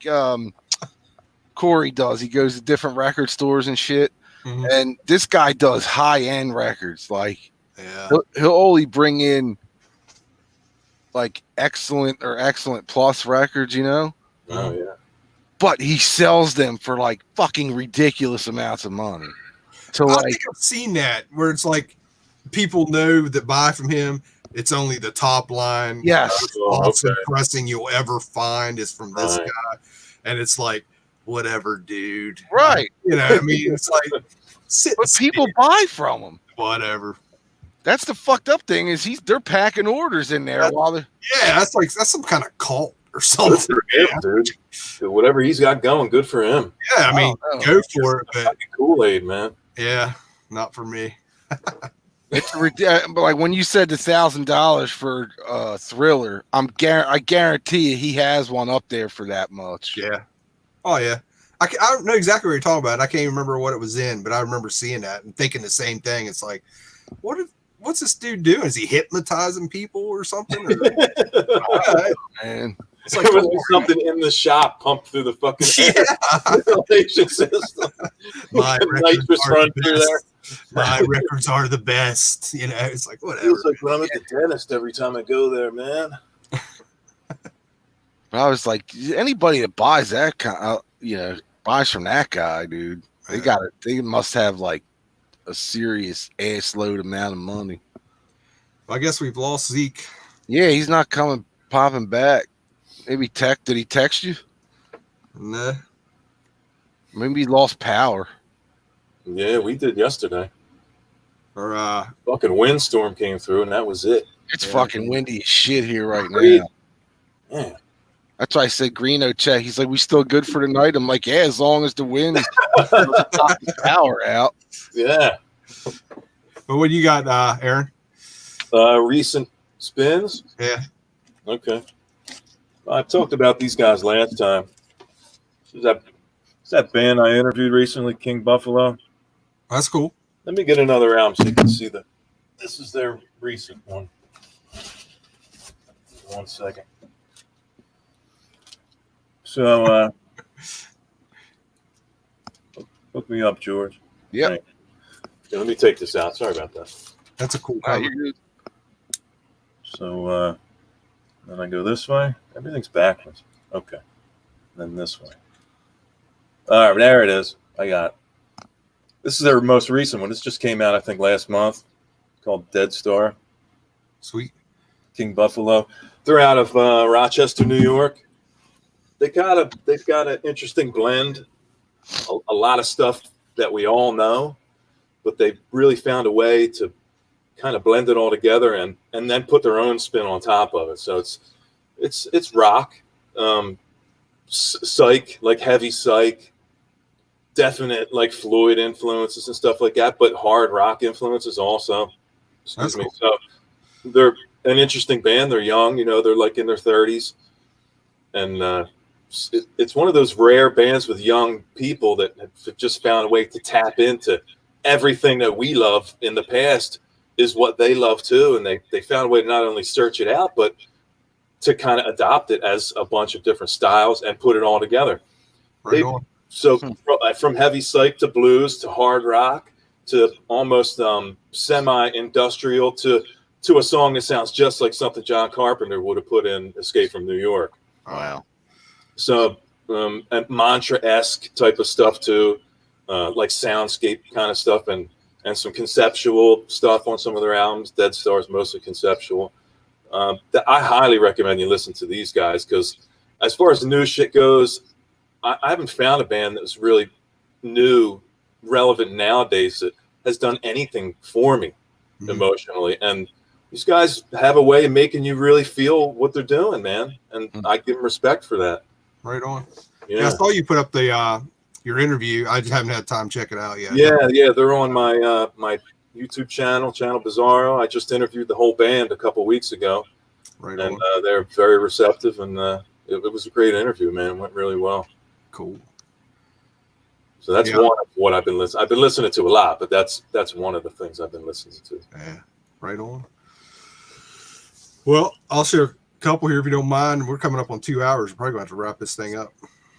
Corey does. He goes to different record stores and shit. Mm-hmm. And this guy does high end records. Like, Yeah. he'll only bring in like excellent plus records, Oh yeah. but he sells them for like fucking ridiculous amounts of money. So I like, think I've seen that where it's like people know that buy from him, it's only the top line. yes, Awesome pressing you'll ever find is from this guy. And it's like whatever, dude. Right. You know, I mean, it's like But people buy from him. whatever. That's the fucked up thing is they're packing orders in there while they're that's some kind of cult or something. Good for him, dude. Whatever he's got going, good for him. Yeah, I mean, go for it, but Kool-Aid, man. yeah, not for me. it's but like when you said the $1,000 for Thriller, I guarantee you he has one up there for that much. Yeah. Oh yeah. I don't know exactly what you're talking about. I can't even remember what it was in, but I remember seeing that and thinking the same thing. It's like, what's this dude doing? Is he hypnotizing people or something? Man. It's like there was something in the shop pumped through the fucking ventilation system. My nitrous run through there. My records are the best. You know, it's like whatever. It's like when I'm at the dentist every time I go there, man. But I was like, anybody that buys that kind, buys from that guy, dude, they got it. They must have like a serious ass load amount of money. Well, I guess we've lost Zeek. Yeah, he's not popping back. Maybe did he text you? Nah. Maybe he lost power. Yeah, we did yesterday. Or fucking windstorm came through and that was it. It's fucking windy as shit here right now. Yeah. That's why I said Greeno check. He's like, we still good for tonight? I'm like, yeah, as long as the wind knocks the power out. Yeah. But what do you got, Aaron? Recent spins? Yeah. Okay. I talked about these guys last time. Is that band I interviewed recently, King Buffalo? That's cool. Let me get another album so you can see this is their recent one. 1 second. So, hook me up, George. Yeah. Okay, let me take this out. Sorry about that. That's a cool cover. So, then I go this way. Everything's backwards. Okay. Then this way. All right, there it is. I got it. This is their most recent one. This just came out, I think, last month. It's called Dead Star. Sweet. King Buffalo. They're out of Rochester, New York. They've got an interesting blend. A lot of stuff that we all know, but they really found a way to kind of blend it all together and then put their own spin on top of it. So it's rock, psych, like heavy psych, definite like Floyd influences and stuff like that, but hard rock influences also. Excuse me. Cool. So they're an interesting band. They're young, they're like in their 30s, and it's one of those rare bands with young people that have just found a way to tap into everything that we love in the past is what they love too, and they found a way to not only search it out, but to kind of adopt it as a bunch of different styles and put it all together. Right on. So from heavy psych to blues to hard rock to almost semi-industrial to a song that sounds just like something John Carpenter would have put in Escape from New York. Wow. So and mantra-esque type of stuff too, like soundscape kind of stuff and some conceptual stuff on some of their albums. Dead Star is mostly conceptual. I highly recommend you listen to these guys because as far as the new shit goes, I haven't found a band that's really new, relevant nowadays that has done anything for me emotionally. And these guys have a way of making you really feel what they're doing, man. And I give them respect for that. Right on. Yeah, I saw you put up the your interview. I just haven't had time to check it out yet. Yeah, they're on my my YouTube channel Bizarro. I just interviewed the whole band a couple weeks ago. Right and on. They're very receptive, and it was a great interview, man. It went really well. Cool. So that's one of what I've been listening. I've been listening to a lot, but that's one of the things I've been listening to. Yeah, right on. Well, I'll share a couple here if you don't mind. We're coming up on 2 hours. We're probably going to have to wrap this thing up.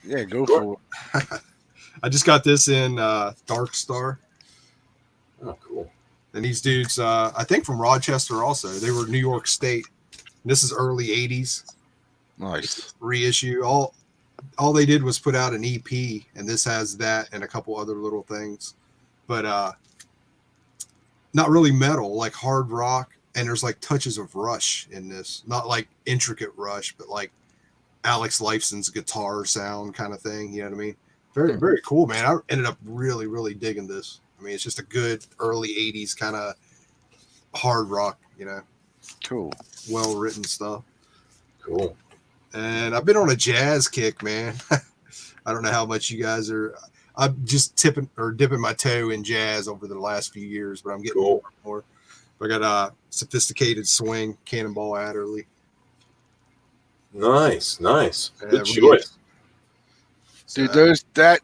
Yeah, go for it. I just got this in Dark Star. Oh, cool. And these dudes, I think from Rochester also. They were New York State. And this is early 80s. Nice. Reissue. All they did was put out an EP, and this has that and a couple other little things. But not really metal, like hard rock. And there's like touches of Rush in this. Not like intricate Rush, but like Alex Lifeson's guitar sound kind of thing. You know what I mean? Very, very cool, man. I ended up really, really digging this. I mean, it's just a good early 80s kind of hard rock, Cool. well-written stuff. Cool. And I've been on a jazz kick, man. I don't know how much you guys are. I'm just dipping my toe in jazz over the last few years, but I'm getting more and more. I got a Sophisticated Swing, Cannonball Adderley. Nice. Good So, choice. Dude, that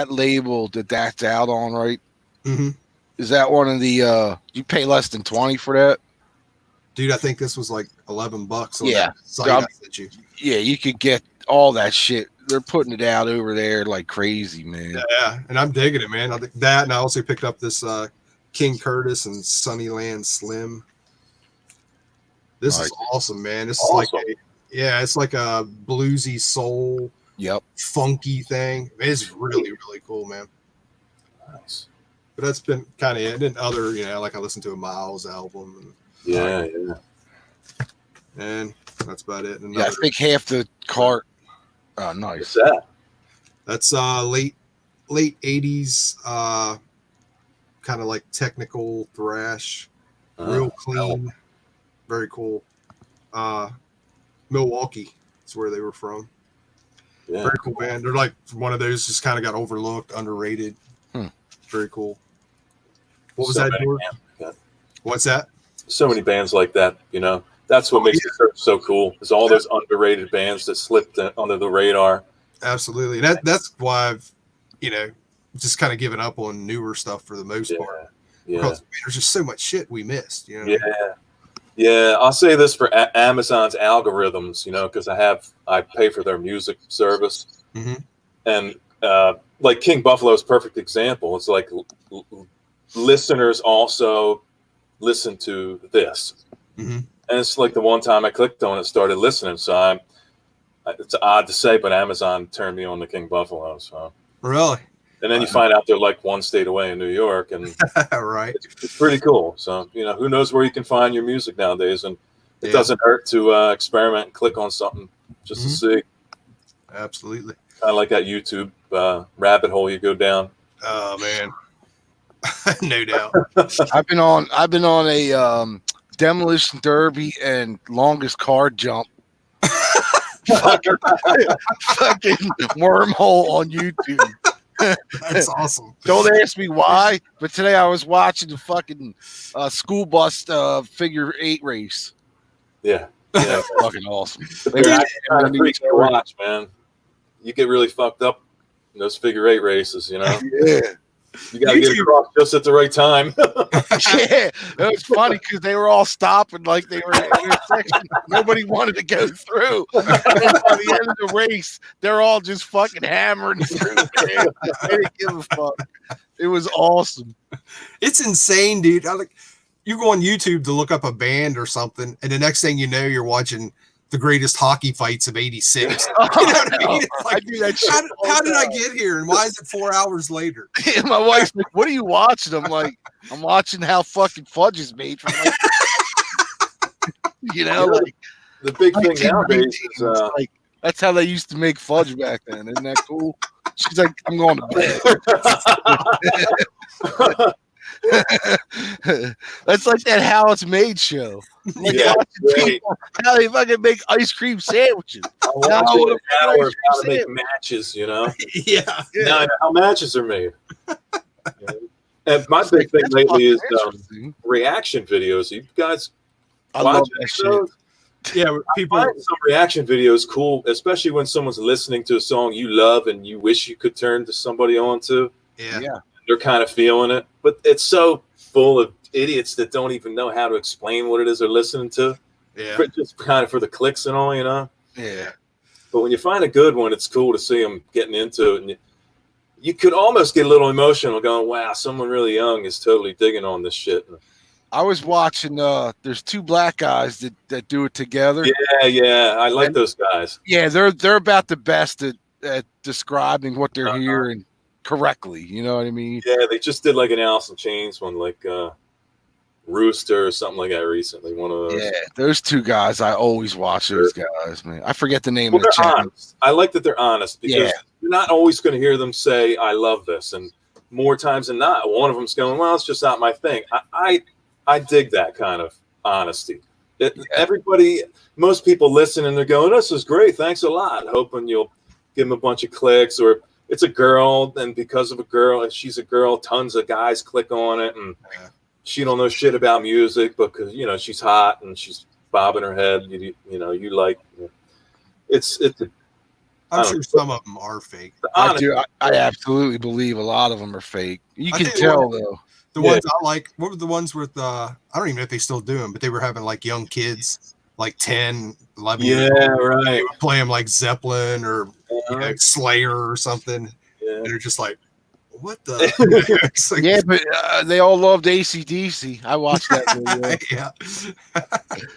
label that's out on, right? Mm-hmm. Is that one of the you pay less than 20 for that? Dude, I think this was like $11 on Yeah. that site I sent you. Yeah, you could get all that shit. They're putting it out over there like crazy, man. Yeah, and I'm digging it, man. I think that, and I also picked up this King Curtis and Sunnyland Slim. This is awesome, man. This is like it's like a bluesy soul, funky thing. It's really, really cool, man. Nice. But that's been kind of it. And then other, like I listened to a Miles album. And, and that's about it. And I think half the cart. Oh, nice. What's that? That's late 80s, kind of like technical thrash, real clean, very cool. Milwaukee is where they were from. Yeah. Very cool band. They're like one of those just kind of got overlooked, underrated. Very cool. What was that, George? What's that? So many bands like that, That's what makes it so cool. Is all those underrated bands that slipped under the radar. Absolutely. That's why I've, just kind of given up on newer stuff for the most part. Yeah. Because there's just so much shit we missed. Yeah. I'll say this for Amazon's algorithms, because I pay for their music service, and like King Buffalo is a perfect example. It's like listeners also listen to this. And it's like the one time I clicked on it, started listening. So it's odd to say, but Amazon turned me on to King Buffalo. So really, and then you find out they're like one state away in New York, and right, it's pretty cool. So who knows where you can find your music nowadays, and it doesn't hurt to experiment and click on something just to see. Absolutely, kind of like that YouTube rabbit hole you go down. Oh man, no doubt. I've been on a demolition derby and longest car jump fucking wormhole on YouTube. That's awesome. Don't ask me why, but today I was watching the fucking school bus figure 8 race. Yeah, fucking awesome. They're kind of freaks to watch, man. You get really fucked up in those figure 8 races, Yeah. You gotta get across just at the right time. Yeah, it was funny because they were all stopping like they were in an intersection. Nobody wanted to go through. And by the end of the race, they're all just fucking hammering through. Man. They didn't give a fuck. It was awesome. It's insane, dude. You go on YouTube to look up a band or something, and the next thing you know, you're watching the greatest hockey fights of '86. You know what I mean? It's like, I do that shit how did I get here, and why is it 4 hours later? And my wife's like, "What are you watching?" I'm like, "I'm watching how fucking fudge is made from like, like the big thing nowadays is like that's how they used to make fudge back then. Isn't that cool?" She's like, "I'm going to bed." That's like that How It's Made show. Like how they fucking make ice cream sandwiches. How to make matches, Yeah. Now I know how matches are made. And my big thing lately is reaction videos. You guys love that shit. Yeah, people. I find some reaction videos cool, especially when someone's listening to a song you love and you wish you could turn to somebody onto. Yeah. They're kind of feeling it, but it's so full of idiots that don't even know how to explain what it is they're listening to. Yeah, just kind of for the clicks and all, Yeah. But when you find a good one, it's cool to see them getting into it, and you could almost get a little emotional, going, "Wow, someone really young is totally digging on this shit." I was watching. There's 2 black guys that do it together. Yeah, I like those guys. Yeah, they're about the best at describing what they're hearing correctly. You know what I mean? Yeah, they just did like an Alice in Chains one, like Rooster or something like that recently. One of those. Yeah, those 2 guys. I always watch those guys, man. I forget the name of the they're channel. honest. I like that they're honest because you're not always going to hear them say, "I love this," and more times than not, one of them's going, "Well, it's just not my thing." I dig that kind of honesty. Everybody, most people listen and they're going, "This is great, thanks a lot," hoping you'll give them a bunch of clicks, or it's a girl, and because of a girl, and she's a girl, tons of guys click on it, and she don't know shit about music, because she's hot and she's bobbing her head. You like it's. I'm sure some of them are fake. I absolutely believe a lot of them are fake. You can tell though. The ones I like, what were the ones with, I don't even know if they still do them, but they were having like young kids, like 10, 11 years old. Right. They would play them like Zeppelin or Slayer or something. Yeah. And they're just like, what the? Like, yeah, but they all loved AC/DC. I watched that video. Yeah.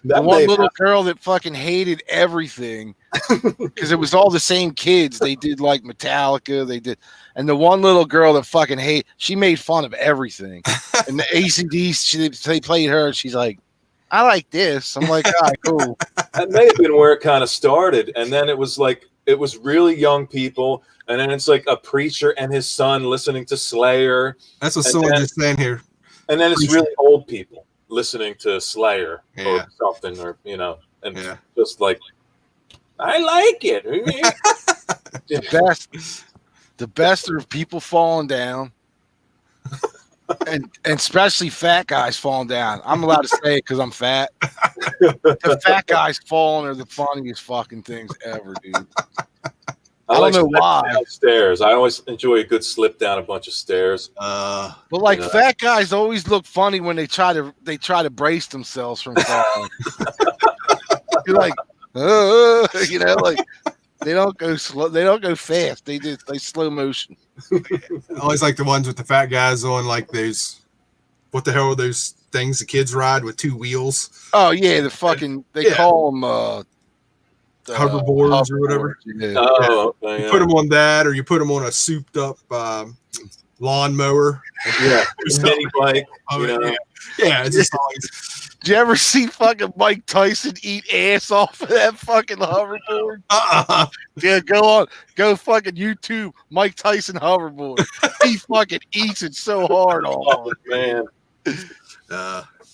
The one little girl that fucking hated everything because it was all the same kids. They did like Metallica. And the one little girl that fucking she made fun of everything. And the AC/DC, they played her. And she's like, I like this. I'm like, all right, cool. That may have been where it kind of started. And then it was really young people. And then it's like a preacher and his son listening to Slayer. That's what someone just saying here. And then it's really old people listening to Slayer or something, or and just like, I like it. The best are people falling down, and especially fat guys falling down. I'm allowed to say it because I'm fat. The fat guys falling are the funniest fucking things ever, dude. I don't know why. Stairs. I always enjoy a good slip down a bunch of stairs. But like fat guys always look funny when they try to brace themselves from falling. You're like, like they don't go slow. They don't go fast. They slow motion. I always like the ones with the fat guys on like those. What the hell are those things the kids ride with 2 wheels? Oh yeah, they call them. Hoverboards or whatever. Oh, you put them on that, or you put them on a souped up lawnmower. Yeah, mini bike. Yeah, it's just always. Did you ever see fucking Mike Tyson eat ass off of that fucking hoverboard? Yeah, go fucking YouTube Mike Tyson hoverboard. He fucking eats it so hard. Oh man.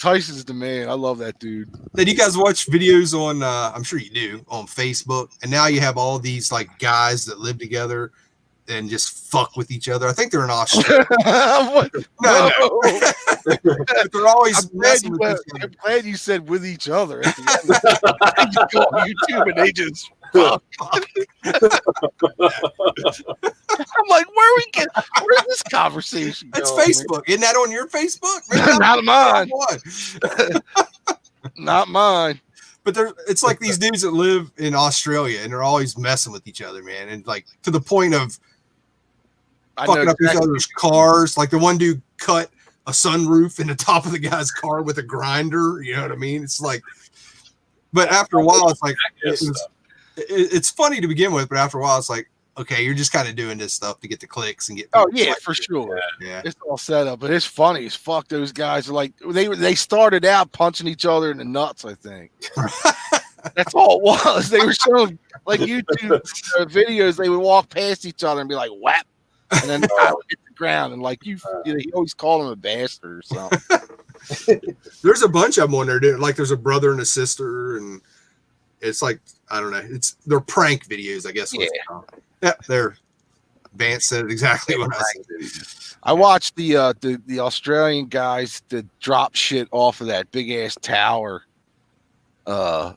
Tyson's the man. I love that dude. Did you guys watch videos on I'm sure you do, on Facebook, and now you have all these like guys that live together and just fuck with each other? I think they're in Australia. No. They're always messing with each other. I'm glad you said with each other at the end. You go on YouTube and they just fuck. I'm like, where's this conversation going? It's Facebook. Isn't that on your Facebook? Not mine. Not mine. But it's like these dudes that live in Australia and they're always messing with each other, man. And like to the point of fucking up each other's cars. Like the one dude cut a sunroof in the top of the guy's car with a grinder. You know what I mean? It's like, but after a while, it's like, it's funny to begin with, but after a while, it's like, okay, you're just kind of doing this stuff to get the clicks and get. Oh yeah, for sure. Yeah, it's all set up, but it's funny as fuck. Those guys are like they started out punching each other in the nuts. I think that's all it was. They were showing like YouTube videos. They would walk past each other and be like whap, and then the guy would hit the ground and like he always called him a bastard or something. There's a bunch of them on there, dude. Like there's a brother and a sister, and it's like I don't know. They're prank videos, I guess. Yeah, they're Vance said exactly what I said. I watched the Australian guys that drop shit off of that big ass tower. That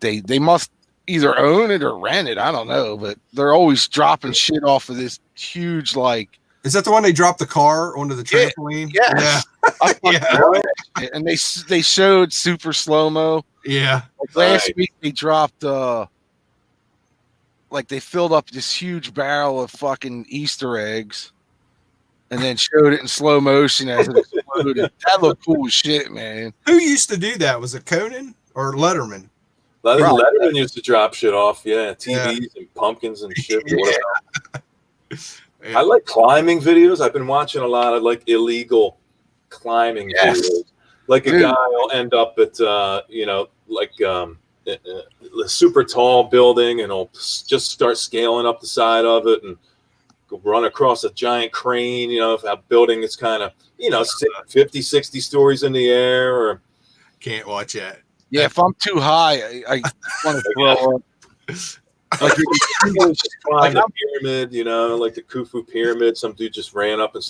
they must either own it or rent it. I don't know, but they're always dropping shit off of this huge like. Is that the one they dropped the car onto the trampoline? Yeah. Yeah. And they showed super slow mo. Yeah. Like last week they dropped like they filled up this huge barrel of fucking Easter eggs and then showed it in slow motion as it exploded. That looked cool as shit, man. Who used to do that? Was it Conan or Letterman? I think Letterman used to drop shit off, TVs and pumpkins and shit. I like climbing videos. I've been watching a lot of like illegal climbing videos. Like a guy will end up at a super tall building and he'll just start scaling up the side of it and run across a giant crane, if a building is kind of, 50, 60 stories in the air, or Can't watch that. Yeah, if I'm too high, I want to throw up. Like, climb the pyramid, like the Khufu pyramid. Some dude just ran up and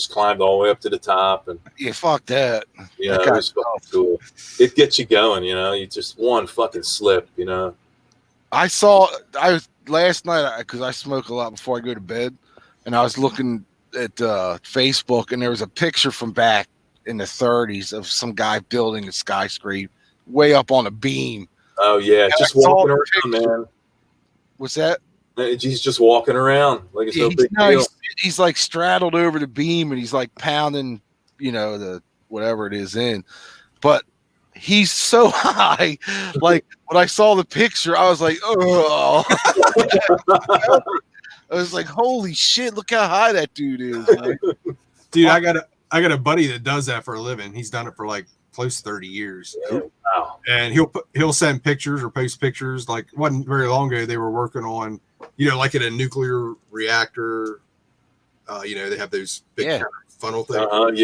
climbed all the way up to the top, and yeah, fuck that. it was fucking cool. It gets you going, you just one fucking slip, I was last night, because I smoke a lot before I go to bed, and I was looking at Facebook, and there was a picture from back in the 30s of some guy building a skyscraper way up on a beam. Oh yeah, and just walking around, man. What's that? He's just walking around like it's no big deal. He's like straddled over the beam, and he's like pounding, the whatever it is in. But he's so high. Like, when I saw the picture, I was like, oh. I was like, holy shit, look how high that dude is, man. Dude, I got a buddy that does that for a living. He's done it for like close to 30 years. Wow. And he'll send pictures or post pictures. Like, wasn't very long ago they were working on, like at a nuclear reactor. They have those big kind of funnel things.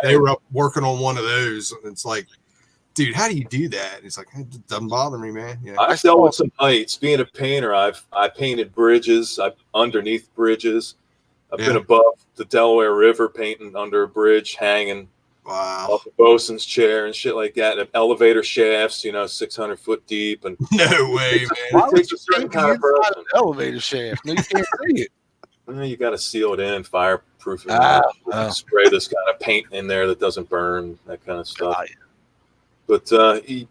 They were up working on one of those, and it's like, dude, how do you do that? And he's like, it doesn't bother me, man. I've dealt with some heights. Being a painter, I painted bridges. I've underneath bridges. I've been above the Delaware River painting under a bridge, hanging off a bosun's chair and shit like that. And elevator shafts, 600 foot deep. And no way, man. Why would you paint kind of person? Elevator shaft? No, you can't see it. You got to seal it in, fireproof. Spray this kind of paint in there that doesn't burn, that kind of stuff. But I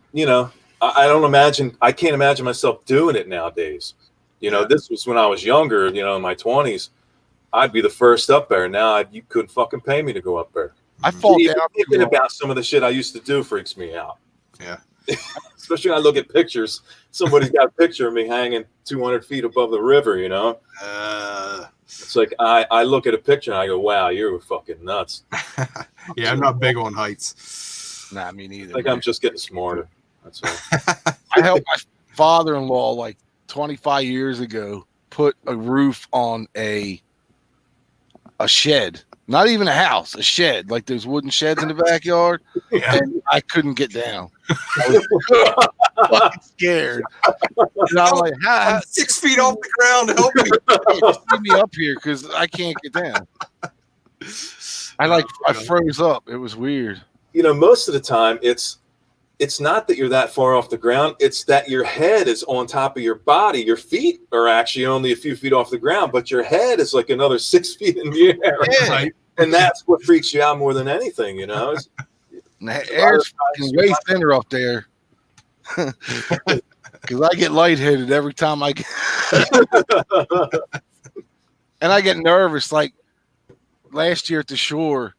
can't imagine myself doing it nowadays. This was when I was younger, in my 20s. I'd be the first up there. Now you couldn't fucking pay me to go up there. I fall down. Thinking about some of the shit I used to do freaks me out. Yeah. Especially when I look at pictures. Somebody's got a picture of me hanging 200 feet above the river, It's like I look at a picture and I go, wow, you're fucking nuts. Yeah, I'm not big on heights. Nah, me neither. I'm just getting smarter. That's all. I helped my father-in-law like 25 years ago put a roof on a shed. Not even a house, a shed, like those wooden sheds in the backyard. Yeah. And I couldn't get down. I was fucking scared. And I'm like, I'm 6 feet off the ground. Help me. Just leave me up here because I can't get down. I froze up. It was weird. Most of the time it's not that you're that far off the ground. It's that your head is on top of your body. Your feet are actually only a few feet off the ground, but your head is like another 6 feet in the air. Yeah. Right? And that's what freaks you out more than anything, The air's fucking way thinner up there. Because I get lightheaded every time I get. And I get nervous. Like last year at the shore,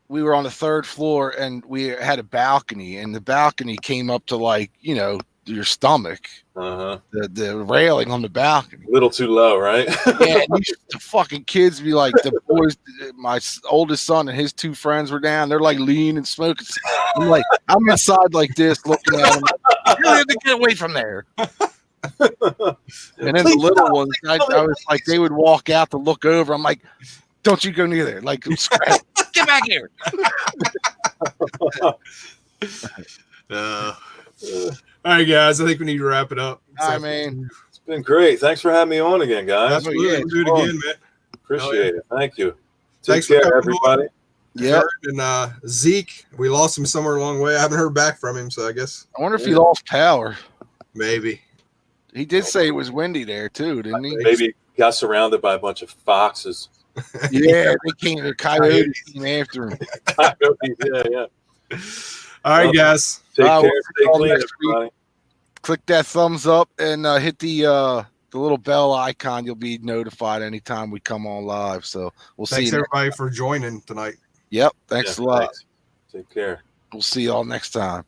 we were on the 3rd floor and we had a balcony, and the balcony came up to like, your stomach. The railing on the balcony. A little too low, right? Yeah, the fucking kids be like, the boys, my oldest son and his 2 friends were down. They're like lean and smoking. I'm inside like this looking at them. You have to get away from there. And then the little ones, I was like, they would walk out to look over. I'm like, don't you go near there. Like, get back here. All right, guys. I think we need to wrap it up. All right, man. It's been great. Thanks for having me on again, guys. Absolutely. Yeah, Do it again, man. Appreciate it. Thank you. Thanks Take for care, coming everybody. Yeah. And Zeek, we lost him somewhere along the way. I haven't heard back from him, so I guess I wonder if he lost power. maybe. He did say it was windy there, too, didn't he? Maybe got surrounded by a bunch of foxes. Yeah, they came. The coyotes came after him. Yeah. All right, guys. Take care. We'll Stay clean, everybody. Click that thumbs up and hit the little bell icon. You'll be notified anytime we come on live. So we'll see you. Thanks everybody for joining tonight. Yep. Thanks a lot. Thanks. Take care. We'll see y'all next time.